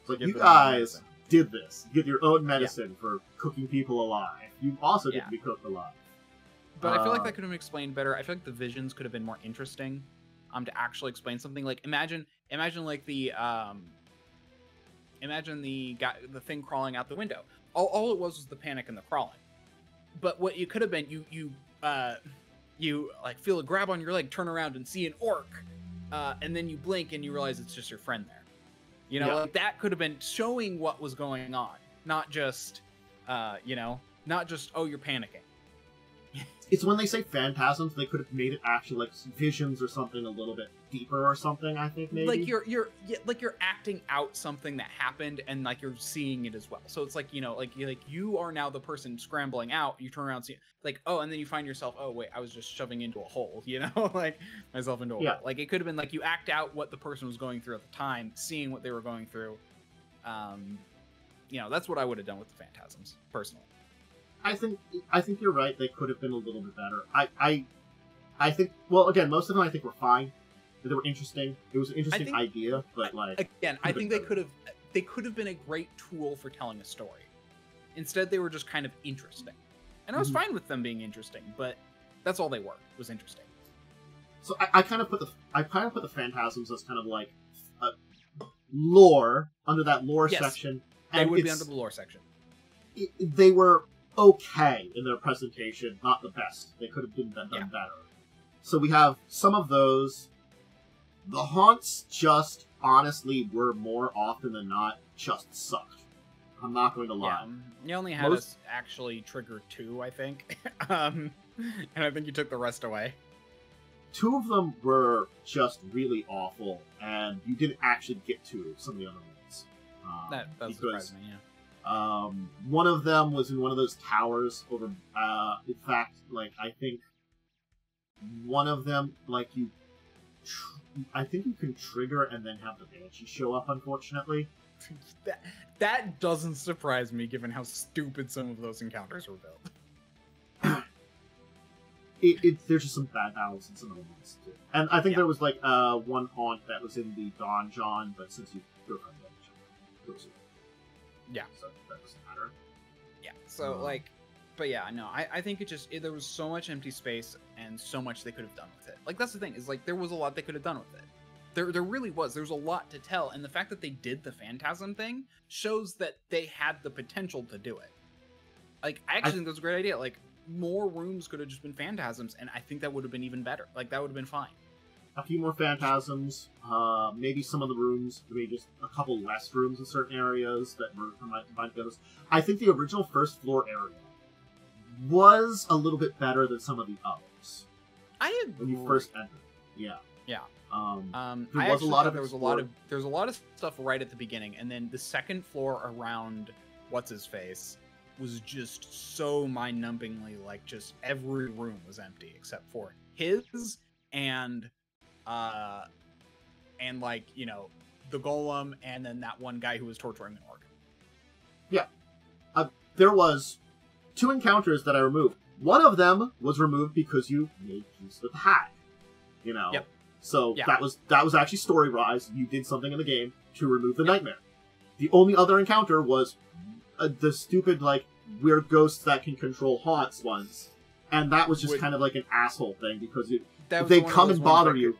So you guys did this. Get your own medicine for cooking people alive. You also get to be cooked alive. But I feel like that could have been explained better. I feel like the visions could have been more interesting to actually explain something. Like imagine like the guy, the thing crawling out the window. All it was the panic and the crawling. But what you could have been, you like feel a grab on your leg, turn around and see an orc, and then you blink and you realize it's just your friend there. Like that could have been showing what was going on, not just, not just, oh, you're panicking. It's when they say phantasms, they could have made it actually like visions or something a little bit deeper or something. I think maybe like you're acting out something that happened and like you're seeing it as well. So it's like you are now the person scrambling out. You turn around, see like and then you find yourself, oh wait, I was just shoving into a hole. Like myself into a hole. Like it could have been like you act out what the person was going through at the time, seeing what they were going through. That's what I would have done with the phantasms personally. I think you're right. They could have been a little bit better. I think. Well, again, most of them I think were fine. They were interesting. It was an interesting idea, but like again, I think they could have been a great tool for telling a story. Instead, they were just kind of interesting, and I was fine with them being interesting. But that's all they were. Was interesting. So I kind of put the phantasms as kind of like lore under that lore section. And they would be under the lore section. They were okay in their presentation, not the best. They could have been done better. So we have some of those. The haunts just, honestly, were more often than not just sucked. I'm not going to lie. Yeah, you only had us actually trigger 2, I think. And I think you took the rest away. 2 of them were just really awful, and you didn't actually get to some of the other ones. That surprised me, yeah. One of them was in one of those towers over, in fact, like, I think one of them, like, I think you can trigger and then have the Banshee show up, unfortunately. That doesn't surprise me, given how stupid some of those encounters were built. There's just some bad battles in some of the ones, too. And I think there was, like, one haunt that was in the Donjon, but since you go from Donjon, yeah. So that doesn't matter. Yeah, so, like, but yeah, no, I think there was so much empty space and so much they could have done with it. Like, that's the thing, is, like, there was a lot they could have done with it. There really was. There's a lot to tell, and the fact that they did the Phantasm thing shows that they had the potential to do it. Like, I actually think that's a great idea. Like, more rooms could have just been Phantasms, and I think that would have been even better. Like, that would have been fine. A few more Phantasms, maybe some of the rooms, maybe just a couple less rooms in certain areas that were combined together. I think the original first floor area was a little bit better than some of the others. I agree. When you first entered. Yeah. Yeah. There was a lot of stuff right at the beginning, and then the second floor around what's-his-face was just so mind-numbingly, like, just every room was empty except for his and like, you know, the golem, and then that one guy who was torturing the orc. Yeah. There was 2 encounters that I removed. One of them was removed because you made peace with the hat. You know? Yep. So that was actually story-wise. You did something in the game to remove the nightmare. The only other encounter was the stupid, like, weird ghosts that can control haunts ones. And that was just kind of like an asshole thing, because they come and bother you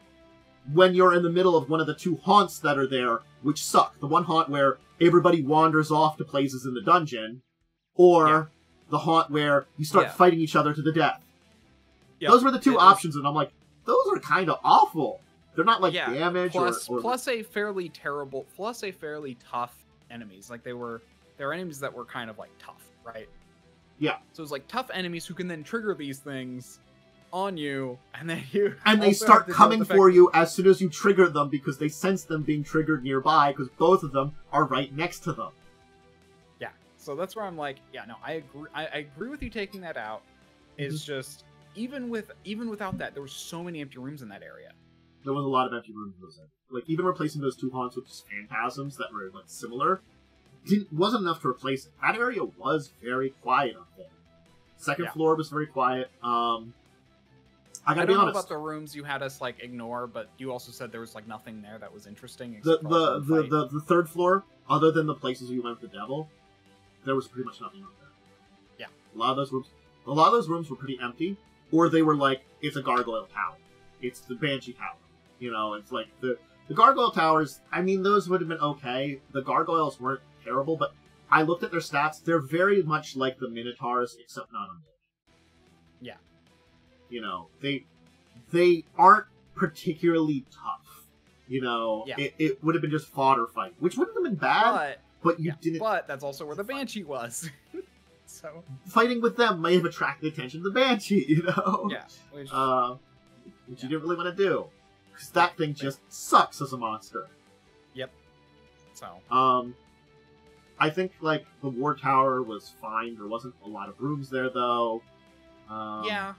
when you're in the middle of one of the 2 haunts that are there, which suck. The one haunt where everybody wanders off to places in the dungeon, or the haunt where you start fighting each other to the death. Yep. Those were the 2 options, and I'm like, those are kind of awful. They're not like damage plus a fairly tough enemies. Like, they were enemies that were kind of like tough, right? Yeah. So it's like tough enemies who can then trigger these things on you, and then they start coming for you as soon as you trigger them, because they sense them being triggered nearby, because both of them are right next to them. Yeah. So that's where I'm like, yeah, no, I agree. I agree with you taking that out. It's just even without that, there were so many empty rooms in that area. There was a lot of empty rooms. Like, even replacing those 2 haunts with just Phantasms that were, like, similar wasn't enough to replace it. That area was very quiet up there. Second floor was very quiet. I gotta be honest. I don't know about the rooms you had us, like, ignore, but you also said there was, like, nothing there that was interesting. The third floor, other than the places we went with the devil, there was pretty much nothing up there. Yeah. A lot of those rooms were pretty empty, or they were like, it's a gargoyle tower. It's the Banshee Tower. You know, it's like the gargoyle towers, I mean, those would have been okay. The gargoyles weren't terrible, but I looked at their stats. They're very much like the Minotaurs, except not undead. Yeah. You know, they aren't particularly tough. You know, it would have been just fodder fight, which wouldn't have been bad, but you didn't... But that's also where the Banshee was. So fighting with them may have attracted the attention of the Banshee, you know? Yeah. Which you didn't really want to do. Because that thing just sucks as a monster. Yep. So. I think, like, the War Tower was fine. There wasn't a lot of rooms there, though. Yeah.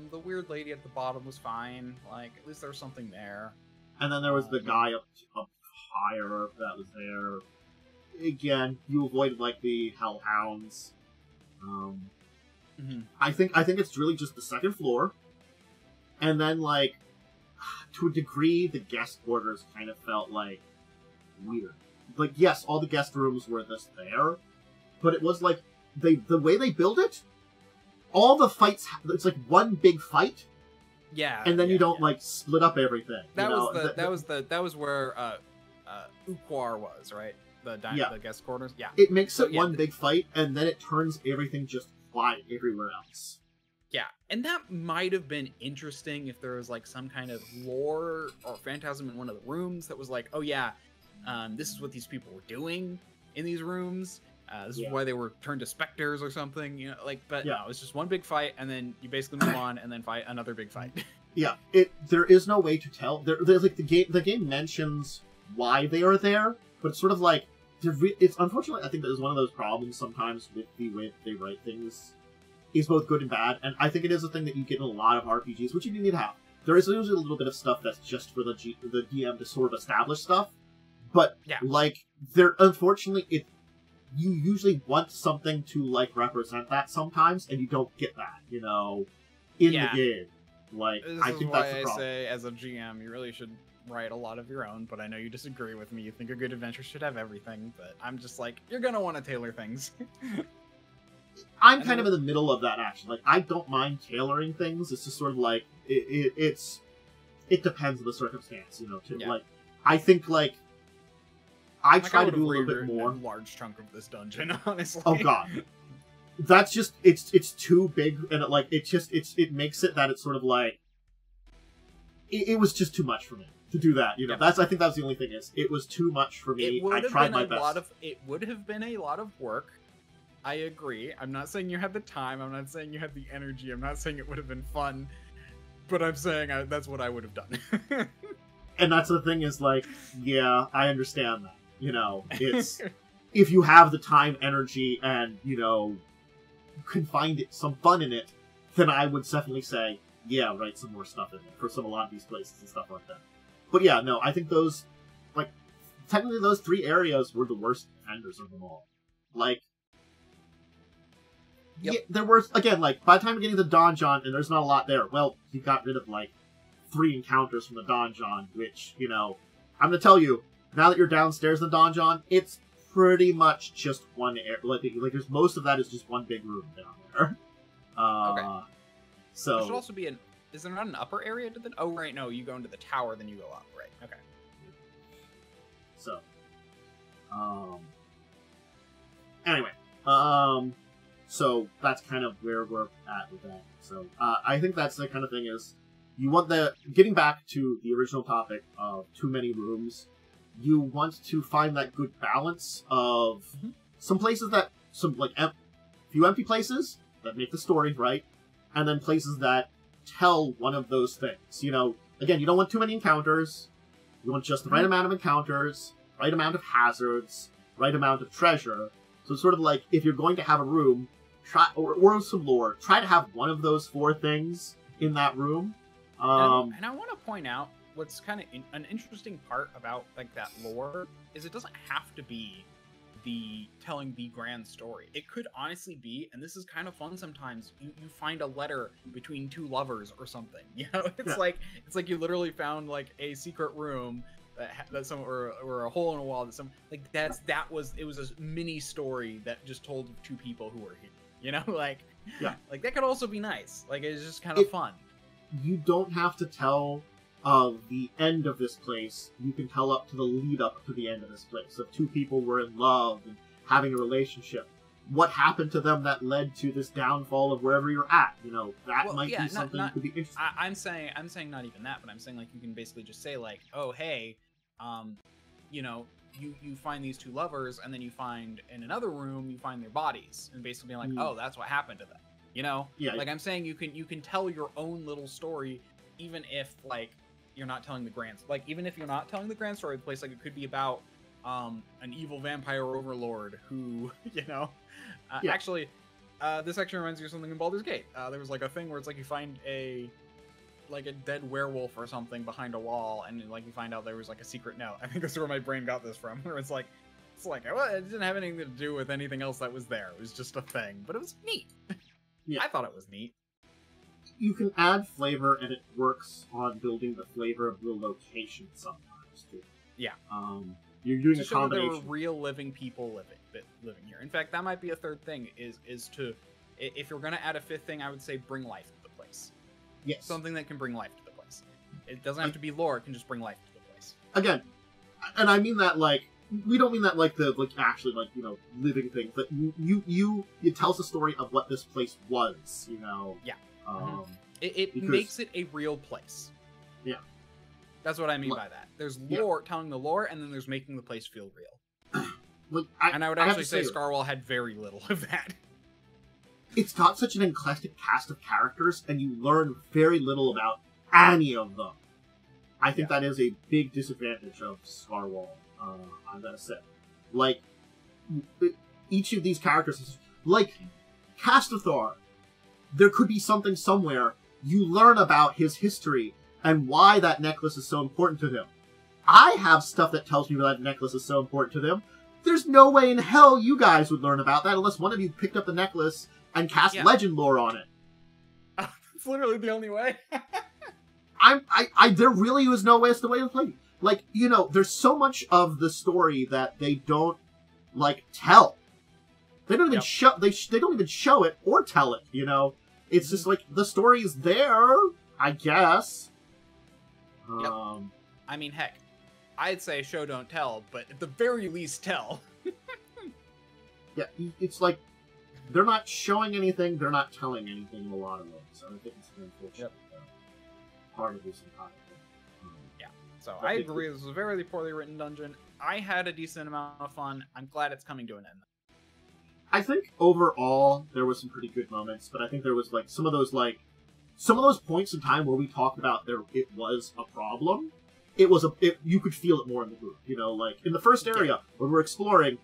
The weird lady at the bottom was fine. Like, at least there was something there. And then there was the guy up higher that was there. Again, you avoided, like, the Hellhounds. I think it's really just the second floor. And then, like, to a degree, the guest quarters kind of felt, like, weird. Like, yes, all the guest rooms were just there, but it was, like, the way they build it, all the fights, it's, like, one big fight. Yeah. And then you don't, like, split up everything. That was where, Uquar was, right? The guest quarters? Yeah. It makes it one big fight, and then it turns everything just quiet everywhere else. Yeah, and that might have been interesting if there was like some kind of lore or phantasm in one of the rooms that was like, oh yeah, this is what these people were doing in these rooms. This is why they were turned to specters or something, you know, like, but no, it's just one big fight, and then you basically move on and then fight another big fight. Yeah, there is no way to tell. There's like the game mentions why they are there, but it's sort of like it's unfortunately I think that is one of those problems sometimes with the way they write things is both good and bad, and I think it is a thing that you get in a lot of RPGs, which you need to have. There is usually a little bit of stuff that's just for the DM to sort of establish stuff, but like there unfortunately you usually want something to like represent that sometimes, and you don't get that, you know, in the game. Like, I think that's the problem. I say, as a GM, you really should write a lot of your own, but I know you disagree with me. You think a good adventure should have everything, but I'm just like, you're gonna want to tailor things. I'm kind of in the middle of that, actually. Like, I don't mind tailoring things. It's just sort of like, it depends on the circumstance, you know, too. Yeah. Like, I think, like, I try to do a little bit more. A large chunk of this dungeon, honestly. Oh, God. That's just, it's too big, and it makes it that it's sort of like, it was just too much for me to do that, you know. I think that's the only thing is, it was too much for me. I tried my best. It would have been a lot of work. I agree. I'm not saying you had the time. I'm not saying you had the energy. I'm not saying it would have been fun. But I'm saying that's what I would have done. And that's the thing is, like, yeah, I understand that. You know, it's... if you have the time, energy, and, you know, can find some fun in it, then I would definitely say, yeah, write some more stuff in there for a lot of these places and stuff like that. But yeah, no, I think those... like, technically those 3 areas were the worst offenders of them all. Like... Yep. Yeah, there were, again, like, by the time you're getting to the donjon, and there's not a lot there, well, you got rid of, like, 3 encounters from the donjon, which, you know, I'm gonna tell you, now that you're downstairs in the donjon, it's pretty much just one area. Like there's most of that is just one big room down there. Okay. So... there should also be is there not an upper area to the... oh, right, no, you go into the tower, then you go up, right, okay. So, anyway, so that's kind of where we're at with that. So I think that's the kind of thing is, you want getting back to the original topic of too many rooms, you want to find that good balance of some places that, few empty places that make the story, right? And then places that tell one of those things. You know, again, you don't want too many encounters, you want just the right amount of encounters, right amount of hazards, right amount of treasure. So it's sort of like, if you're going to have a room, or some lore, try to have one of those 4 things in that room. And I want to point out what's kind of an interesting part about like that lore is it doesn't have to be the telling the grand story. It could honestly be, and this is kind of fun sometimes, you find a letter between 2 lovers or something. You know, it's like you literally found like a secret room that some or a hole in a wall that some like it was a mini story that just told 2 people who were here. You know, like like that could also be nice. Like it's just kind of fun. You don't have to tell the end of this place. You can tell up to the lead up to the end of this place. If 2 people were in love and having a relationship, what happened to them that led to this downfall of wherever you're at? You know, that might be something that could be interesting. I'm saying not even that, but I'm saying like you can basically just say like, oh hey, you know, you find these 2 lovers, and then you find in another room you find their bodies, and basically being like, oh, that's what happened to them. You know, like I'm saying, you can tell your own little story, even if like you're not telling the grand. Like even if you're not telling the grand story of the place, like it could be about an evil vampire overlord who, you know, actually, this actually reminds me of something in Baldur's Gate. There was like a thing where it's like you find a dead werewolf or something behind a wall, and like you find out there was like a secret note. I think that's where my brain got this from. Where it's like, well, it didn't have anything to do with anything else that was there. It was just a thing, but it was neat. I thought it was neat. You can add flavor, and it works on building the flavor of the location sometimes too. Yeah. You're doing a combination. There were real living people living here. In fact, that might be a 3rd thing. Is to, if you're going to add a 5th thing, I would say bring life to the place. Yes. Something that can bring life to the place. It doesn't have to be lore. It can just bring life to the place. Again, and I mean that like, we don't mean that like actually like, you know, living things, but you tell us a story of what this place was, you know. Yeah. It because, makes it a real place. Yeah. That's what I mean by that. There's lore, telling the lore, and then there's making the place feel real. Like, and I would actually say Scarwall had very little of that. It's got such an eclectic cast of characters, and you learn very little about any of them. I think that is a big disadvantage of Scarwall, I'm gonna say. Like, each of these characters, like Castathor, there could be something somewhere. You learn about his history and why that necklace is so important to him. I have stuff that tells me that necklace is so important to them. There's no way in hell you guys would learn about that unless one of you picked up the necklace and cast legend lore on it. It's literally the only way. There really was no way to play. Like, you know, there's so much of the story that they don't, like, tell. They don't even show. They don't even show it or tell it. You know, it's just like the story is there, I guess. I mean, heck, I'd say show don't tell, but at the very least tell. Yeah, it's like they're not showing anything, they're not telling anything in a lot of ways. So I think it's an unfortunate part of this entire thing. Yeah, so I agree. This was a very poorly written dungeon. I had a decent amount of fun. I'm glad it's coming to an end. I think overall there was some pretty good moments, but I think there was like some of those points in time where we talked about it was a problem. You could feel it more in the group, you know, like in the first area when we're exploring,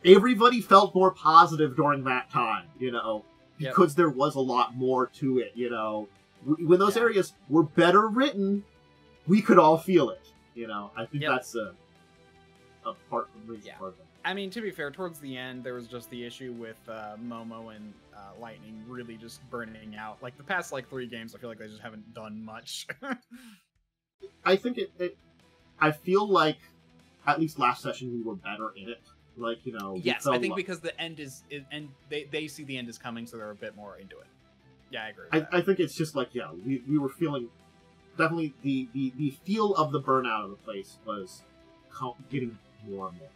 everybody felt more positive during that time, you know, because there was a lot more to it, you know. When those areas were better written, we could all feel it, you know. I think that's a part of the part of it. I mean, to be fair, towards the end, there was just the issue with Momo and Lightning really just burning out. Like, the past, 3 games, I feel like they just haven't done much. I think I feel like, at least last session, we were better in it. Like, you know... Yes, I think because the end is... and they see the end is coming, so they're a bit more into it. Yeah, I agree with that. I think it's just like, we were feeling... Definitely, the feel of the burnout of the place was getting more and more.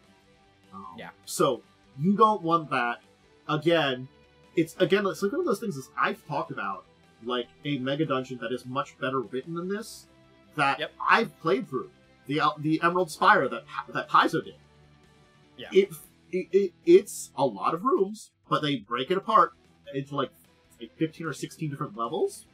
So, you don't want that. Again, it's like one of those things I've talked about, like a mega dungeon that is much better written than this, that I've played through. The Emerald Spire that Paizo did. Yeah. It's a lot of rooms, but they break it apart into like 15 or 16 different levels.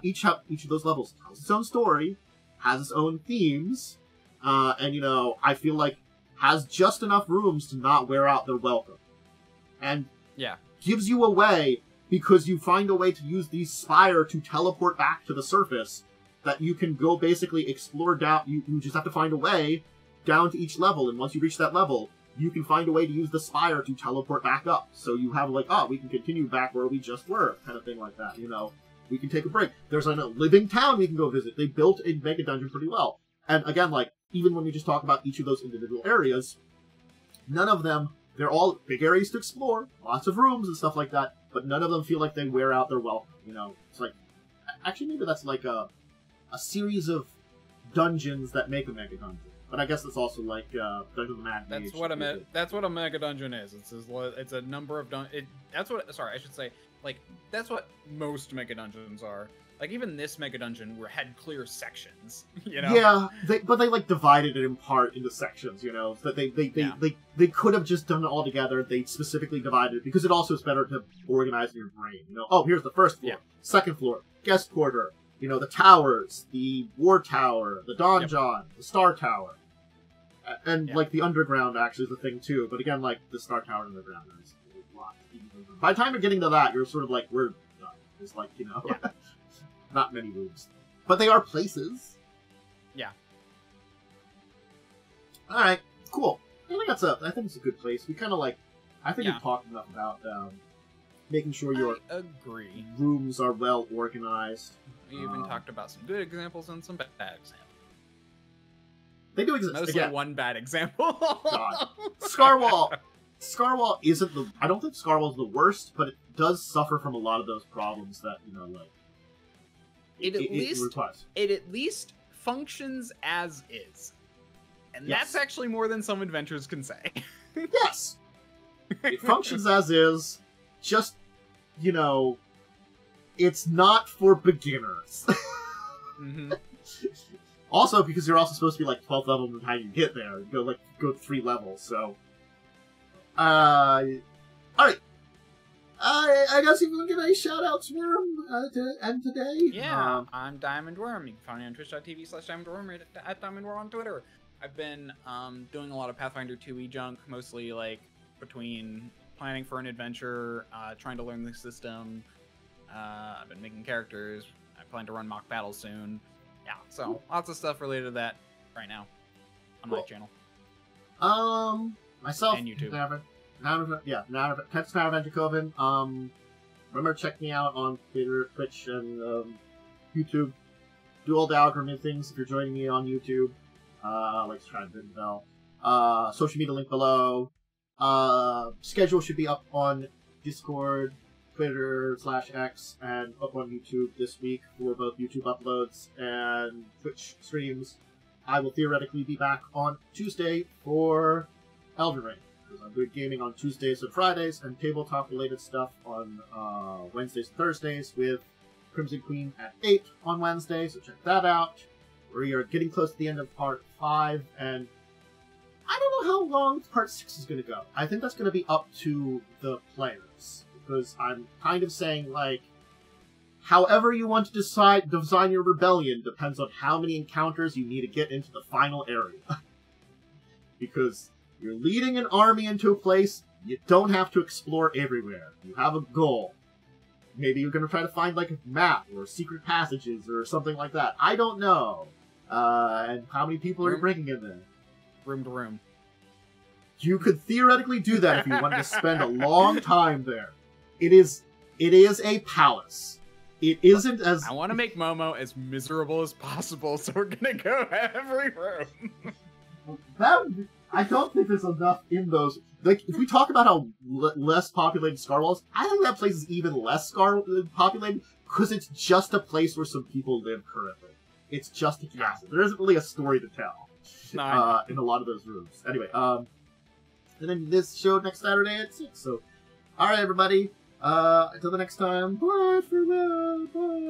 Each of those levels tells its own story, has its own themes, and, you know, I feel like has just enough rooms to not wear out their welcome. And gives you a way, because you find a way to use the spire to teleport back to the surface, that you can go basically explore down. You just have to find a way down to each level, and once you reach that level, you can find a way to use the spire to teleport back up. So you have like, we can continue back where we just were, kind of thing like that, you know. We can take a break. There's a living town we can go visit. They built a mega dungeon pretty well. And again, like, even when we just talk about each of those individual areas, none of them, they're all big areas to explore, lots of rooms and stuff like that, but none of them feel like they wear out their welcome, you know? It's like, actually maybe that's like a series of dungeons that make a mega dungeon. But I guess that's also like Dungeon of the Mad Mage. That's what a mega dungeon is. It's a number of that's what most mega dungeons are. Like, even this mega dungeon had clear sections, you know? Yeah, but they like divided it in part into sections, you know? That they could have just done it all together. They specifically divided it because it also is better to organize in your brain, you know? Oh, here's the first floor, second floor, guest quarter, you know, the towers, the war tower, the donjon, the star tower. And, like, the underground actually is a thing, too. But again, like, the star tower and the underground is a lot. By the time you're getting to that, you're sort of like, we're done. There's, like, you know, not many rooms. But they are places. Yeah. Alright, cool. I think it's a good place. We kind of, like, I think we've talked enough about making sure your rooms are well organized. We even talked about some good examples and some bad examples. They do exist. Mostly one bad example. God. Scarwall isn't the... I don't think Scarwall's the worst, but it does suffer from a lot of those problems that, you know, like... It at least functions as is. And that's actually more than some adventures can say. Yes! It functions as is, just, you know... it's not for beginners. Mm-hmm. Also, because you're also supposed to be like 12th level by the time you get there. Go 3 levels, so. Alright. I guess you can give a shout out to Worm to end today. Yeah, I'm DiamondWyrm. You can find me on twitch.tv/DiamondWyrm, at DiamondWyrm on Twitter. I've been doing a lot of Pathfinder 2e junk, mostly like between planning for an adventure, trying to learn the system. I've been making characters. I plan to run mock battles soon. Yeah, so lots of stuff related to that right now on my channel. Myself and YouTube. Dracovin. Remember, check me out on Twitter, Twitch, and YouTube. Do all the algorithm things if you're joining me on YouTube. Like subscribe to the bell. Social media link below. Schedule should be up on Discord, Twitter/X, and up on YouTube this week for both YouTube uploads and Twitch streams. I will theoretically be back on Tuesday for Elden Ring, because I'm doing gaming on Tuesdays and Fridays, and tabletop-related stuff on Wednesdays and Thursdays with Crimson Queen at 8 on Wednesday, so check that out. We are getting close to the end of Part 5, and I don't know how long Part 6 is going to go. I think that's going to be up to the players, because I'm kind of saying, like, however you want to design your rebellion depends on how many encounters you need to get into the final area. Because you're leading an army into a place, you don't have to explore everywhere. You have a goal. Maybe you're going to try to find, like, a map or secret passages or something like that. I don't know. And how many people are you bringing in there? Room to room. You could theoretically do that if you wanted to spend a long time there. It is a palace. It isn't as... I want to make Momo as miserable as possible, so we're going to go every room. I don't think there's enough in those. Like, if we talk about how less populated Scarwall is, I think that place is even less populated because it's just a place where some people live currently. It's just a castle. There isn't really a story to tell in a lot of those rooms. Anyway, and then this show next Saturday at 6. So, all right, everybody. Until the next time. Bye for now. Bye.